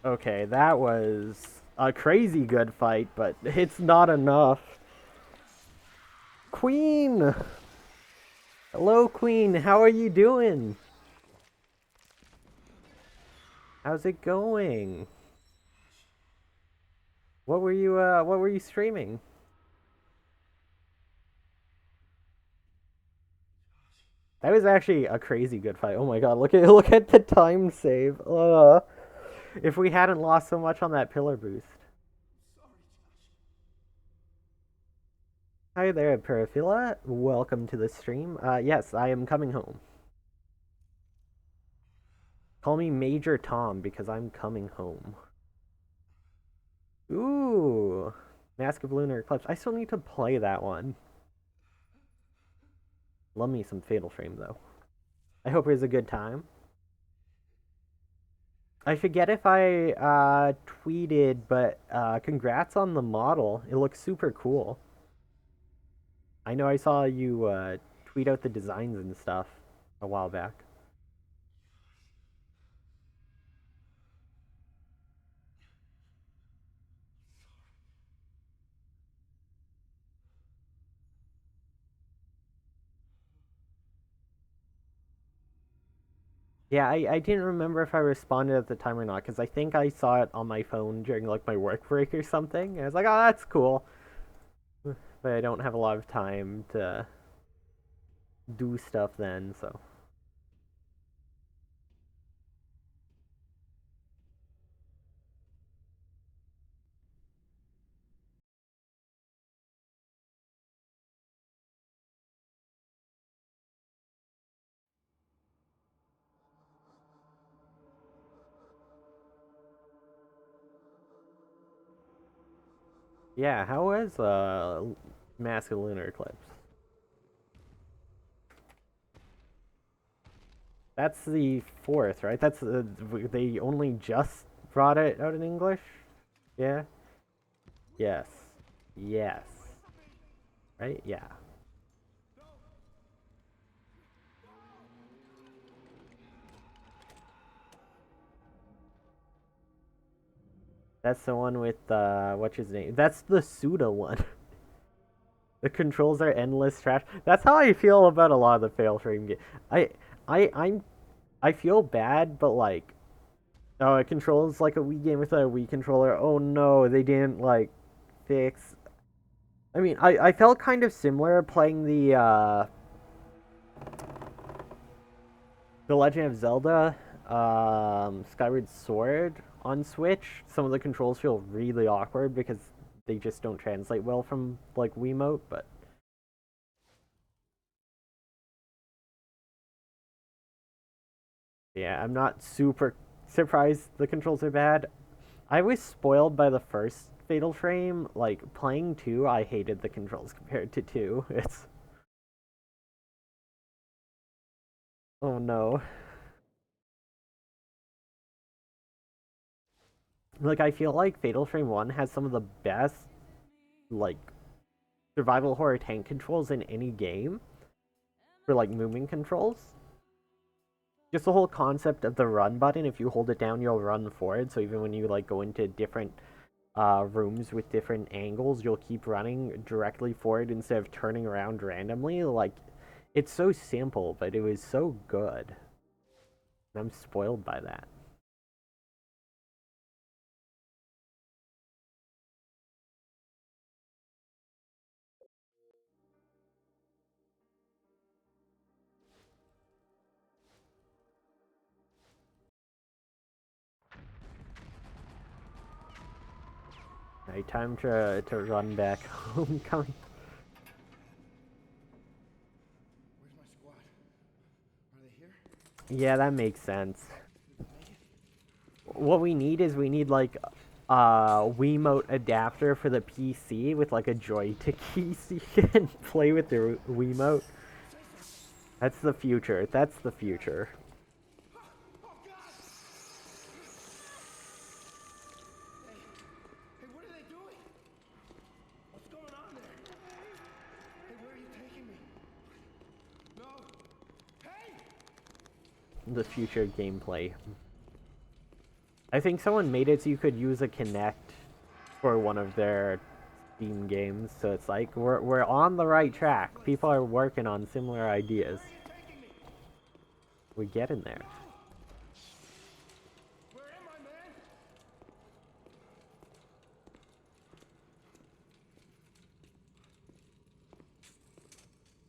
Speaker 3: Okay, that was a crazy good fight, but it's not enough. Queen! Hello, Queen. How are you doing? How's it going? What were you streaming? That was actually a crazy good fight. Oh my god, look at the time save. If we hadn't lost so much on that pillar boost. Hi there, Paraphila. Welcome to the stream. Yes, I am coming home. Call me Major Tom because I'm coming home. Ooh, Mask of Lunar Eclipse. I still need to play that one. Love me some Fatal Frame, though. I hope it was a good time. I forget if I tweeted, but congrats on the model. It looks super cool. I know I saw you tweet out the designs and stuff a while back. Yeah, I didn't remember if I responded at the time or not, because I think I saw it on my phone during like my work break or something. And I was like, oh, that's cool. But I don't have a lot of time to do stuff then, so. Yeah, how was Mask of Lunar Eclipse? That's the 4th, right? That's they only just brought it out in English? Yeah? Yes. Yes. Right? Yeah. That's the one with what's his name? That's the Suda one. The controls are endless trash. That's how I feel about a lot of the fail frame games. I I feel bad, but like, oh, it controls like a Wii game with a Wii controller. Oh no, they didn't like fix. I mean, I felt kind of similar playing the Legend of Zelda, Skyward Sword on Switch. Some of the controls feel really awkward because they just don't translate well from like Wiimote, but yeah, I'm not super surprised the controls are bad. I was spoiled by the first Fatal Frame, like, playing 2, I hated the controls compared to 2. It's... Oh no. Like, I feel like Fatal Frame 1 has some of the best, like, survival horror tank controls in any game. For, like, movement controls. Just the whole concept of the run button, if you hold it down, you'll run forward. So even when you, like, go into different rooms with different angles, you'll keep running directly forward instead of turning around randomly. Like, it's so simple, but it was so good. And I'm spoiled by that. Alright, time to run back home. Coming.
Speaker 1: Where's my squad? Are they here?
Speaker 3: Yeah, that makes sense. What we need is like a Wiimote adapter for the PC with like a joystick key so you can play with the Wiimote. That's the future. That's the future.
Speaker 1: Oh God! Hey, what are they doing? What's going on there? Hey, where are you taking me? No! Hey!
Speaker 3: The future gameplay. I think someone made it so you could use a Kinect for one of their Steam games, so it's like we're on the right track. People are working on similar ideas. We get in there.
Speaker 1: Where am I, man?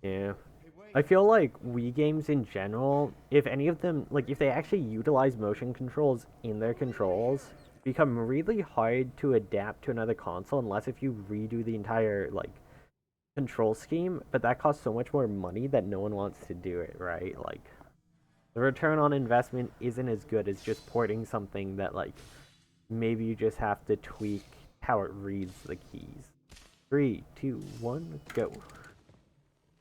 Speaker 3: Yeah.
Speaker 1: Hey, wait.
Speaker 3: I feel like Wii games in general, if any of them, like if they actually utilize motion controls in their controls, become really hard to adapt to another console unless if you redo the entire, like, control scheme, but that costs so much more money that no one wants to do it, right? Like, the return on investment isn't as good as just porting something that, like, maybe you just have to tweak how it reads the keys. 3, 2, 1, go.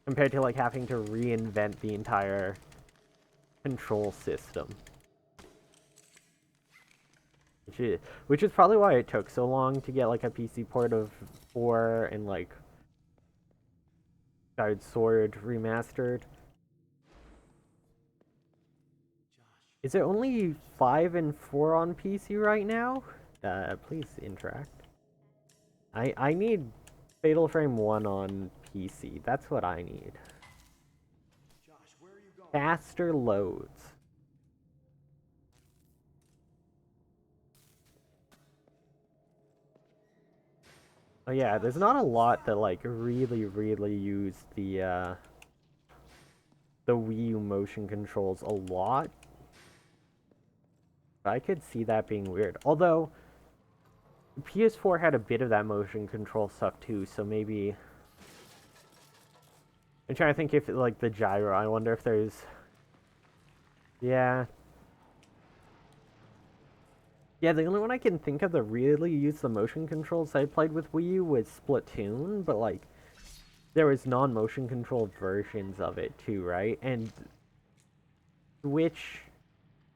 Speaker 3: Compared to, like, having to reinvent the entire control system. Which is probably why it took so long to get, like, a PC port of 4 and, like, Skyward Sword remastered. Is it only 5 and 4 on PC right now? Please interact. I need Fatal Frame 1 on PC. That's what I need.
Speaker 6: Josh, where are you going?
Speaker 3: Faster loads. Oh yeah, there's not a lot that like really use the Wii U motion controls a lot. I could see that being weird. Although PS4 had a bit of that motion control stuff too, so maybe I'm trying to think if like the gyro, I wonder if there's yeah. Yeah, the only one I can think of that really used the motion controls I played with Wii U was Splatoon, but like there was non-motion control versions of it too, right? And Switch,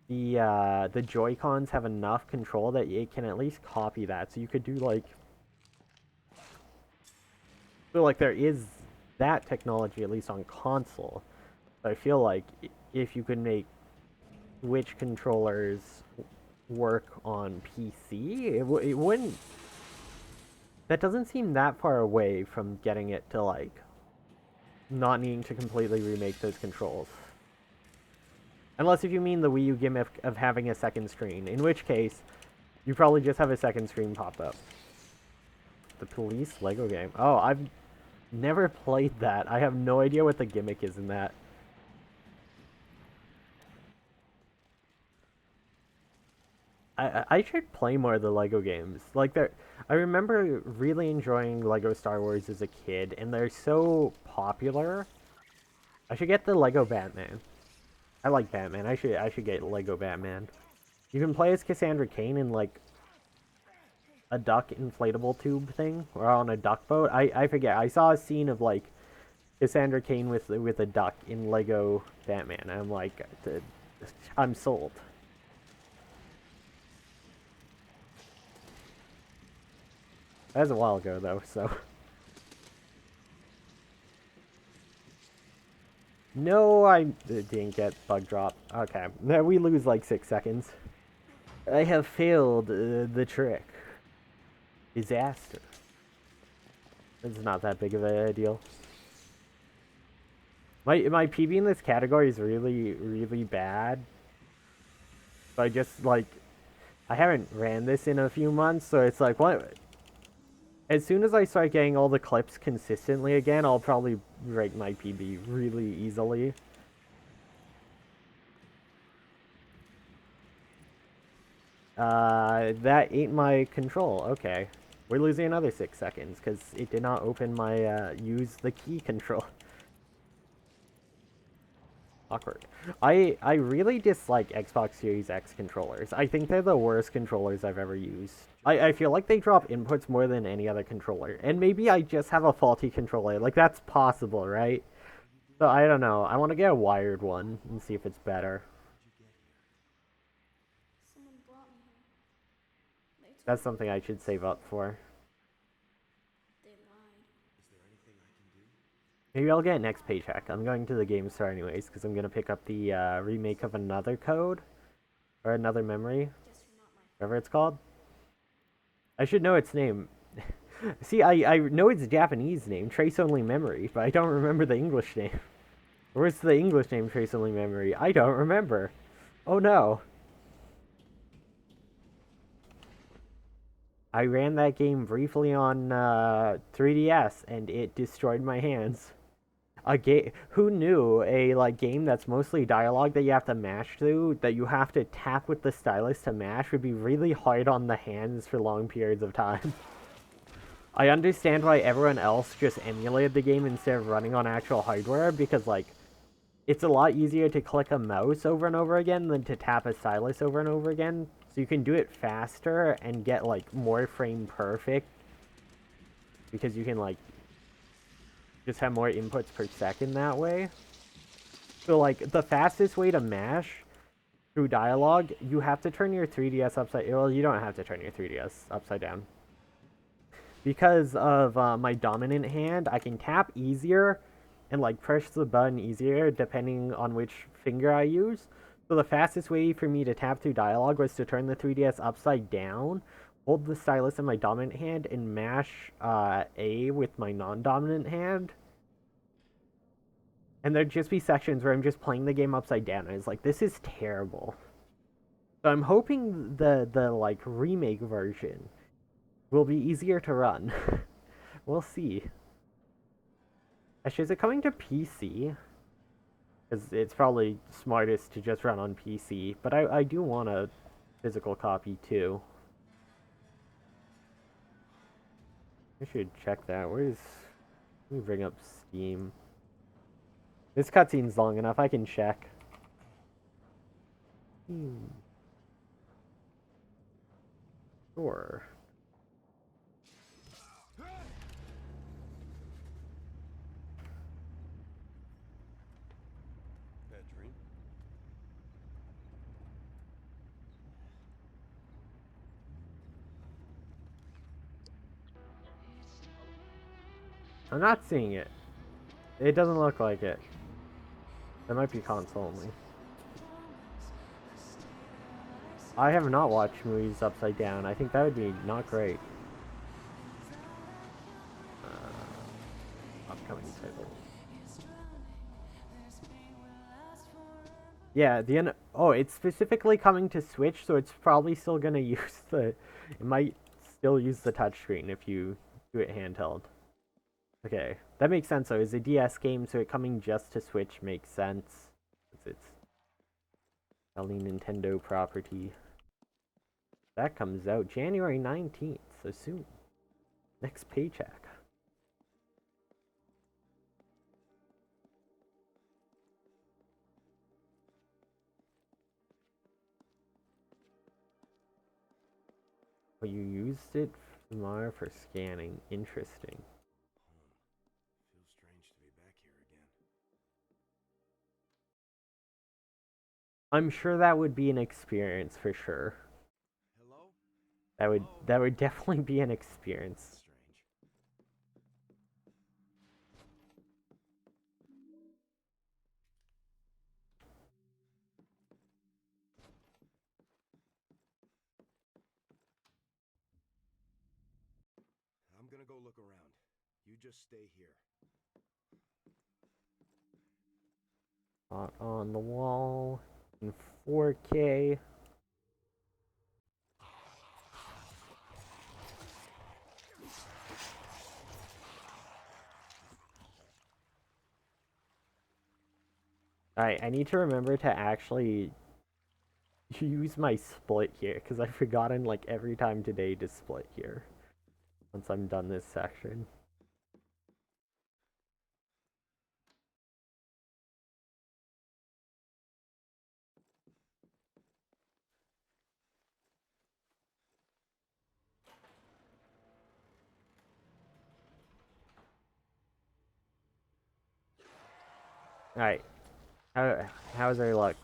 Speaker 3: the Joy-Cons have enough control that it can at least copy that. So you could do like there is that technology at least on console. But I feel like if you could make Switch controllers work on PC, it wouldn't. That doesn't seem that far away from getting it to like not needing to completely remake those controls. Unless if you mean the Wii U gimmick of having a second screen, in which case you probably just have a second screen pop up. The Police Lego game. Oh, I've never played that. I have no idea what the gimmick is in that. I should play more of the Lego games. Like I remember really enjoying Lego Star Wars as a kid, and they're so popular. I should get the Lego Batman. I like Batman. I should get Lego Batman. You can play as Cassandra Cain and like a duck inflatable tube thing, or on a duck boat. I forget. I saw a scene of like Cassandra Cain with a duck in Lego Batman. I'm like, I'm sold. That was a while ago though, so. No, I didn't get bug drop. Okay, we lose like 6 seconds. I have failed the trick. Disaster. It's not that big of a deal. My PB in this category is really, really bad. So I just, like, I haven't ran this in a few months, so it's like, what? As soon as I start getting all the clips consistently again, I'll probably break my PB really easily. That ate my control. Okay. We're losing another 6 seconds, because it did not open my, use the key control. Awkward. I really dislike Xbox Series X controllers. I think they're the worst controllers I've ever used. I feel like they drop inputs more than any other controller. And maybe I just have a faulty controller. Like, that's possible, right? So, I don't know. I want to get a wired one and see if it's better.
Speaker 4: Someone brought me here. They told
Speaker 3: That's
Speaker 4: me
Speaker 3: something I should save up for.
Speaker 4: they lied.
Speaker 3: Maybe I'll get next paycheck. I'm going to the game store anyways, because I'm going to pick up the remake of another code. Or another memory.
Speaker 4: Guess you're not my
Speaker 3: Whatever it's called. I should know its name. See, I know its Japanese name, Trace Only Memory, but I don't remember the English name. Where's the English name, Trace Only Memory? I don't remember. Oh no. I ran that game briefly on 3DS, and it destroyed my hands. A game. Who knew a game that's mostly dialogue that you have to mash through, that you have to tap with the stylus to mash, would be really hard on the hands for long periods of time. I understand why everyone else just emulated the game instead of running on actual hardware, because, like, it's a lot easier to click a mouse over and over again than to tap a stylus over and over again. So you can do it faster and get, like, more frame perfect. Because you can, like, just have more inputs per second that way. So, like, the fastest way to mash through dialogue, you have to turn your 3DS upside... Well, you don't have to turn your 3DS upside down. Because of my dominant hand, I can tap easier and, like, press the button easier depending on which finger I use. So the fastest way for me to tap through dialogue was to turn the 3DS upside down, hold the stylus in my dominant hand, and mash A with my non-dominant hand. And there'd just be sections where I'm just playing the game upside down, and it's like, this is terrible. So I'm hoping the like, remake version will be easier to run. We'll see. Actually, is it coming to PC? Because it's probably smartest to just run on PC, but I do want a physical copy too. I should check that. Where's... Let me bring up Steam. This cutscene's long enough, I can check. Sure.
Speaker 5: Bad dream?
Speaker 3: I'm not seeing it. It doesn't look like it. That might be console only. I have not watched movies upside down. I think that would be not great. Upcoming title. Yeah, the end. Oh, it's specifically coming to Switch, so it's probably still gonna use the... It might still use the touchscreen if you do it handheld. Okay, that makes sense though. It's a DS game, so it coming just to Switch makes sense. It's only Nintendo property. That comes out January 19th, so soon. Next paycheck. Oh, you used it for scanning. Interesting.
Speaker 5: Feels strange to be back here again.
Speaker 3: I'm sure that would be an experience for sure.
Speaker 5: Hello?
Speaker 3: That would definitely be an experience.
Speaker 5: Strange. I'm gonna go look around. You just stay here.
Speaker 3: Not on the wall in 4K. Alright, I need to remember to actually use my split here, because I've forgotten like every time today to split here. Once I'm done this section. Alright. How's our luck?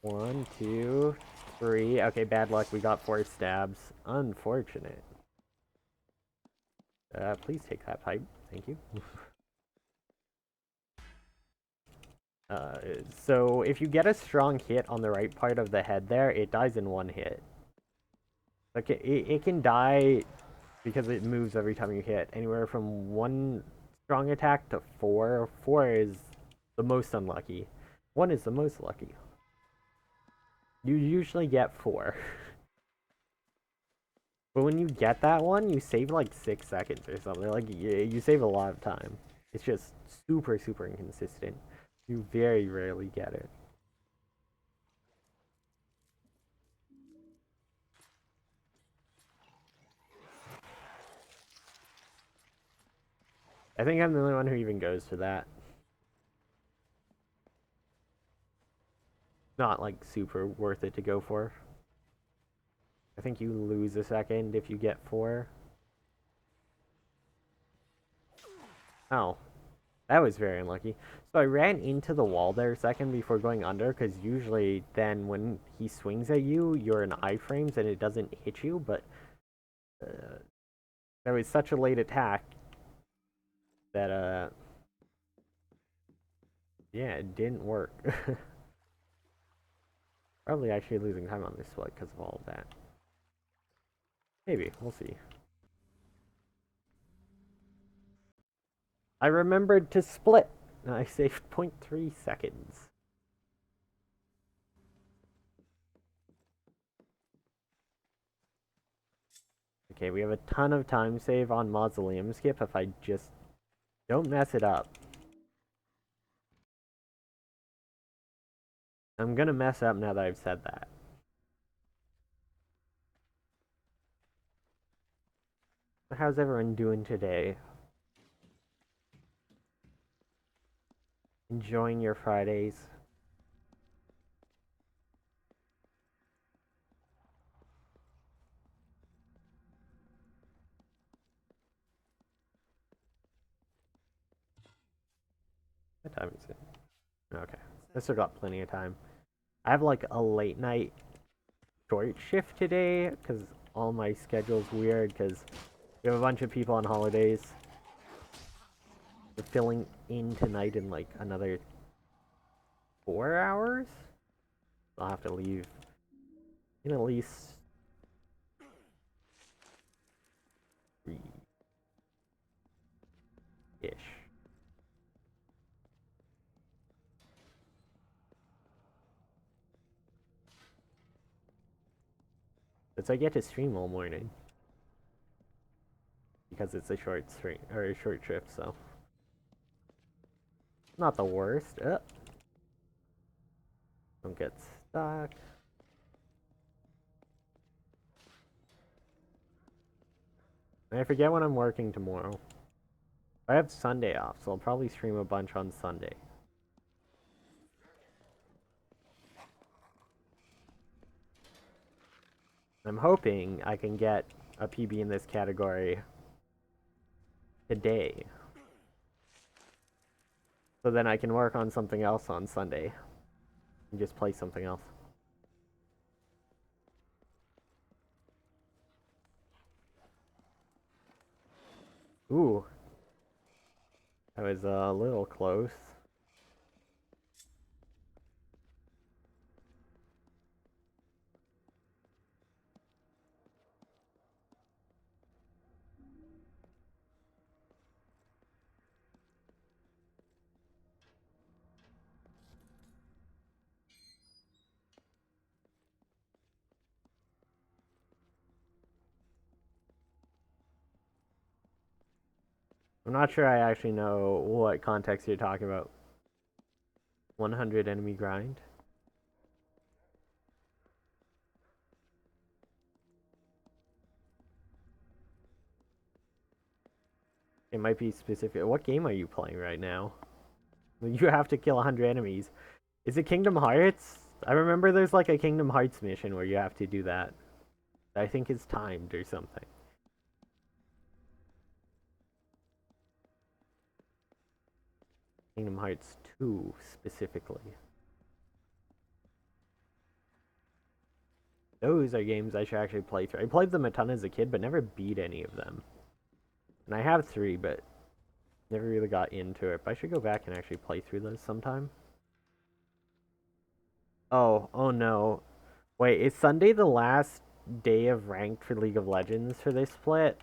Speaker 3: 1, 2, 3. Okay, bad luck. We got 4 stabs. Unfortunate. Please take that pipe. Thank you. So if you get a strong hit on the right part of the head there, it dies in 1 hit. Like it can die because it moves every time you hit. Anywhere from 1 strong attack to 4. 4 is the most unlucky. 1 is the most lucky. You usually get 4. But when you get that one, you save like 6 seconds or something. Like, you save a lot of time. It's just super, super inconsistent. You very rarely get it. I think I'm the only one who even goes for that. Not like super worth it to go for. I think you lose a second if you get 4. Oh. That was very unlucky. So I ran into the wall there a second before going under, because usually then when he swings at you, you're in iframes and it doesn't hit you, but that was such a late attack that, yeah, it didn't work. Probably actually losing time on this split because of all of that. Maybe, we'll see. I remembered to split, and I saved 0.3 seconds. Okay, we have a ton of time save on Mausoleum Skip if I just don't mess it up. I'm gonna mess up now that I've said that. How's everyone doing today? Enjoying your Fridays? What time is it? Okay, I still got plenty of time. I have like a late night short shift today because all my schedule's weird because we have a bunch of people on holidays. We're filling in tonight in like another 4 hours. I'll have to leave in at least 3-ish. But I get to stream all morning because it's a short stream or a short trip, so not the worst. Don't get stuck. And I forget when I'm working tomorrow. I have Sunday off, so I'll probably stream a bunch on Sunday. I'm hoping I can get a PB in this category today. So then I can work on something else on Sunday. And just play something else. Ooh. That was a little close. I'm not sure I actually know what context you're talking about. 100 enemy grind? It might be specific. What game are you playing right now? You have to kill 100 enemies. Is it Kingdom Hearts? I remember there's like a Kingdom Hearts mission where you have to do that. I think it's timed or something. Kingdom Hearts 2 specifically. Those are games I should actually play through. I played them a ton as a kid, but never beat any of them. And I have 3, but never really got into it. But I should go back and actually play through those sometime. Oh no. Wait, is Sunday the last day of ranked for League of Legends for this split?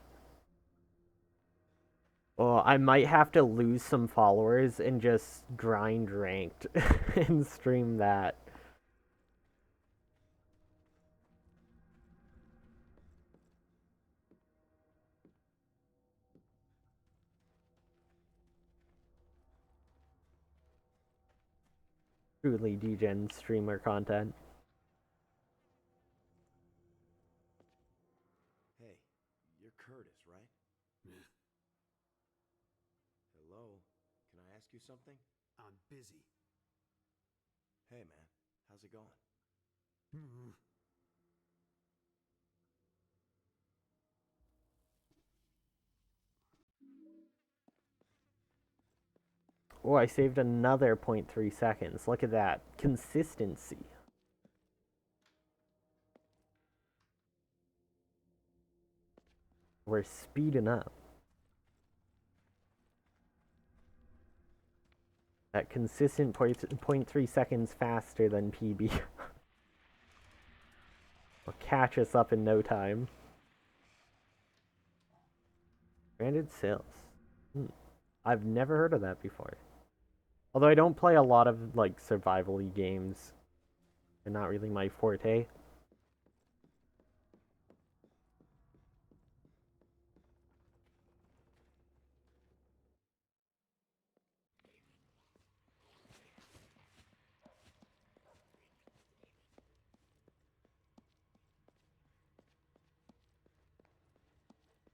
Speaker 3: Well, I might have to lose some followers and just grind ranked and stream that. Truly degen streamer content.
Speaker 5: Hey, you're Curtis, right? Hello? Can I ask you something?
Speaker 1: I'm busy.
Speaker 5: Hey, man. How's it going?
Speaker 3: Oh, I saved another 0.3 seconds. Look at that. Consistency. We're speeding up. That consistent 0.3 seconds faster than PB. Will catch us up in no time. Branded sales. I've never heard of that before. Although I don't play a lot of like survival-y games. They're not really my forte.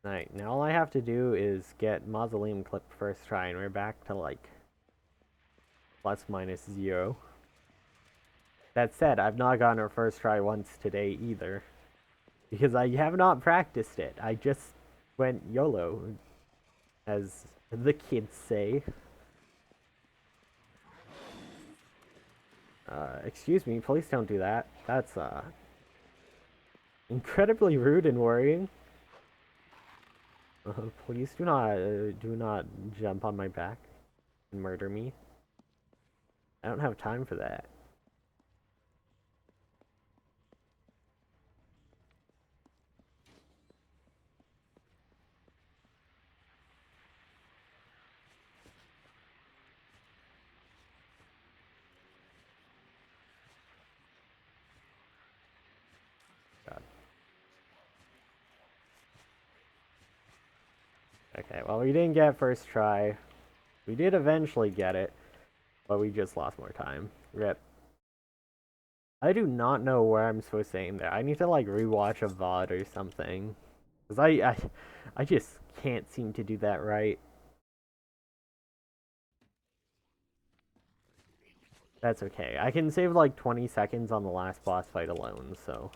Speaker 3: Alright, now all I have to do is get Mausoleum Clip first try, and we're back to like plus minus 0. That said, I've not gotten her first try once today either. Because I have not practiced it. I just went YOLO, as the kids say. Excuse me, please don't do that. That's, incredibly rude and worrying. Please do not jump on my back and murder me. I don't have time for that. God. Okay, well, we didn't get first try. We did eventually get it, but we just lost more time. RIP. I do not know where I'm supposed to aim there. I need to, like, rewatch a VOD or something. Because I just can't seem to do that right. That's okay. I can save, like, 20 seconds on the last boss fight alone, so...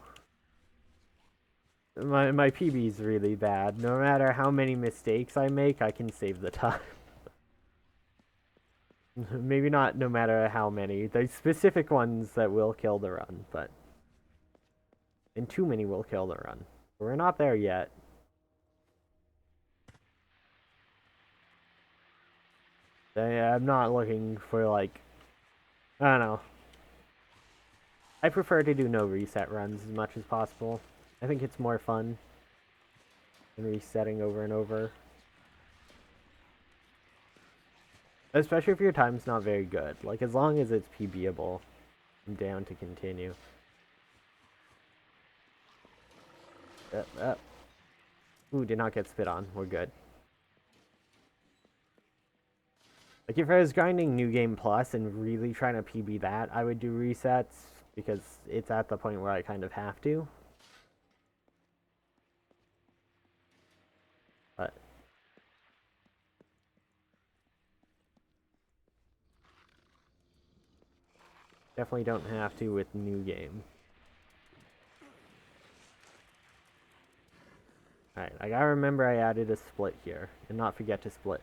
Speaker 3: My PB's really bad. No matter how many mistakes I make, I can save the time. Maybe not no matter how many. There's specific ones that will kill the run, but... And too many will kill the run. We're not there yet. I'm not looking for, like... I don't know. I prefer to do no reset runs as much as possible. I think it's more fun than resetting over and over. Especially if your time's not very good. Like, as long as it's PBable, I'm down to continue. Ooh, did not get spit on. We're good. Like, if I was grinding New Game Plus and really trying to PB that, I would do resets, because it's at the point where I kind of have to. But... definitely don't have to with New Game. Alright, I gotta remember I added a split here, and not forget to split.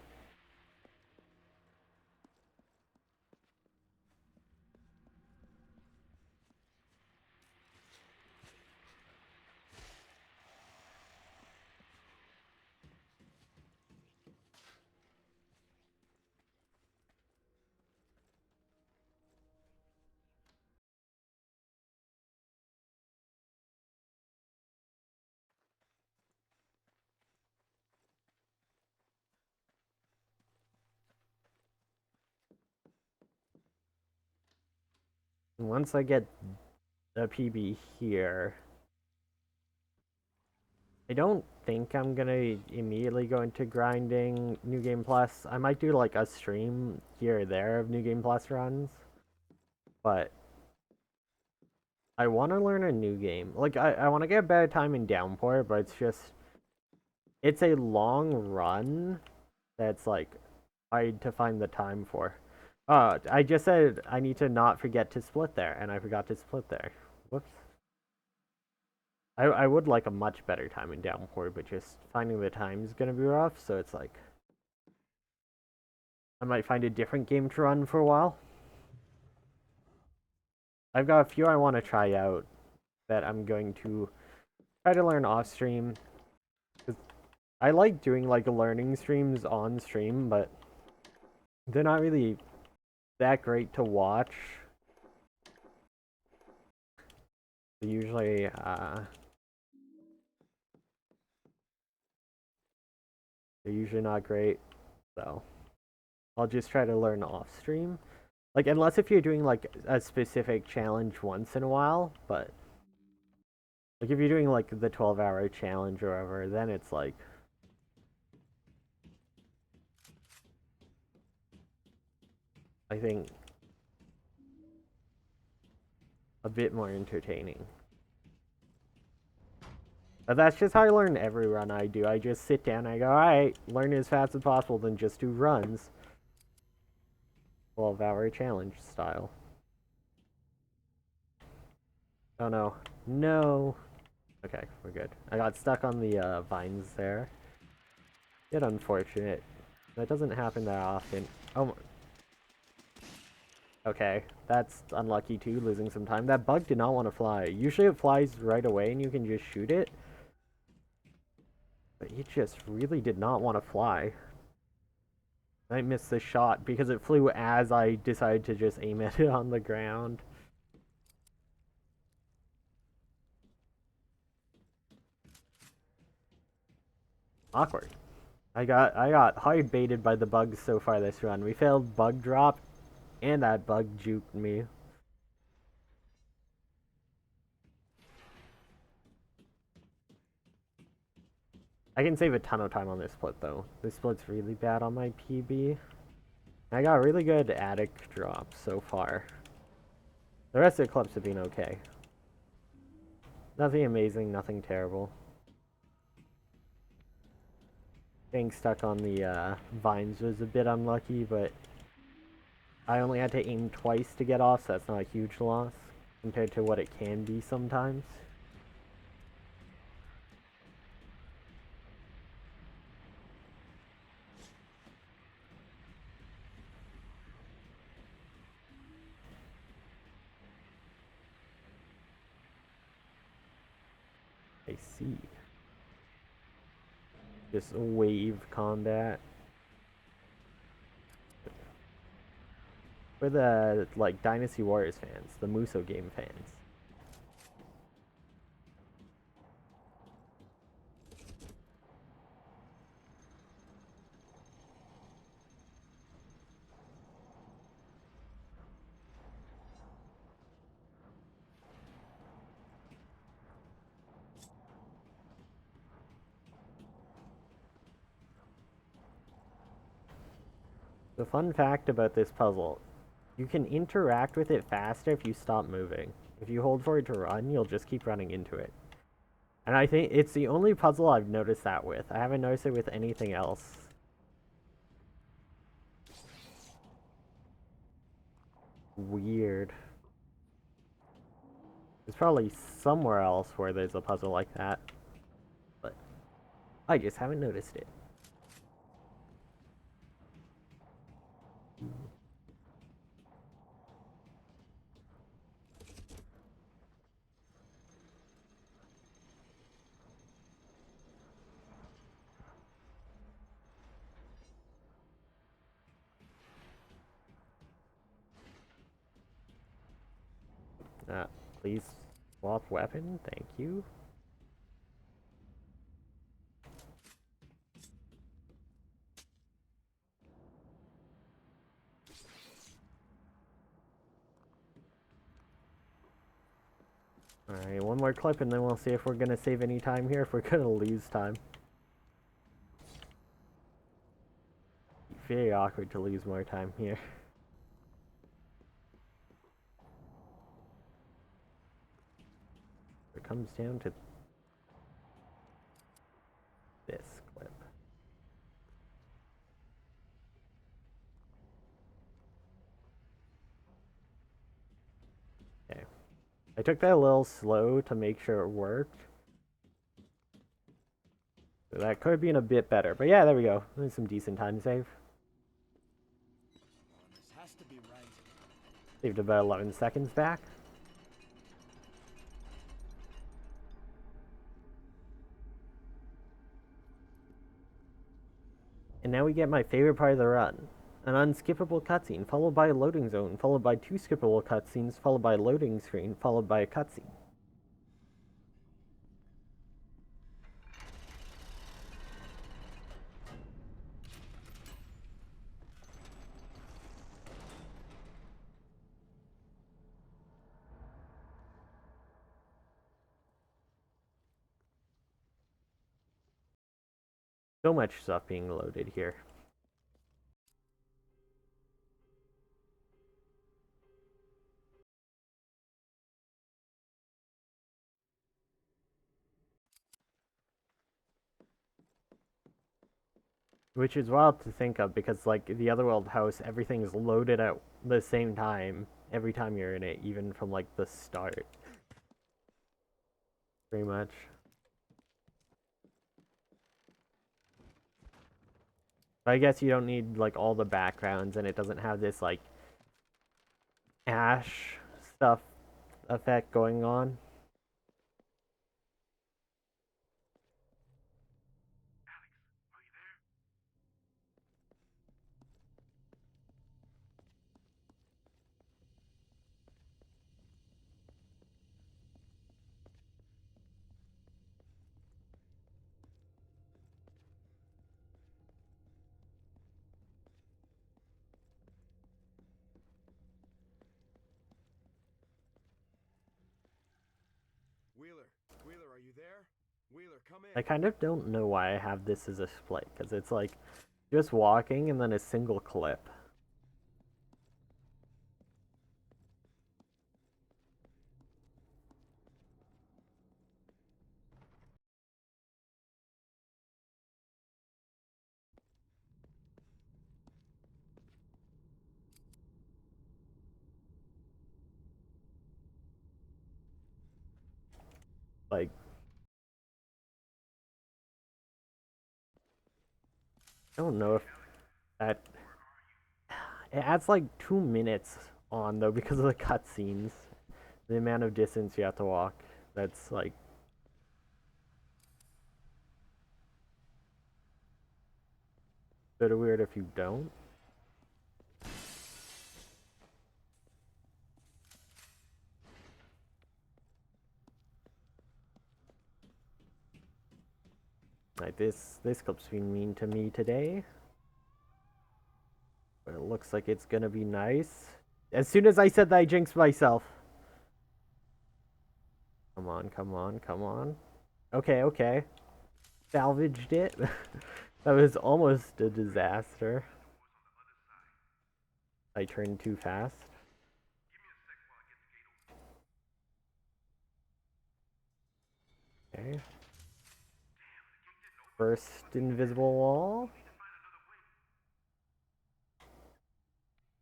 Speaker 3: Once I get a PB here, I don't think I'm gonna immediately go into grinding New Game Plus. I might do like a stream here or there of New Game Plus runs, but I want to learn a new game. Like, I want to get better time in Downpour, but it's just, it's a long run that's like hard to find the time for. I just said I need to not forget to split there, and I forgot to split there. Whoops. I would like a much better time in Downpour, but just finding the time is gonna be rough, so it's like... I might find a different game to run for a while. I've got a few I want to try out that I'm going to try to learn off stream. I like doing like learning streams on stream, but they're not really that great to watch. Usually, they're usually not great, so I'll just try to learn off stream. Like, unless if you're doing like a specific challenge once in a while, but like if you're doing like the 12-hour challenge or whatever, then it's like I think a bit more entertaining. But that's just how I learn every run I do. I just sit down and I go, alright, learn as fast as possible, then just do runs. 12-hour challenge style. Oh no. No! Okay, we're good. I got stuck on the vines there. Bit unfortunate. That doesn't happen that often. Oh. Okay, that's unlucky too, losing some time. That bug did not want to fly. Usually it flies right away and you can just shoot it. But it just really did not want to fly. I missed the shot because it flew as I decided to just aim at it on the ground. Awkward. I got hard baited by the bugs so far this run. We failed bug drop, and that bug juked me. I can save a ton of time on this split though. This split's really bad on my PB. I got really good attic drops so far. The rest of the clips have been okay. Nothing amazing, nothing terrible. Getting stuck on the vines was a bit unlucky, but I only had to aim twice to get off, so that's not a huge loss compared to what it can be sometimes. I see. Just wave combat. For the, like, Dynasty Warriors fans, the Muso game fans. The fun fact about this puzzle, you can interact with it faster if you stop moving. If you hold for it to run, you'll just keep running into it. And I think it's the only puzzle I've noticed that with. I haven't noticed it with anything else. Weird. There's probably somewhere else where there's a puzzle like that. But I just haven't noticed it. Please swap weapon, thank you. Alright, one more clip and then we'll see if we're gonna save any time here, if we're gonna lose time. Very awkward to lose more time here. It comes down to this clip. Okay. I took that a little slow to make sure it worked. So that could have been a bit better. But yeah, there we go. There's some decent time save.
Speaker 5: This has to be right.
Speaker 3: Saved about 11 seconds back. And now we get my favorite part of the run. An unskippable cutscene, followed by a loading zone, followed by 2 skippable cutscenes, followed by a loading screen, followed by a cutscene. So much stuff being loaded here. Which is wild to think of because, like, the Otherworld house, everything is loaded at the same time every time you're in it, even from, like, the start. Pretty much. But I guess you don't need, like, all the backgrounds, and it doesn't have this, like, ash stuff effect going on.
Speaker 5: Wheeler, are you there? Wheeler, come in.
Speaker 3: I kind of don't know why I have this as a split, because it's, like, just walking and then a single clip. Like, I don't know if that... It adds like 2 minutes on, though, because of the cutscenes. The amount of distance you have to walk. That's, like, Sort of weird if you don't. Like this clip's been mean to me today. But it looks like it's gonna be nice. As soon as I said that, I jinxed myself. Come on, come on, come on. Okay, okay. Salvaged it. That was almost a disaster. I turned too fast. Okay. First invisible wall.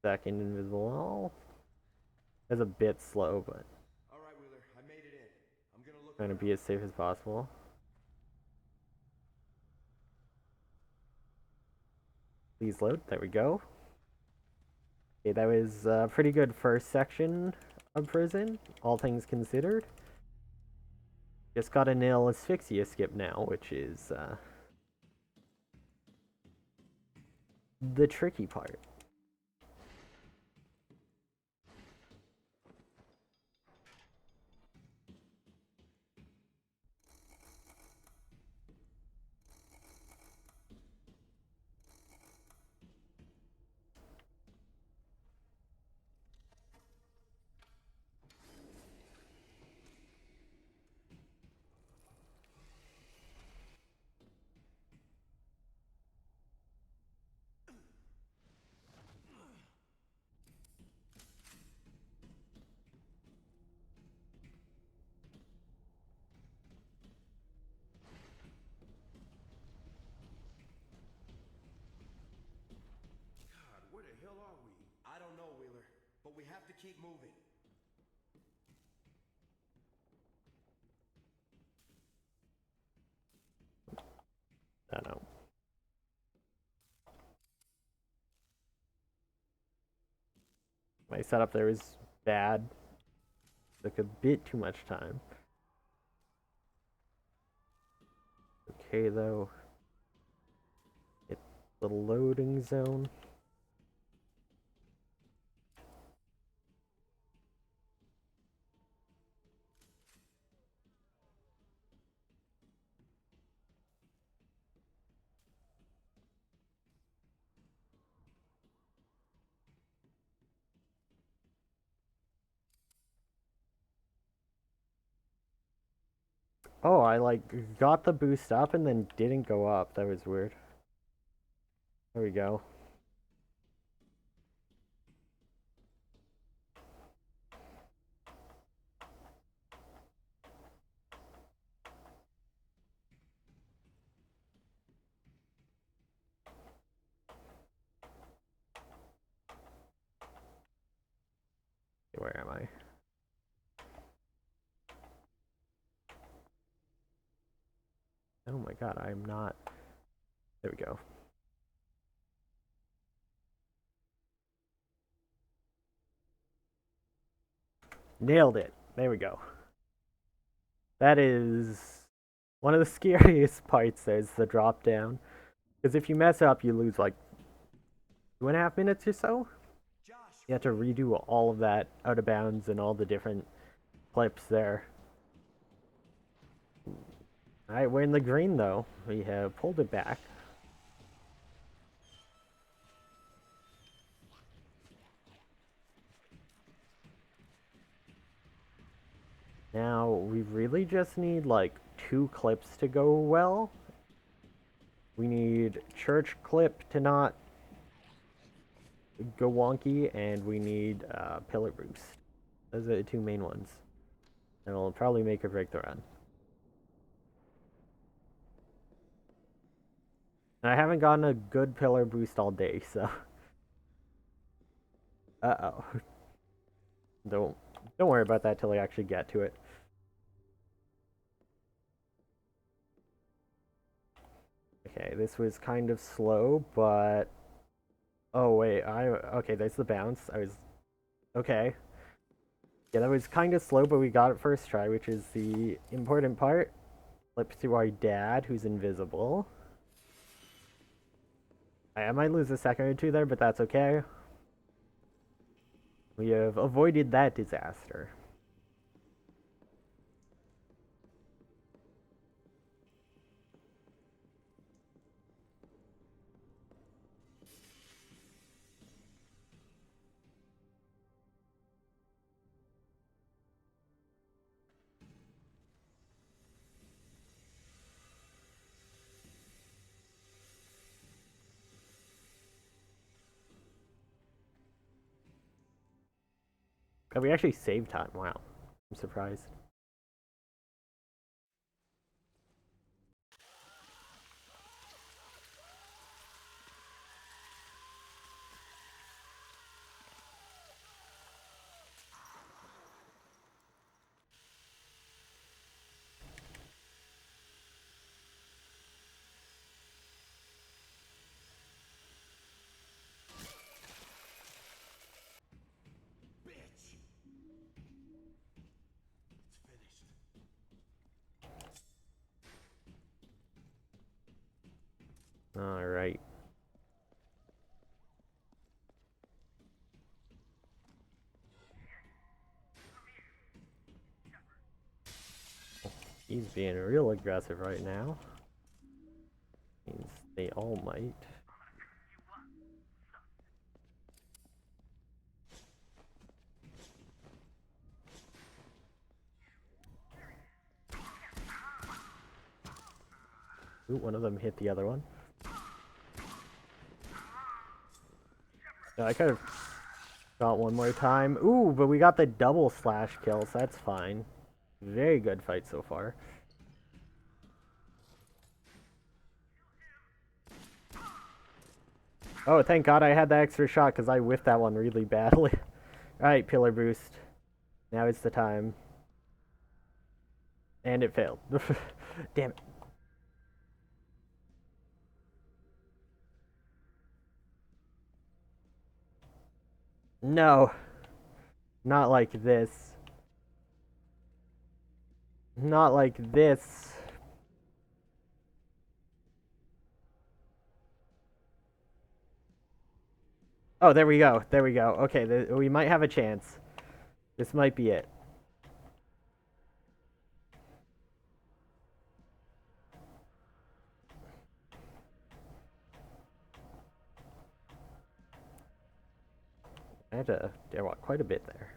Speaker 3: Second invisible wall. That's a bit slow, but
Speaker 5: All right, Wheeler, I made it in. I'm gonna look
Speaker 3: trying to
Speaker 5: around.
Speaker 3: be as safe as possible. Please load. There we go. Okay, that was a pretty good first section of prison, all things considered. Just gotta nail asphyxia skip now, which is the tricky part.
Speaker 5: God, where the hell are we? I don't know, Wheeler, but we have to keep moving.
Speaker 3: I don't know. My setup there was bad. Took a bit too much time. Okay, though. It's the loading zone. Oh, I like got the boost up and then didn't go up. That was weird. There we go. Where am I? Oh my god, I'm not. There we go. Nailed it. There we go. That is one of the scariest parts. There's the drop down. Because if you mess up, you lose like 2.5 minutes or so.
Speaker 5: Josh,
Speaker 3: You have to redo all of that out of bounds and all the different clips there. Alright, we're in the green though. We have pulled it back. Now, we really just need like 2 clips to go well. We need church clip to not go wonky, and we need pillar boost. Those are the 2 main ones. And it'll probably make or break the run. And I haven't gotten a good pillar boost all day, so... Uh-oh. Don't worry about that till I actually get to it. Okay, this was kind of slow, but... Oh, wait, okay, there's the bounce. Okay. Yeah, that was kind of slow, but we got it first try, which is the important part. Flip to our dad, who's invisible. I might lose a second or two there, but that's okay. We have avoided that disaster. Oh, we actually saved time. Wow. I'm surprised.
Speaker 5: Bitch. It's finished.
Speaker 3: All right. He's being real aggressive right now. Means they all might. Ooh, one of them hit the other one. No, I could have got one more time. Ooh, but we got the double slash kill, so that's fine. Very good fight so far. Oh, thank God I had that extra shot because I whiffed that one really badly. Alright, pillar boost. Now it's the time. And it failed. Damn it. No. Not like this. Not like this. Oh, there we go. There we go. Okay, we might have a chance. This might be it. I had to walk quite a bit there.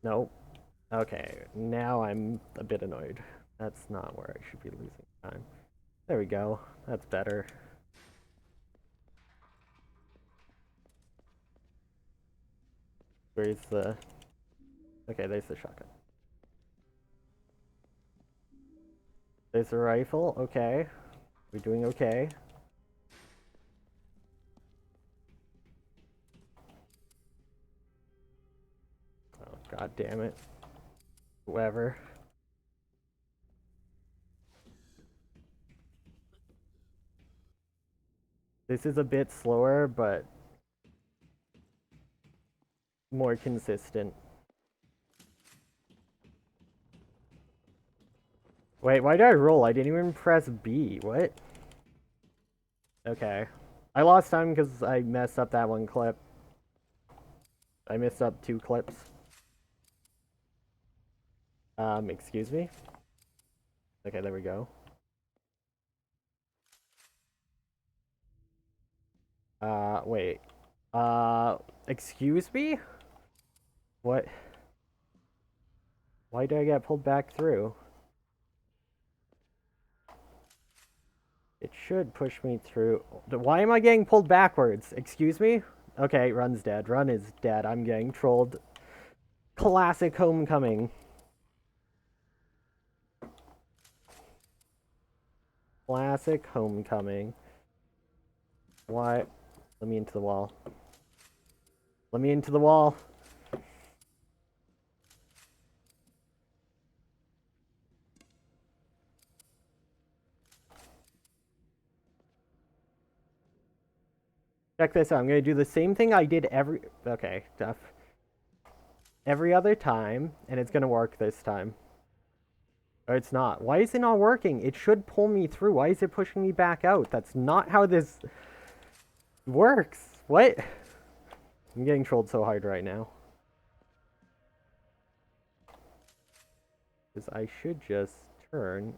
Speaker 3: Nope. Okay, now I'm a bit annoyed. That's not where I should be losing time. There we go. That's better. Where's the... Okay, there's the shotgun. There's the rifle. Okay. We're doing okay. Oh, God damn it. Whoever. This is a bit slower, but more consistent. Wait, why did I roll? I didn't even press B. What? Okay. I lost time because I messed up that one clip. I messed up 2 clips. Excuse me? Okay, there we go. Wait. Excuse me? What? Why did I get pulled back through? It should push me through. Why am I getting pulled backwards? Excuse me? Okay, Run's dead. Run is dead. I'm getting trolled. Classic homecoming. Classic homecoming. Why? Let me into the wall. Let me into the wall. Check this out. I'm going to do the same thing I did every... Okay, tough. every other time, and it's gonna work this time. Or it's not. Why is it not working? It should pull me through. Why is it pushing me back out? That's not how this works. What? I'm getting trolled so hard right now. Because I should just turn.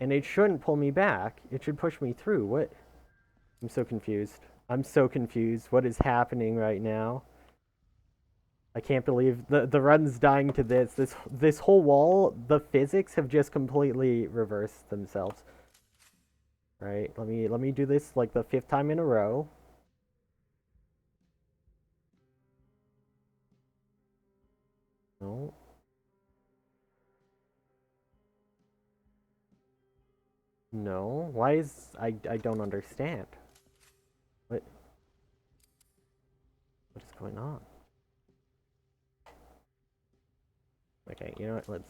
Speaker 3: And it shouldn't pull me back. It should push me through. What? I'm so confused. I'm so confused. What is happening right now? I can't believe the run's dying to this. This whole wall, the physics have just completely reversed themselves. Right? Let me do this like the 5th time in a row. No. No. Why is I don't understand. What is going on? Okay, you know what?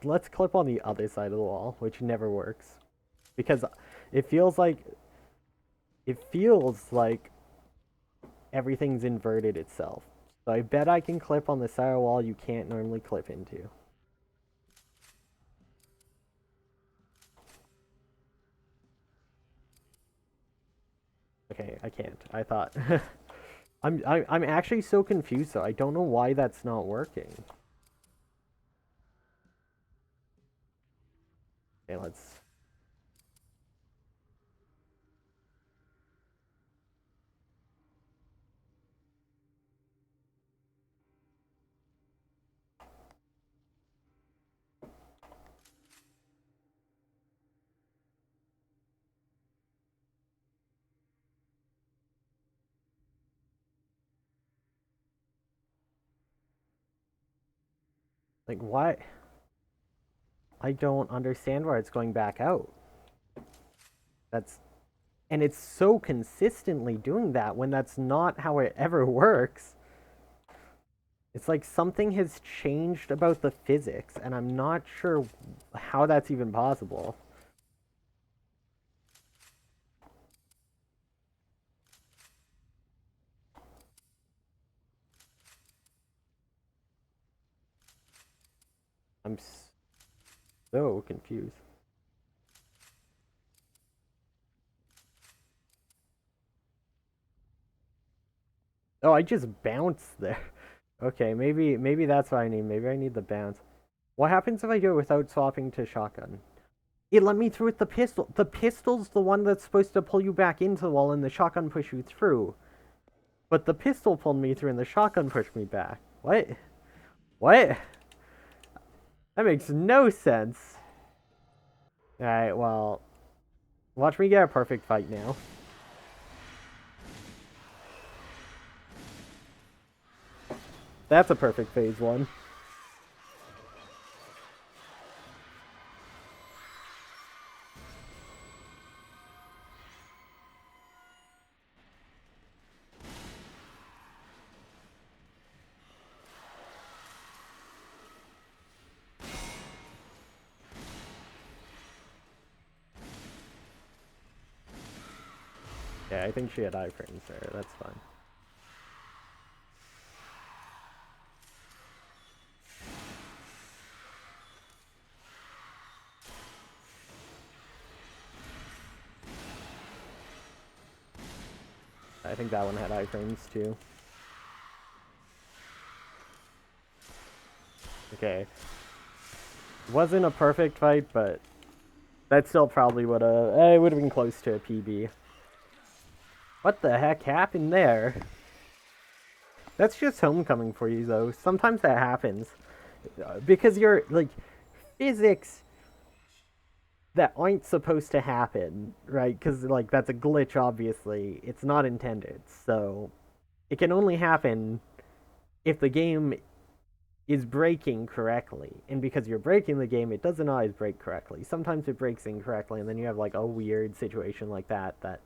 Speaker 3: Let's clip on the other side of the wall, which never works. Because it feels like everything's inverted itself. So I bet I can clip on the side of the wall you can't normally clip into. Okay, I can't. I thought I'm actually so confused though. I don't know why that's not working. Okay, let's like why I don't understand why it's going back out. And it's so consistently doing that when that's not how it ever works. It's like something has changed about the physics, and I'm not sure how that's even possible. I'm so confused. Oh, I just bounced there. Okay, maybe that's what I need. Maybe I need the bounce. What happens if I do it without swapping to shotgun? It let me through with the pistol. The pistol's the one that's supposed to pull you back into the wall and the shotgun push you through. But the pistol pulled me through and the shotgun pushed me back. What? What? That makes no sense. Alright, well, watch me get a perfect fight now. That's a perfect phase 1. Yeah, I think she had iframes there. That's fine. I think that one had iframes too. Okay. Wasn't a perfect fight, but that still probably would have... it would have been close to a PB. What the heck happened there? That's just homecoming for you, though. Sometimes that happens. Because you're, like, physics that aren't supposed to happen, right? Because, like, that's a glitch, obviously. It's not intended. So, it can only happen if the game is breaking correctly. And because you're breaking the game, it doesn't always break correctly. Sometimes it breaks incorrectly, and then you have, like, a weird situation like that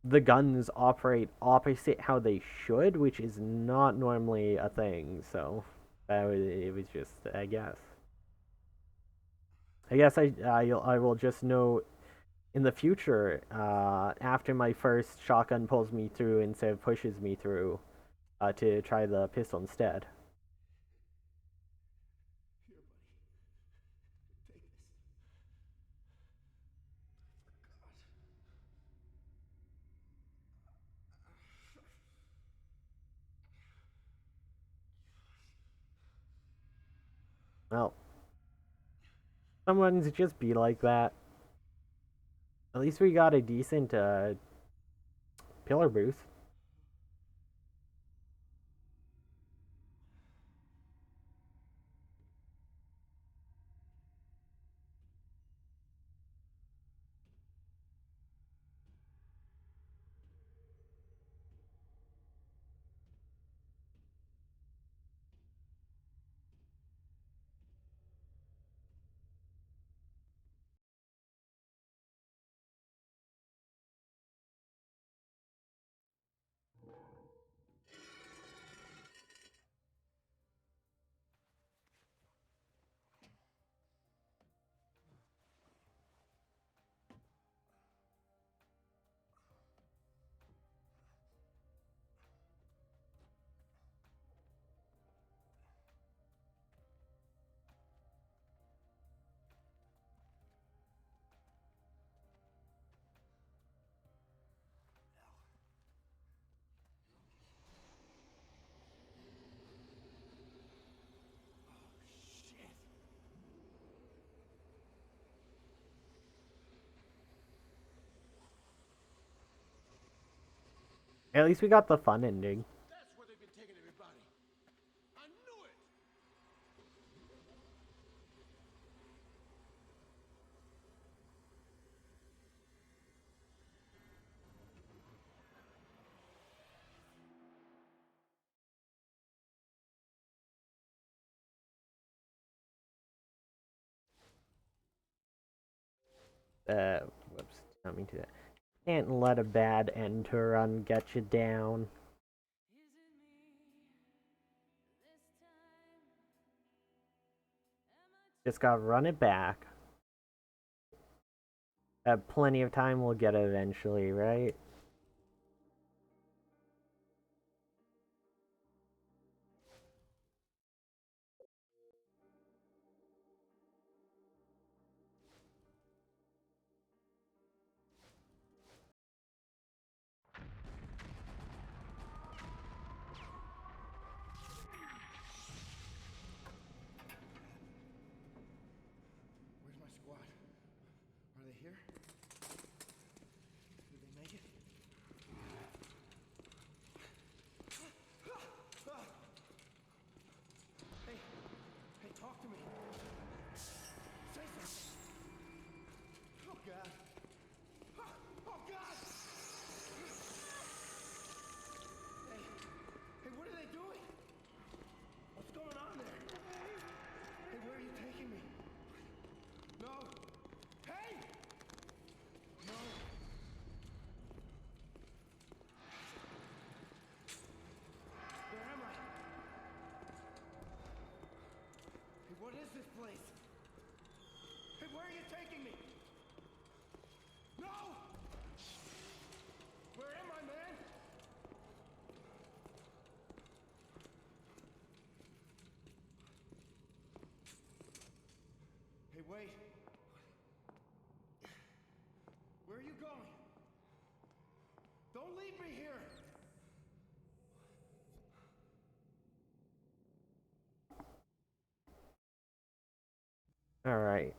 Speaker 3: the guns operate opposite how they should, which is not normally a thing, so it was just, I guess I will just note in the future, after my first shotgun pulls me through instead of pushes me through, to try the pistol instead.
Speaker 1: Here, buddy. Take this.
Speaker 3: Well, some ones just be like that. At least we got a decent pillar boost. At least we got the fun ending.
Speaker 6: That's where they've been taking everybody. I knew it.
Speaker 3: Whoops, not mean to that. Can't let a bad end to a run get you down. Just gotta run it back. Plenty of time, we'll get it eventually, right?
Speaker 1: Where's my squad? Are they here? Did they make it? Hey, hey, talk to me. Say something. Oh, God. Oh, God! Hey, hey, what are they doing? What's going on there? Hey, where are you taking me? No! Hey! No! Where am I? Hey, what is this place? Hey, where are you taking me? No! Where am I, man? Hey, wait. Where are you going? Don't leave me here!
Speaker 3: Alright.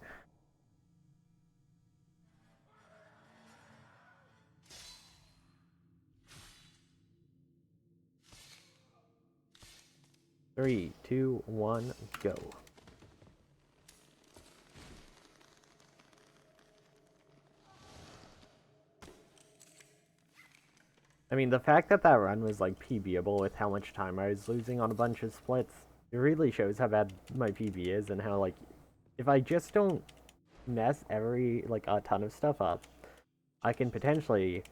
Speaker 3: Three, two, one, go. I mean, the fact that that run was, like, PBable with how much time I was losing on a bunch of splits, it really shows how bad my PB is and how, like, if I just don't mess a ton of stuff up, I can potentially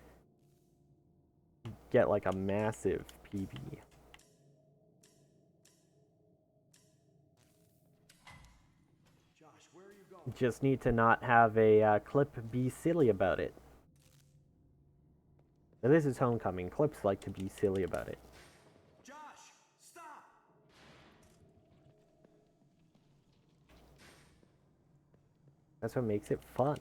Speaker 3: get, like, a massive PB.
Speaker 5: Josh, where are you going?
Speaker 3: Just need to not have a clip be silly about it. Now, this is Homecoming. Clips like to be silly about it.
Speaker 5: Josh, stop!
Speaker 3: That's what makes it fun.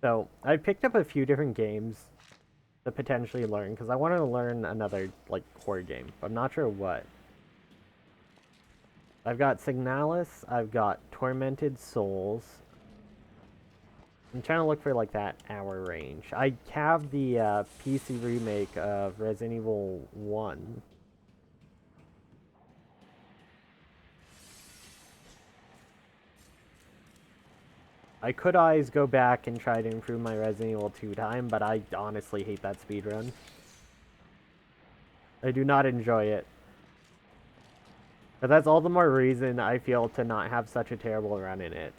Speaker 3: So, I picked up a few different games to potentially learn, because I want to learn another, like, core game. I'm not sure what. I've got Signalis, I've got Tormented Souls. I'm trying to look for, like, that hour range. I have the PC remake of Resident Evil 1. I could always go back and try to improve my Resident Evil 2 time, but I honestly hate that speedrun. I do not enjoy it. But that's all the more reason I feel to not have such a terrible run in it.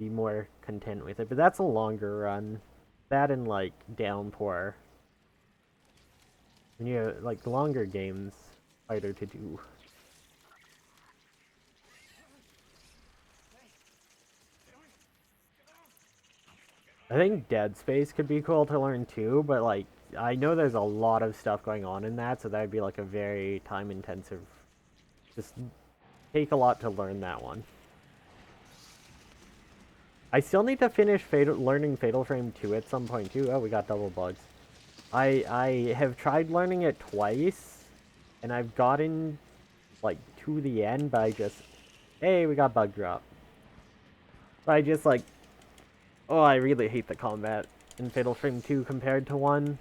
Speaker 3: Be more content with it. But that's a longer run. That and, like, Downpour. When you have, like, longer games, harder to do. I think Dead Space could be cool to learn too, but, like, I know there's a lot of stuff going on in that, so that would be, like, a very time-intensive... Just take a lot to learn that one. I still need to finish learning Fatal Frame 2 at some point too. Oh, we got double bugs. I have tried learning it twice, and I've gotten, like, to the end, but I just... Hey, we got bug drop. But I just, like... Oh, I really hate the combat in Fatal Frame 2 compared to 1.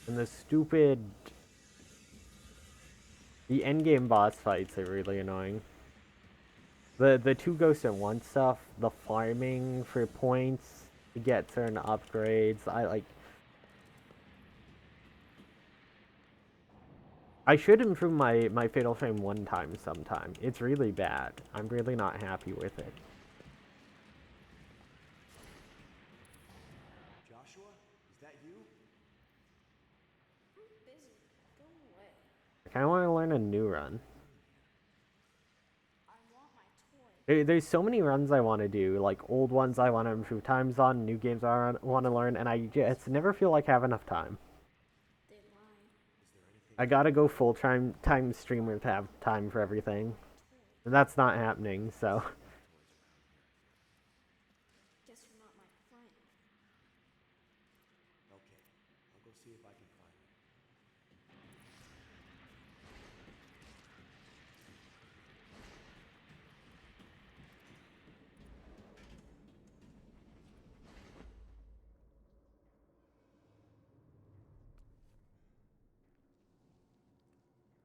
Speaker 3: And the stupid... The endgame boss fights are really annoying. The two Ghosts at Once stuff, the farming for points to get certain upgrades, I should improve my Fatal Frame 1 time sometime. It's really bad. I'm really not happy with it.
Speaker 5: Joshua, is that you?
Speaker 4: I'm busy. Go away.
Speaker 3: I kind of want to learn a new run.
Speaker 4: I want my toy.
Speaker 3: There's so many runs I want to do, like old ones I want to improve times on, new games I want to learn, and I just never feel like I have enough time.
Speaker 4: They lied.
Speaker 3: I gotta go full-time streamer to have time for everything. And that's not happening, so...
Speaker 4: Guess you're not my friend.
Speaker 5: Okay, I'll go see if I can find him.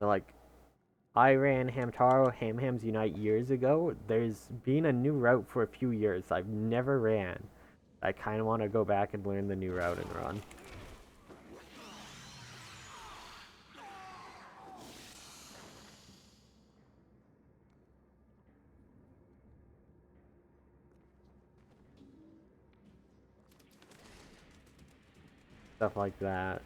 Speaker 3: Like, I ran Hamtaro Ham Hams Unite years ago. There's been a new route for a few years I've never ran. I kind of want to go back and learn the new route and run. Stuff like that.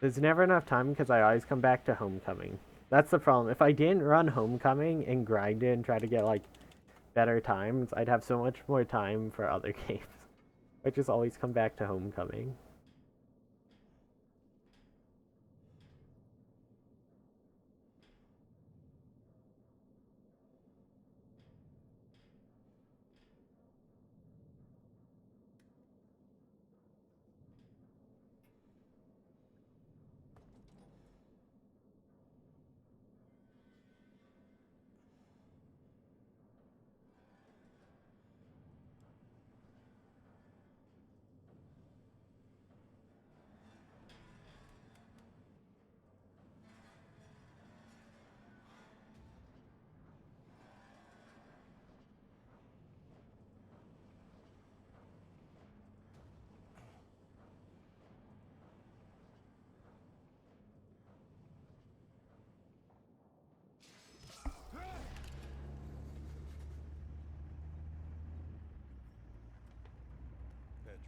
Speaker 3: There's never enough time because I always come back to Homecoming. That's the problem. If I didn't run Homecoming and grind it and try to get, like, better times, I'd have so much more time for other games. I just always come back to Homecoming.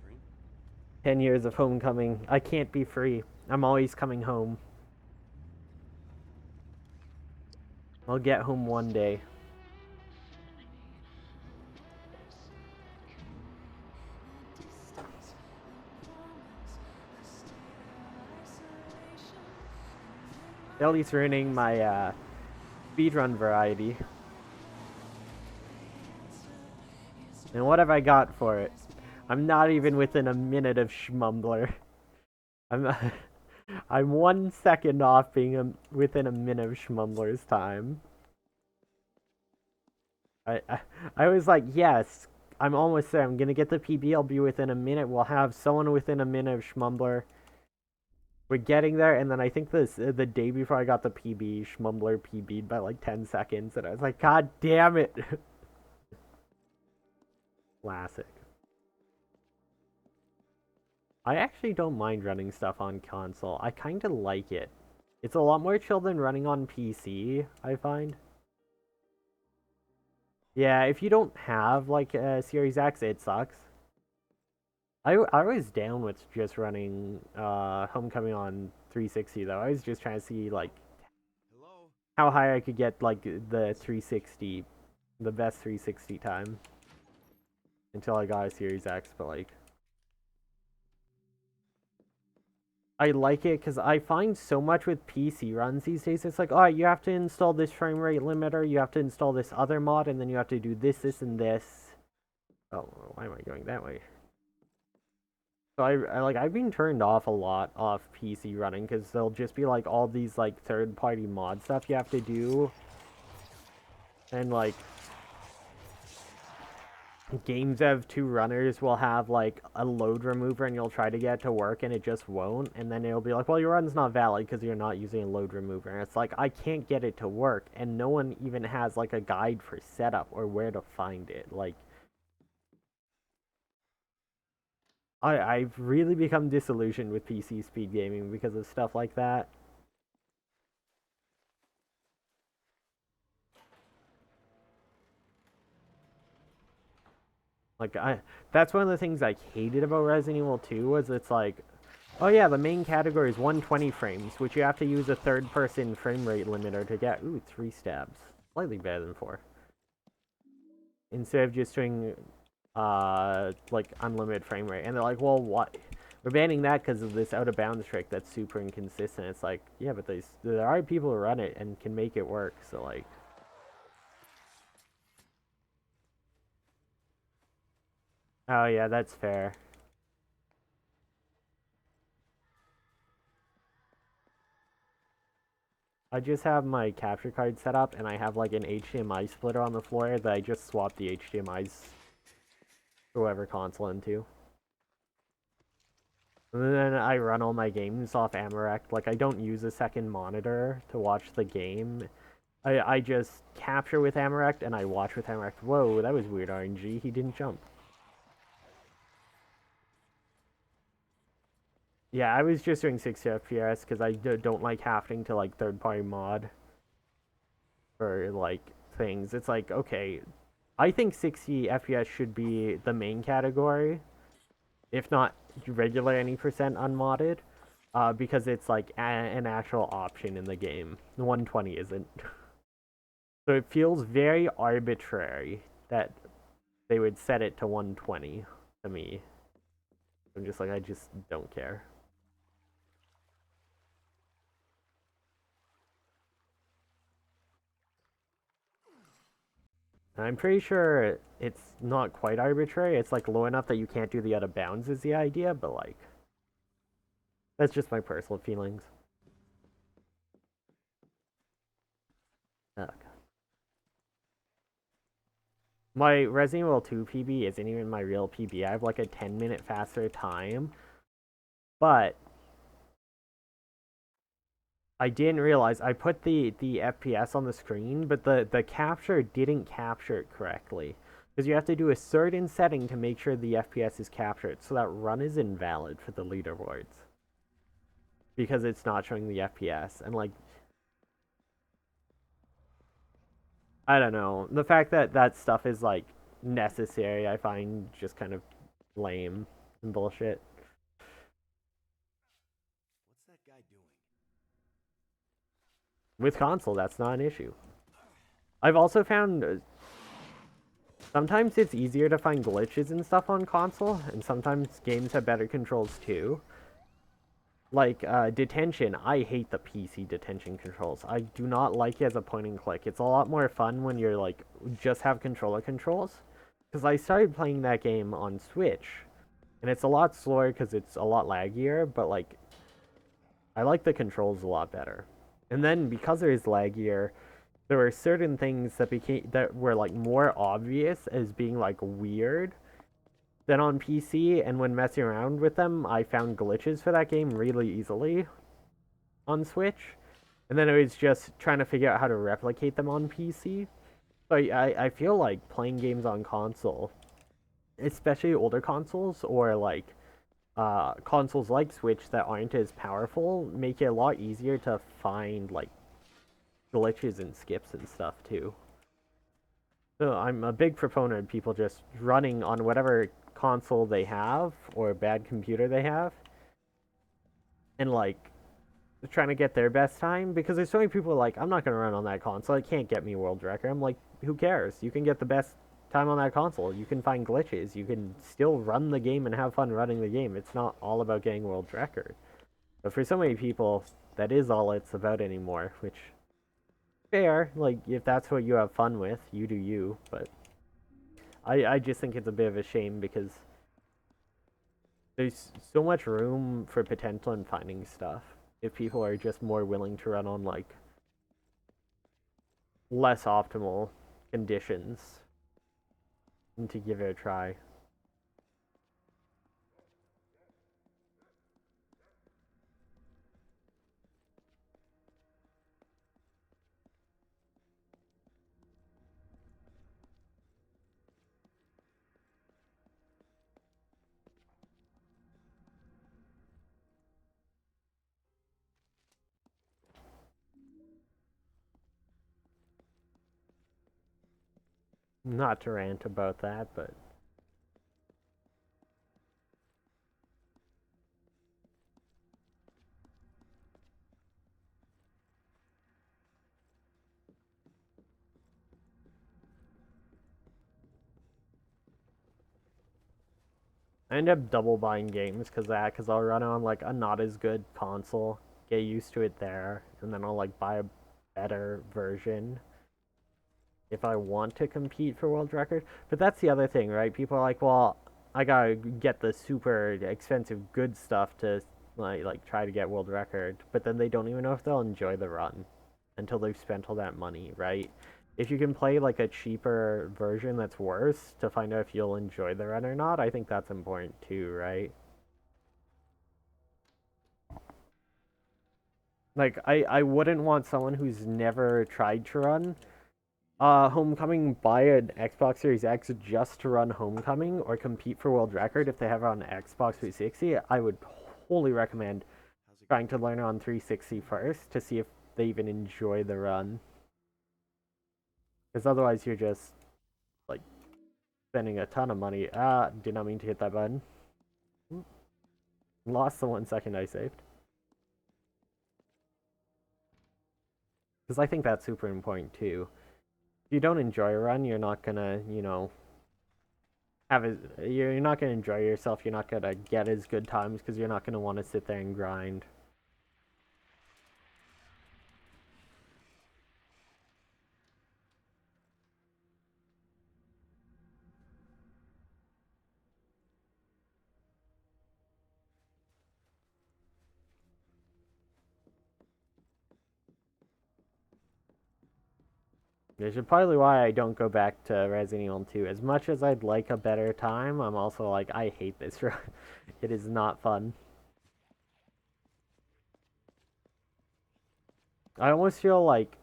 Speaker 5: dream?
Speaker 3: 10 years of homecoming. I can't be free. I'm always coming home. I'll get home one day. At least ruining my speedrun variety. And what have I got for it? I'm not even within a minute of Schmumbler. I'm 1 second off being within a minute of Schmumbler's time. I was like, yes, I'm almost there. I'm gonna get the PB. I'll be within a minute. We'll have someone within a minute of Schmumbler. We're getting there, and then I think the day before I got the PB, Schmumbler PB'd by like 10 seconds, and I was like, God damn it! Classic. I actually don't mind running stuff on console. I kind of like it. It's a lot more chill than running on PC, I find. Yeah, if you don't have like a Series X, it sucks. I was down with just running Homecoming on 360 though. I was just trying to see like
Speaker 5: Hello?
Speaker 3: how high I could get like the 360, the best 360 time until I got a Series X, but like I like it because I find so much with PC runs these days. It's like, oh, you have to install this frame rate limiter, you have to install this other mod, and then you have to do this, this, and this. Oh, why am I going that way? So I've been turned off a lot off PC running because there'll just be like all these like third-party mod stuff you have to do, and like games that have 2 runners will have like a load remover and you'll try to get it to work and it just won't, and then it'll be like, well, your run's not valid because you're not using a load remover, and it's like I can't get it to work, and no one even has like a guide for setup or where to find it. Like I've really become disillusioned with PC speed gaming because of stuff like that. Like that's one of the things I hated about Resident Evil 2 was it's like, oh yeah, the main category is 120 frames, which you have to use a third-person frame rate limiter to get. Ooh, 3 stabs, slightly better than 4. Instead of just doing like unlimited frame rate, and they're like, well, what? We're banning that because of this out of bounds trick that's super inconsistent. It's like, yeah, but there are people who run it and can make it work. So like, oh yeah, that's fair. I just have my capture card set up, and I have like an HDMI splitter on the floor that I just swap the HDMIs for whatever console into. And then I run all my games off Amarect. Like, I don't use a second monitor to watch the game. I just capture with Amarect, and I watch with Amarect. Whoa, that was weird RNG. He didn't jump. Yeah, I was just doing 60 FPS because I don't like having to, like, third-party mod for, like, things. It's like, okay, I think 60 FPS should be the main category, if not regular any percent unmodded, because it's like an actual option in the game. The 120 isn't. So it feels very arbitrary that they would set it to 120 to me. I'm just like, I just don't care. I'm pretty sure it's not quite arbitrary. It's like low enough that you can't do the out of bounds is the idea, but like, that's just my personal feelings. Oh, God. My Resident Evil 2 PB isn't even my real PB. I have like a 10-minute faster time, but I didn't realize I put the FPS on the screen, but the capture didn't capture it correctly. Because you have to do a certain setting to make sure the FPS is captured, so that run is invalid for the leaderboards. Because it's not showing the FPS, and like, I don't know. The fact that that stuff is like necessary, I find just kind of lame. and bullshit.
Speaker 5: What's that guy doing?
Speaker 3: With console, that's not an issue. I've also found sometimes it's easier to find glitches and stuff on console, and sometimes games have better controls too. Like, detention, I hate the PC detention controls. I do not like it as a point and click. It's a lot more fun when you're, like, just have controller controls. Because I started playing that game on Switch, and it's a lot slower because it's a lot laggier, but, like, I like the controls a lot better. And then, because it is laggier, there were certain things that were, like, more obvious as being, like, weird than on PC, and when messing around with them, I found glitches for that game really easily on Switch. And then it was just trying to figure out how to replicate them on PC. So I feel like playing games on console, especially older consoles, or like consoles like Switch that aren't as powerful, make it a lot easier to find like glitches and skips and stuff too. So I'm a big proponent of people just running on whatever console they have or bad computer they have and like trying to get their best time, because there's so many people like, I'm not going to run on that console, it can't get me world record. I'm like, who cares? You can get the best time on that console. You can find glitches. You can still run the game and have fun running the game. It's not all about getting world record. But for so many people, that is all it's about anymore, which fair. Like, if that's what you have fun with, you do you. But I just think it's a bit of a shame because there's so much room for potential in finding stuff if people are just more willing to run on like less optimal conditions and to give it a try. Not to rant about that, but I end up double buying games because I'll run on like a not as good console, get used to it there, and then I'll like buy a better version if I want to compete for world record. But that's the other thing, right? People are like, well, I gotta get the super expensive good stuff to like try to get world record, but then they don't even know if they'll enjoy the run until they've spent all that money, right? If you can play like a cheaper version that's worse to find out if you'll enjoy the run or not, I think that's important too, right? Like I wouldn't want someone who's never tried to run Homecoming buy an Xbox Series X just to run Homecoming or compete for world record if they have it on Xbox 360. I would wholly recommend trying to learn on 360 first to see if they even enjoy the run. Because otherwise you're just like spending a ton of money. Did not mean to hit that button. Lost the 1 second I saved. Because I think that's super important too. If you don't enjoy a run, you're not gonna, you know, you're not gonna enjoy yourself. You're not gonna get as good times because you're not gonna want to sit there and grind. Which is probably why I don't go back to Resident Evil 2. As much as I'd like a better time, I'm also like, I hate this run. It is not fun. I almost feel like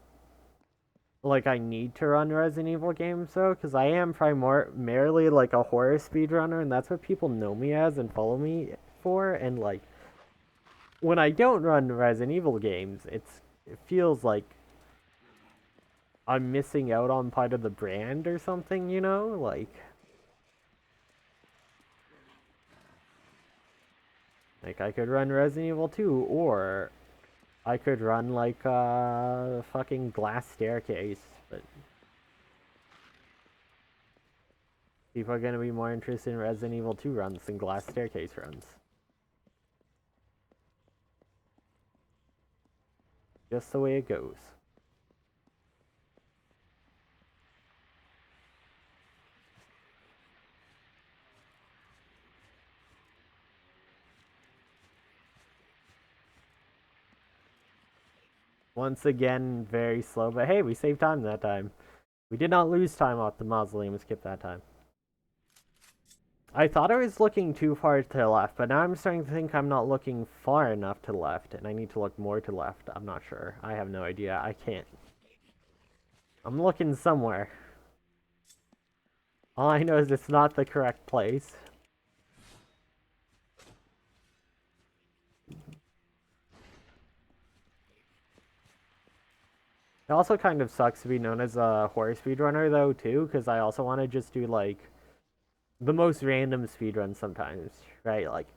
Speaker 3: I need to run Resident Evil games though, because I am primarily like a horror speedrunner, and that's what people know me as and follow me for. And like, when I don't run Resident Evil games, it feels like I'm missing out on part of the brand or something, you know? Like, Like, I could run Resident Evil 2, or I could run, like, a fucking glass staircase, but people are gonna be more interested in Resident Evil 2 runs than glass staircase runs. Just the way it goes. Once again, very slow, but hey, we saved time that time. We did not lose time off the mausoleum skip that time. I thought I was looking too far to the left, but now I'm starting to think I'm not looking far enough to the left, and I need to look more to the left. I'm not sure. I have no idea. I can't. I'm looking somewhere. All I know is it's not the correct place. It also kind of sucks to be known as a horror speedrunner, though, too, because I also want to just do, like, the most random speedruns sometimes, right? Like,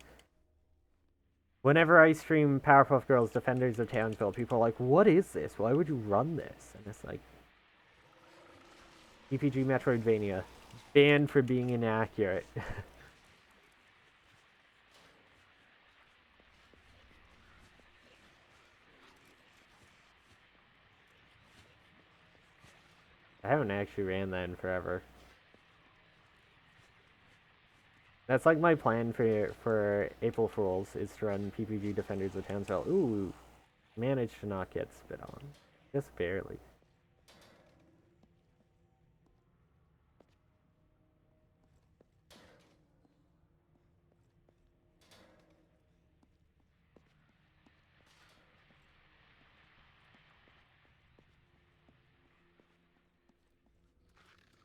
Speaker 3: whenever I stream Powerpuff Girls Defenders of Townsville, people are like, what is this? Why would you run this? And it's like, RPG Metroidvania. Banned for being inaccurate. I haven't actually ran that in forever. That's like my plan for April Fools, is to run PPG Defenders of Townsville. Ooh, managed to not get spit on. Just barely.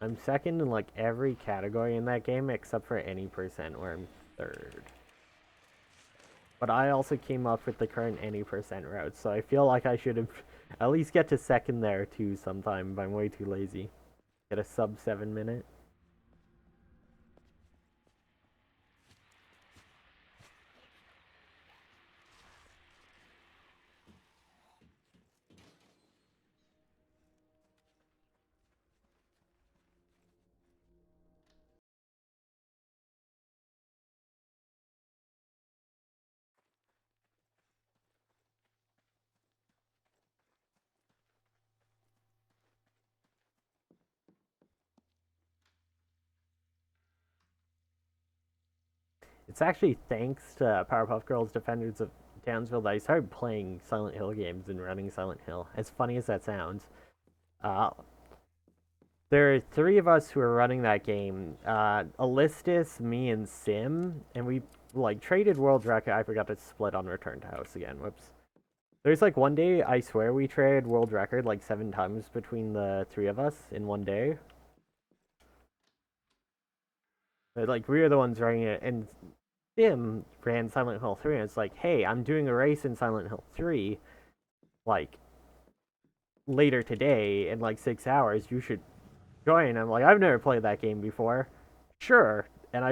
Speaker 3: I'm second in like every category in that game except for any percent, where I'm third. But I also came up with the current any percent route, so I feel like I should have at least get to second there too sometime, but I'm way too lazy. Get a sub 7 minute. It's actually thanks to Powerpuff Girls Defenders of Townsville that I started playing Silent Hill games and running Silent Hill. As funny as that sounds. There are 3 of us who are running that game. Alistus, me, and Sim. And we, like, traded world record. I forgot to split on Return to House again. Whoops. There's, like, one day, I swear we traded world record, like, 7 times between the 3 of us in one day. But, like, we were the ones running it. And Sim ran Silent Hill 3, and it's like, hey, I'm doing a race in Silent Hill 3, like, later today in, like, 6 hours. You should join. I'm like, I've never played that game before. Sure. And I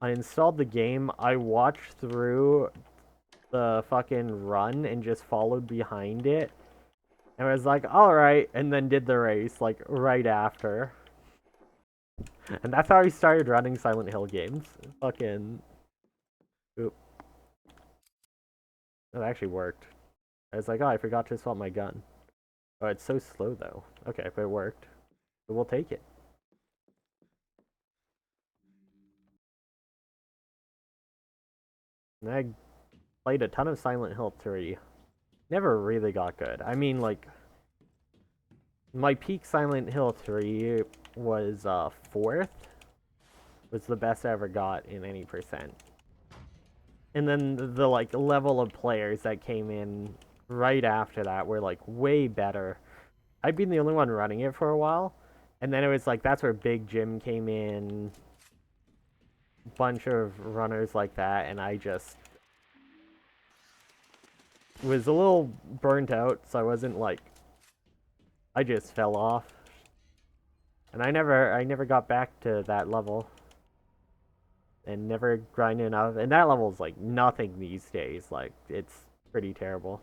Speaker 3: installed the game, I watched through the fucking run and just followed behind it. And was like, alright, and then did the race, like, right after. And that's how I started running Silent Hill games. Fucking... Oop. That actually worked. I was like, oh, I forgot to swap my gun. Oh, it's so slow, though. Okay, but it worked. But we'll take it. And I played a ton of Silent Hill 3. Never really got good. I mean, like... My peak Silent Hill 3 was 4th. Was the best I ever got in any percent. And then the like level of players that came in right after that were like way better. I'd been the only one running it for a while, and then it was like that's where Big Jim came in, bunch of runners like that, and I just was a little burnt out, so I wasn't like, I just fell off, and I never got back to that level. and never grind enough. And that level's like nothing these days. Like, it's pretty terrible.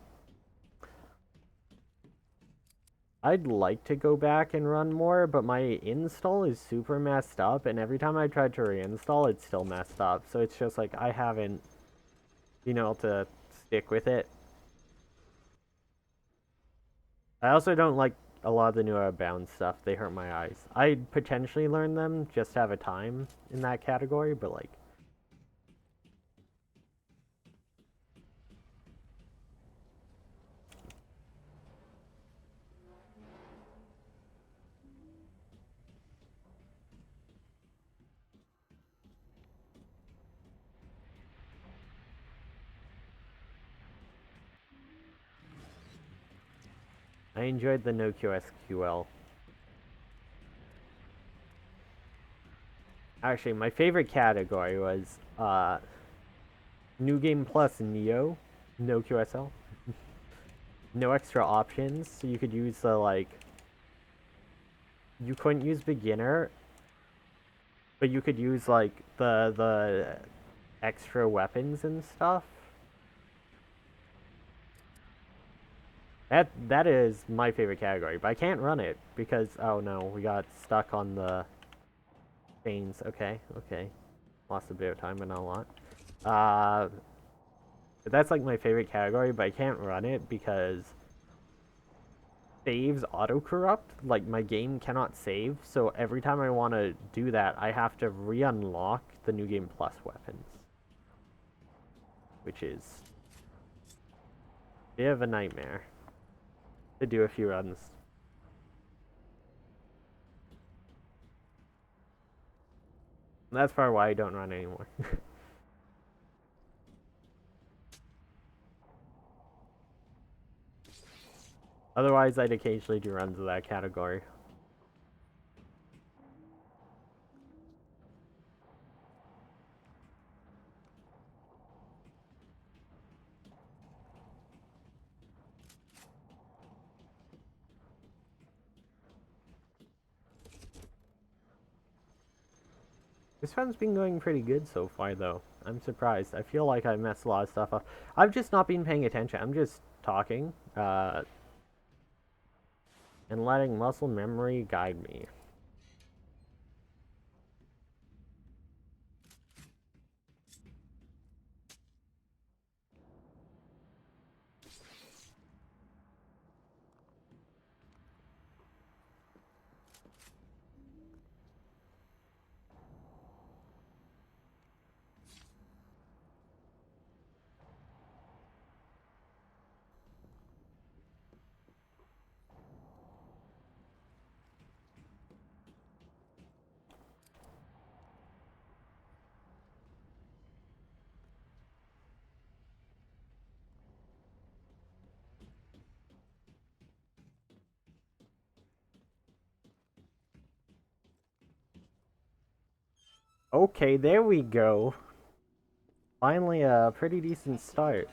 Speaker 3: I'd like to go back and run more, but my install is super messed up, and every time I tried to reinstall, it's still messed up. So it's just like I haven't been able to stick with it. I also don't like a lot of the newer bound stuff. They hurt my eyes. I'd potentially learn them just to have a time in that category, but like, I enjoyed the no QSQL. Actually, my favorite category was New Game Plus Neo, no QSL. No extra options, so you could use the like, you couldn't use beginner, but you could use like the extra weapons and stuff. That is my favorite category, but I can't run it because, oh no, we got stuck on the chains. Okay, lost a bit of time, but not a lot. But that's like my favorite category, but I can't run it because saves auto-corrupt. Like, my game cannot save, so every time I want to do that, I have to re-unlock the New Game Plus weapons, which is a bit of a nightmare to do a few runs. And that's probably why I don't run anymore. Otherwise, I'd occasionally do runs of that category. This run's been going pretty good so far, though. I'm surprised. I feel like I messed a lot of stuff up. I've just not been paying attention. I'm just talking, and letting muscle memory guide me. Okay, there we go. Finally, a pretty decent start.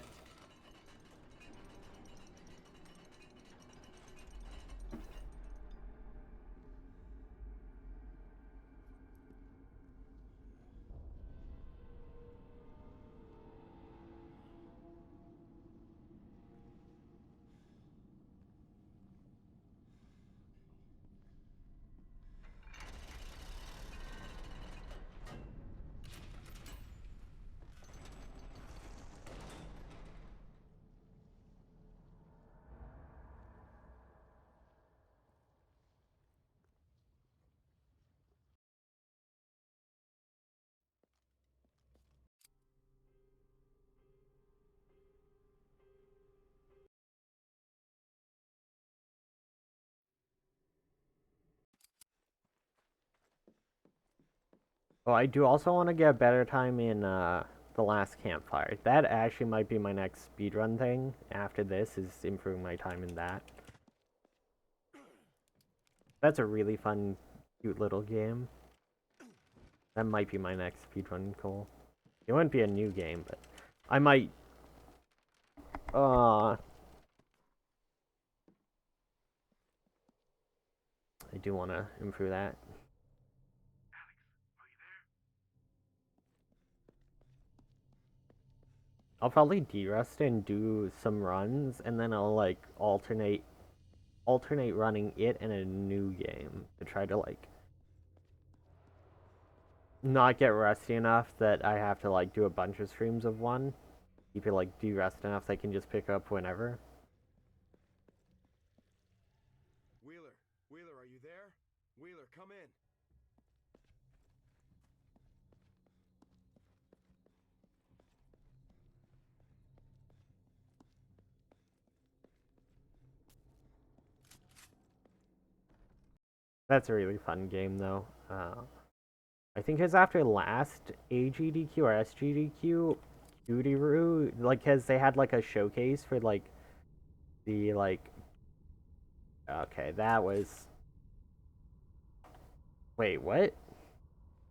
Speaker 3: Oh, I do also want to get a better time in the last campfire. That actually might be my next speedrun thing after this, is improving my time in that. That's a really fun, cute little game. That might be my next speedrun goal. It wouldn't be a new game, but I might... I do want to improve that. I'll probably de-rest and do some runs, and then I'll like alternate running it and a new game to try to like not get rusty enough that I have to like do a bunch of streams of one. Keep it like de-rest enough they can just pick up whenever.
Speaker 5: Wheeler, Wheeler, are you there? Wheeler, come in.
Speaker 3: That's a really fun game though. I think it's after last AGDQ or SGDQ, Cudiroo, like, cause they had like a showcase for like the like. Okay, that was. Wait, what?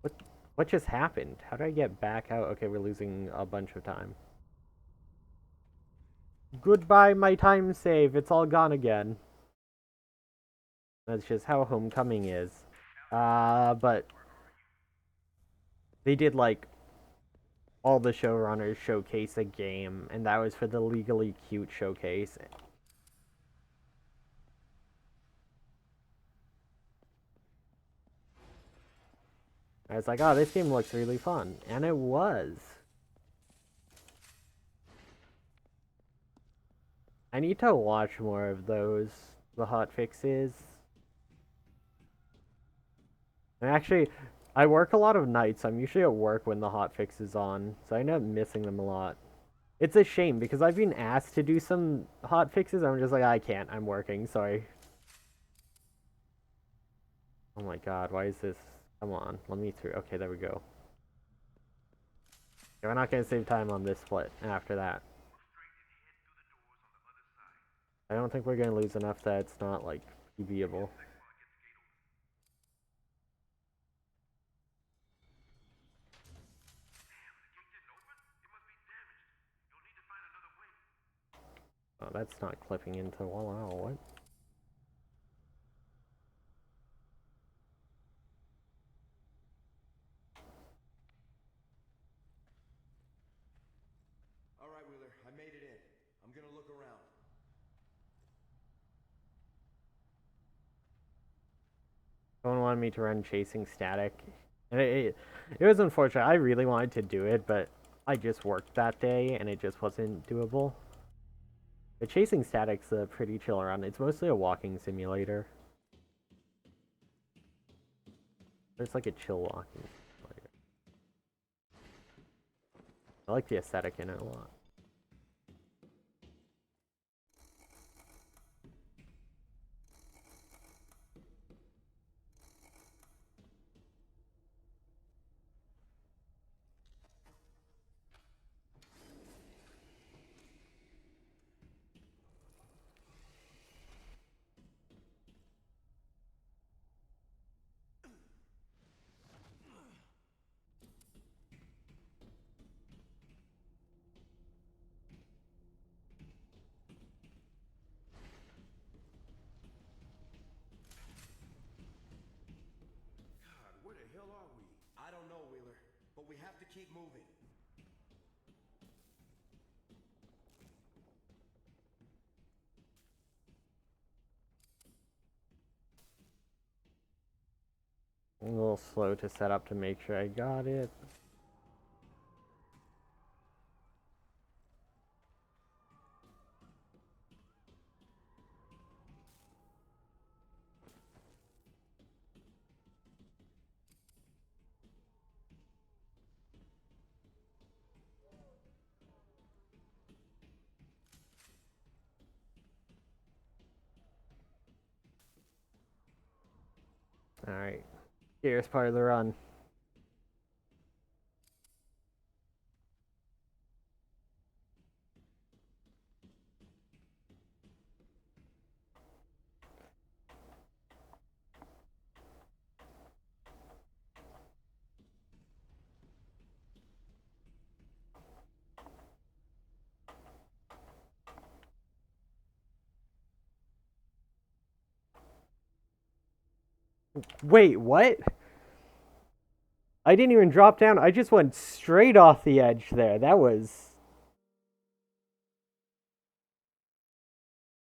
Speaker 3: What? What just happened? How did I get back out? Okay, we're losing a bunch of time. Goodbye, my time save. It's all gone again. That's just how Homecoming is. But they did like all the showrunners showcase a game, and that was for the Legally Cute showcase. I was like, oh, this game looks really fun. And it was. I need to watch more of those, the hot fixes. And actually, I work a lot of nights. I'm usually at work when the hot fix is on, so I end up missing them a lot. It's a shame, because I've been asked to do some hot fixes, and I'm just like, I can't, I'm working, sorry. Oh my god, why is this? Come on, let me through. Okay, there we go. Okay, we're not gonna save time on this split after that. I don't think we're gonna lose enough that it's not, like, PBable. Oh, that's not clipping into wall. Wow, what?
Speaker 5: All right, Wheeler, I made it in. I'm gonna look around.
Speaker 3: Someone wanted me to run Chasing Static. And it was unfortunate. I really wanted to do it, but I just worked that day, and it just wasn't doable. But Chasing Static's a pretty chill run. It's mostly a walking simulator. It's like a chill walking simulator. I like the aesthetic in it a lot.
Speaker 5: God, where the hell are we? I don't know, Wheeler, but we have to keep moving.
Speaker 3: I'm a little slow to set up to make sure I got it. Alright. Here's part of the run. Wait, what? I didn't even drop down. I just went straight off the edge there. That was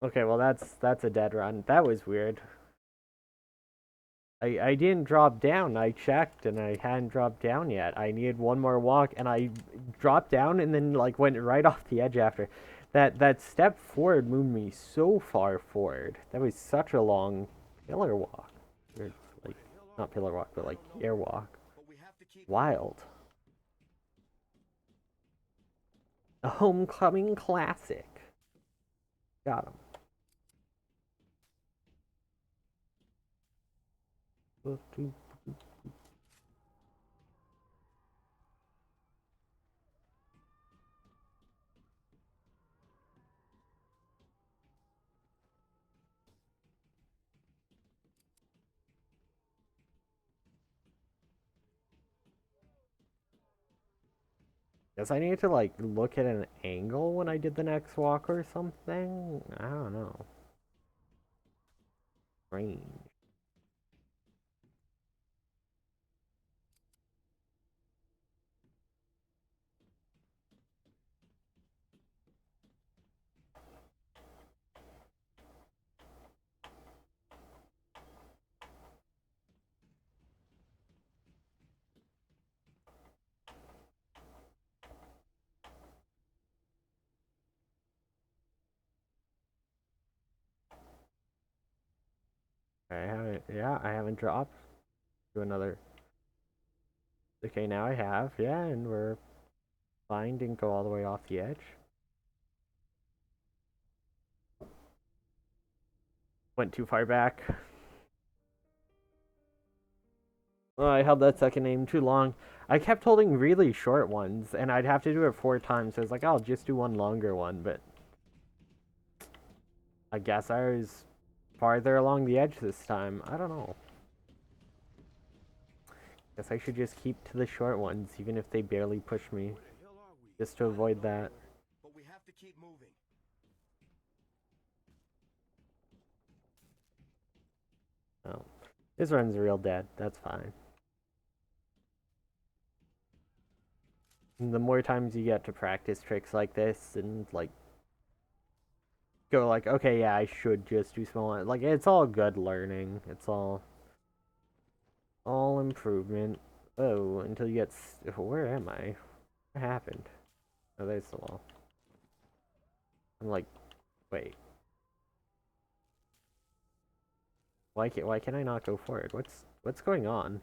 Speaker 3: Okay, well that's a dead run. That was weird. I didn't drop down. I checked and I hadn't dropped down yet. I needed one more walk and I dropped down and then like went right off the edge after. That step forward moved me so far forward. That was such a long pillar walk. Or like not pillar walk, but like airwalk.
Speaker 5: But we have to keep
Speaker 3: Wild. A homecoming classic. Got him. Guess I need to like look at an angle when I did the next walk or something. I don't know. Strange. I haven't. Yeah, I haven't dropped to another. Okay, now I have. Yeah, and we're fine. Didn't go all the way off the edge. Went too far back. Oh, I held that second aim too long. I kept holding really short ones, and I'd have to do it 4 times. So I was like, I'll just do one longer one, but I guess I was farther along the edge this time. I don't know. Guess I should just keep to the short ones, even if they barely push me,
Speaker 5: Where the hell are we?
Speaker 3: just to avoid that.
Speaker 5: But we have to keep moving.
Speaker 3: Oh, this run's real dead. That's fine. And the more times you get to practice tricks like this and like go like, okay, yeah, I should just do small. Like it's all good learning. It's all improvement. Oh, until you get. Where am I? What happened? Oh, there's the wall. I'm like, wait. Why can I not go forward? What's going on?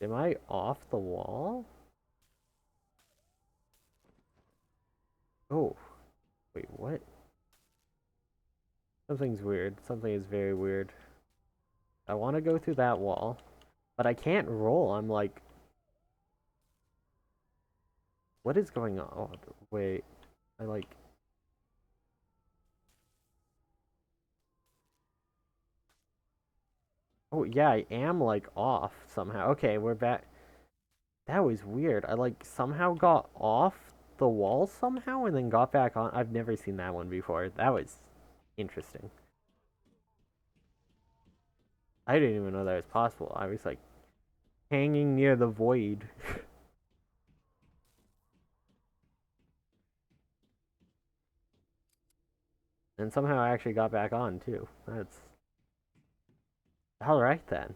Speaker 3: Am I off the wall? Oh, wait, what? Something's weird. Something is very weird. I want to go through that wall, but I can't roll. I'm like, what is going on? Oh, wait, I like. Oh yeah, I am like off somehow. Okay, we're back. That was weird. I like somehow got off the wall somehow and then got back on. I've never seen that one before. That was interesting. I didn't even know that was possible. I was like hanging near the void. And somehow I actually got back on too. That's alright then.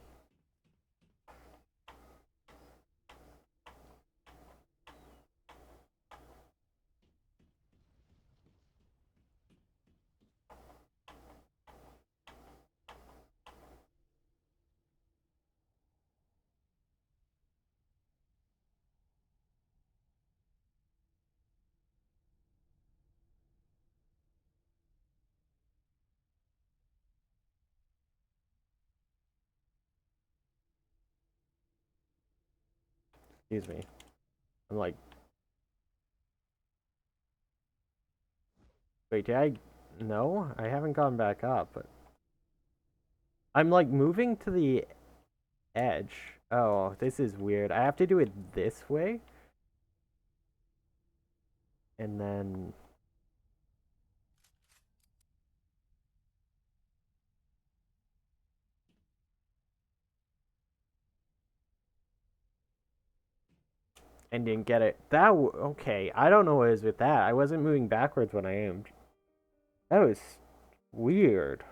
Speaker 3: Excuse me. I'm like, wait, did I? No, I haven't gone back up. But I'm like moving to the edge. Oh, this is weird. I have to do it this way. And then and didn't get it. Okay, I don't know what is with that. I wasn't moving backwards when I aimed. That was weird.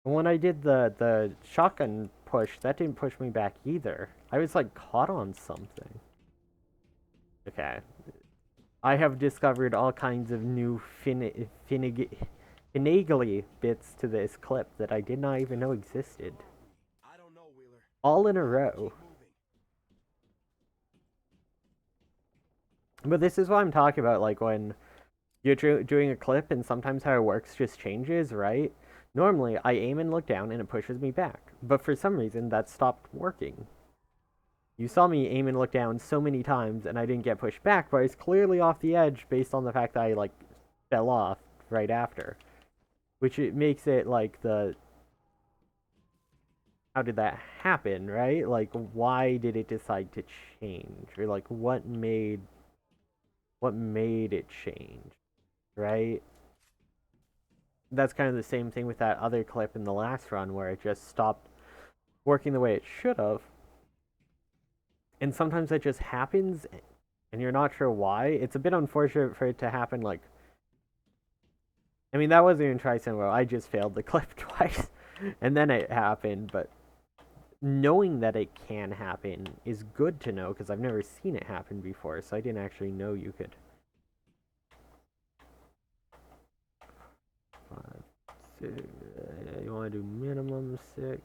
Speaker 3: And when I did the shotgun push, that didn't push me back either. I was like caught on something. Okay. I have discovered all kinds of new finagly bits to this clip that I did not even know existed.
Speaker 5: I don't know, Wheeler.
Speaker 3: All in a
Speaker 5: Keep
Speaker 3: row.
Speaker 5: moving.
Speaker 3: But this is what I'm talking about, like when you're doing a clip and sometimes how it works just changes, right? Normally, I aim and look down and it pushes me back. But for some reason, that stopped working. You saw me aim and look down so many times and I didn't get pushed back, but I was clearly off the edge based on the fact that I, like, fell off right after. Which it makes it, like, the... How did that happen, right? Like, why did it decide to change? Or, like, what made it change, right? That's kind of the same thing with that other clip in the last run where it just stopped working the way it should have. And sometimes that just happens and you're not sure why. It's a bit unfortunate for it to happen, like... I mean, that wasn't even try well. I just failed the clip twice. And then it happened, but... Knowing that it can happen is good to know, because I've never seen it happen before, so I didn't actually know you could... 5, 6... You want to do minimum 6?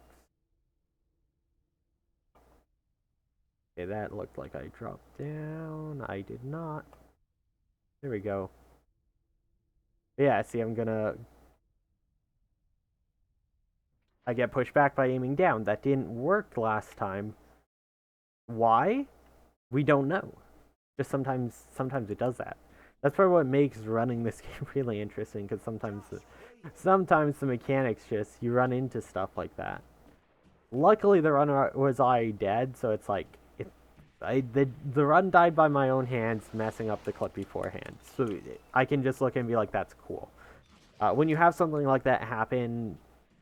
Speaker 3: Okay, that looked like I dropped down. I did not. There we go. Yeah, see, I'm gonna... I get pushed back by aiming down. That didn't work last time. Why? We don't know. Just sometimes it does that. That's probably what makes running this game really interesting, because sometimes the mechanics just, you run into stuff like that. Luckily, the run was already dead, so it's like, the run died by my own hands, messing up the clip beforehand. So I can just look and be like, that's cool. When you have something like that happen,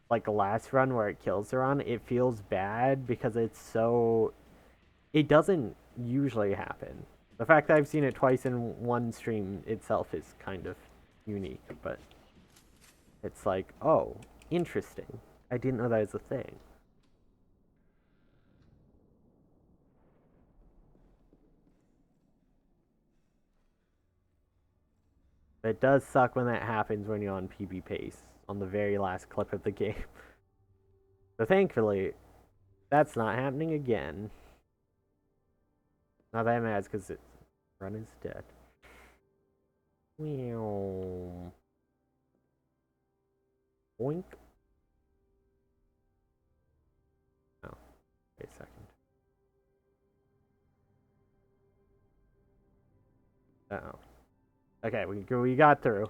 Speaker 3: like the last run where it kills the run, it feels bad because it's so... It doesn't usually happen. The fact that I've seen it twice in one stream itself is kind of unique, but it's like, oh, interesting. I didn't know that was a thing. It does suck when that happens when you're on PB pace, on the very last clip of the game. So thankfully, that's not happening again. Not that matters, because the run is dead. Boink. Oh, wait a second. Uh-oh. Okay, we got through.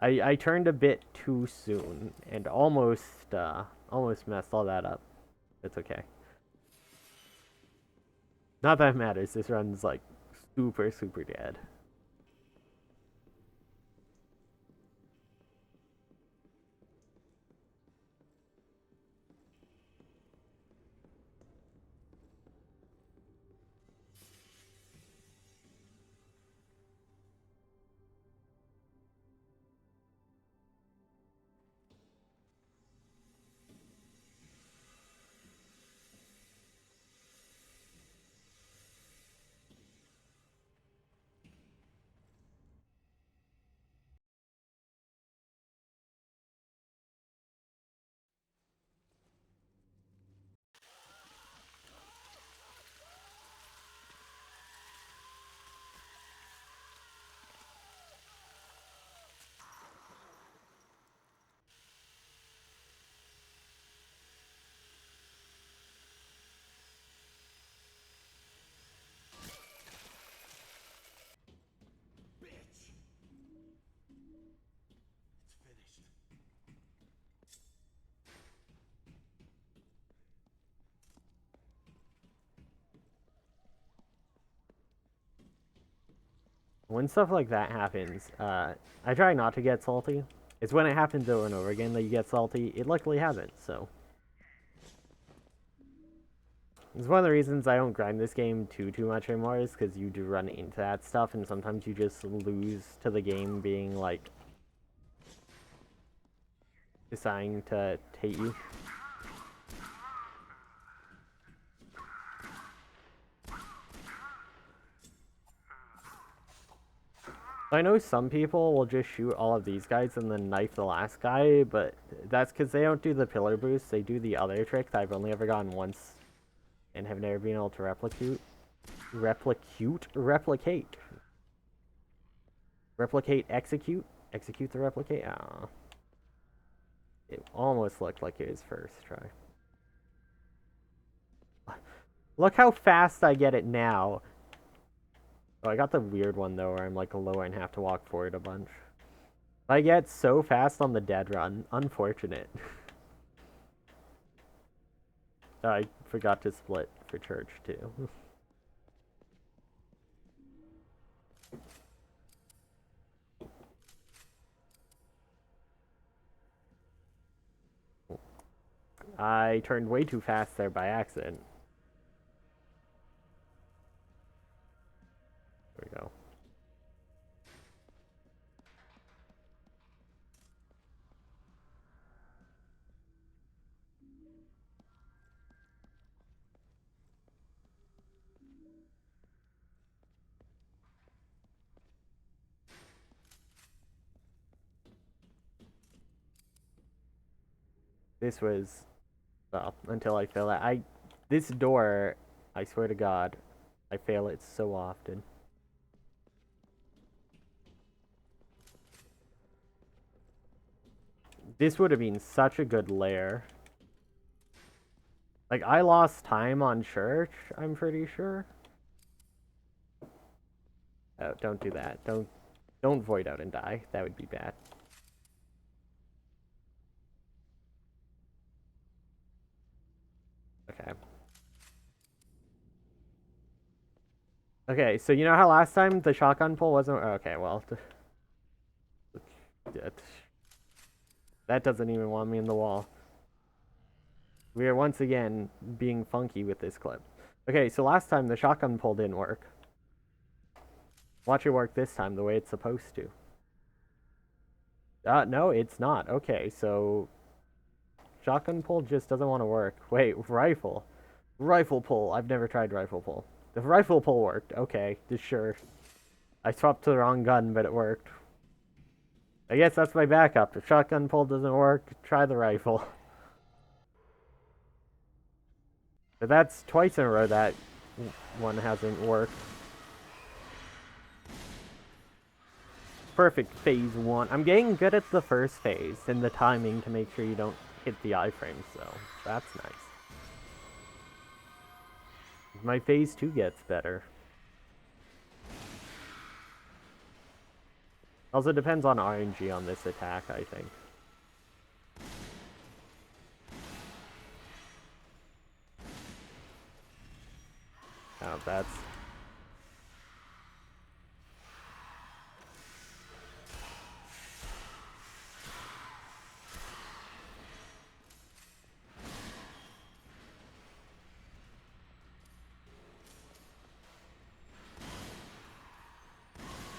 Speaker 3: I turned a bit too soon and almost messed all that up. It's okay. Not that it matters. This run's like super dead. When stuff like that happens, I try not to get salty. It's when it happens over and over again that you get salty. It luckily hasn't, so... It's one of the reasons I don't grind this game too much anymore, is because you do run into that stuff, and sometimes you just lose to the game being, like, deciding to hate you. I know some people will just shoot all of these guys and then knife the last guy, but that's because they don't do the pillar boost, they do the other trick that I've only ever gotten once and have never been able to replicate. Execute the replicate? Oh. It almost looked like it was first try. Look how fast I get it now. Oh, I got the weird one though, where I'm like low and have to walk forward a bunch. I get so fast on the dead run. Unfortunate. I forgot to split for church too. I turned way too fast there by accident. There we go. This was, well, until I fail it. This door, I swear to God, I fail it so often. This would have been such a good lair. Like, I lost time on church, I'm pretty sure. Oh, don't do that. Don't void out and die. That would be bad. Okay. Okay, so you know how last time the shotgun pull wasn't... Okay, well... That doesn't even want me in the wall. We are once again being funky with this clip. Okay, so last time the shotgun pull didn't work. Watch it work this time the way it's supposed to. No, it's not. Okay, so... Shotgun pull just doesn't want to work. Wait, rifle. Rifle pull. I've never tried rifle pull. The rifle pull worked. Okay, just sure. I swapped to the wrong gun, but it worked. I guess that's my backup. If shotgun pull doesn't work, try the rifle. But that's twice in a row that one hasn't worked. Perfect phase one. I'm getting good at the first phase and the timing to make sure you don't hit the iframes, so that's nice. My phase two gets better. Also depends on RNG on this attack, I think. Oh, that's...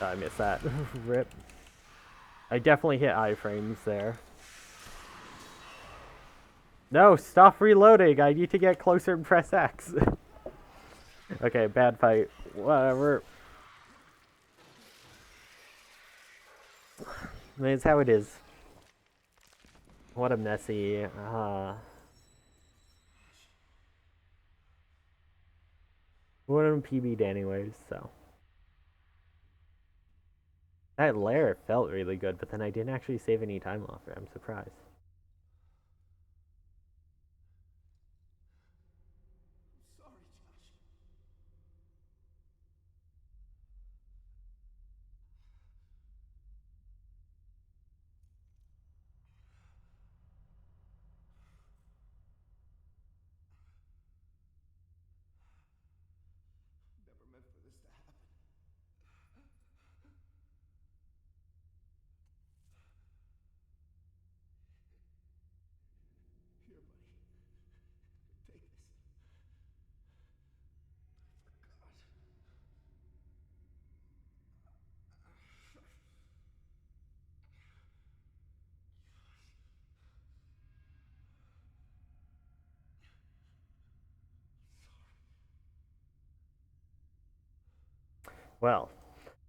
Speaker 3: I missed that. Rip. I definitely hit iframes there. No, stop reloading! I need to get closer and press X. Okay, bad fight. Whatever. I mean, it's how it is. What a messy... Wouldn't PB'd anyways, so... That lair felt really good, but then I didn't actually save any time off it. I'm surprised.
Speaker 1: Sorry, Josh. Never meant for this to happen.
Speaker 3: Well,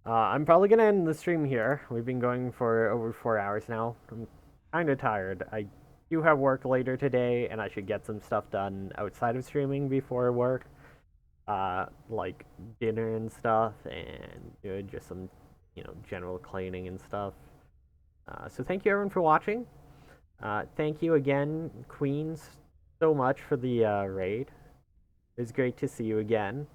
Speaker 3: I'm probably gonna end the stream here. We've been going for over 4 hours now. I'm kind of tired. I do have work later today, and I should get some stuff done outside of streaming before work. Like dinner and stuff, and just some, general cleaning and stuff. So thank you everyone for watching. Thank you again, Queens, so much for the raid. It was great to see you again.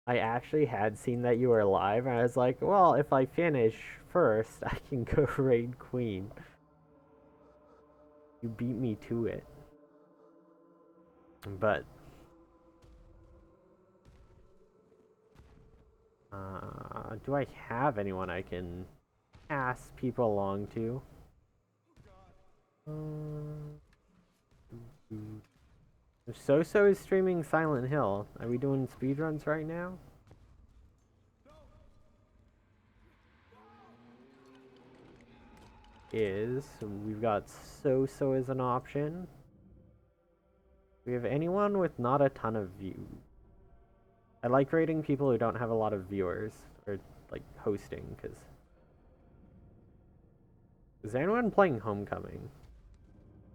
Speaker 3: I actually had seen that you were alive, and I was like, well, if I finish first, I can go raid Queen. You beat me to it. But, do I have anyone I can pass people along to? So is streaming Silent Hill. Are we doing speedruns right now? We've got So as an option. We have anyone with not a ton of views. I like rating people who don't have a lot of viewers, or like hosting, because is anyone playing Homecoming?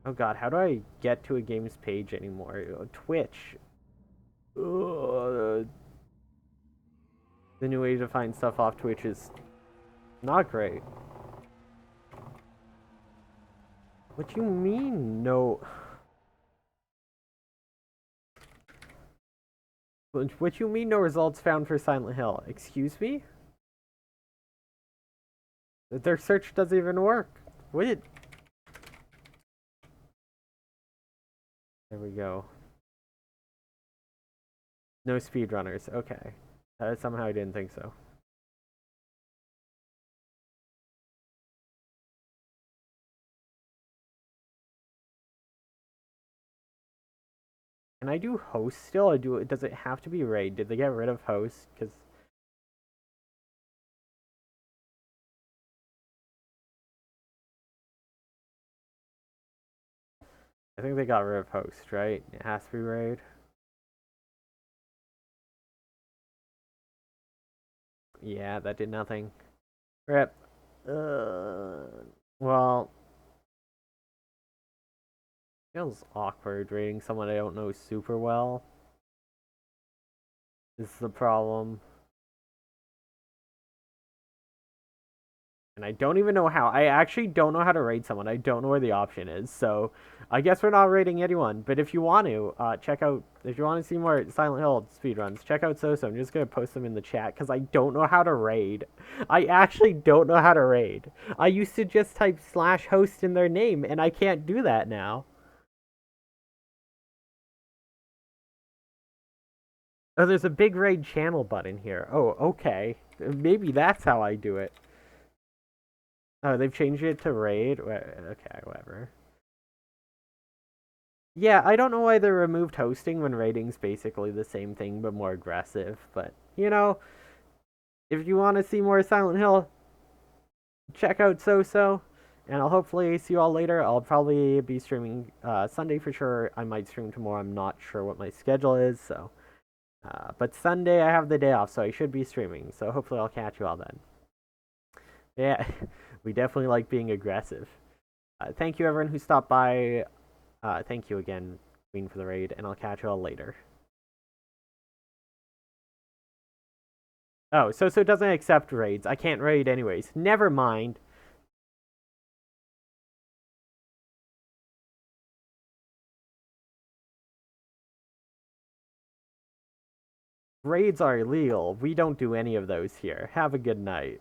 Speaker 3: Oh god, how do I get to a game's page anymore? Twitch. Ugh. The new way to find stuff off Twitch is not great. What you mean, no? What you mean, no results found for Silent Hill? Excuse me? Their search doesn't even work. What? There we go. No speedrunners. Okay. Somehow I didn't think so. Can I do host still? Or does it have to be raid? Did they get rid of host? Because I think they got rid of host, right? It has to be raid. Yeah, that did nothing. Rip. Well, feels awkward rating someone I don't know super well. This is the problem. And I don't even know how. I actually don't know how to rate someone. I don't know where the option is. So I guess we're not rating anyone. But if you want to, check out, if you want to see more Silent Hill speedruns, check out So. I'm just going to post them in the chat because I don't know how to raid. I actually don't know how to raid. I used to just type /host in their name, and I can't do that now. Oh, there's a big raid channel button here. Oh, okay. Maybe that's how I do it. Oh, they've changed it to raid? Okay, whatever. Yeah, I don't know why they removed hosting when raiding's basically the same thing but more aggressive. But, if you want to see more Silent Hill, check out So. And I'll hopefully see you all later. I'll probably be streaming Sunday for sure. I might stream tomorrow. I'm not sure what my schedule is, so. But Sunday I have the day off, so I should be streaming. So hopefully I'll catch you all then. Yeah, we definitely like being aggressive. Thank you everyone who stopped by. Thank you again, Queen, for the raid, and I'll catch you all later. Oh, So doesn't accept raids. I can't raid anyways. Never mind. Raids are illegal. We don't do any of those here. Have a good night.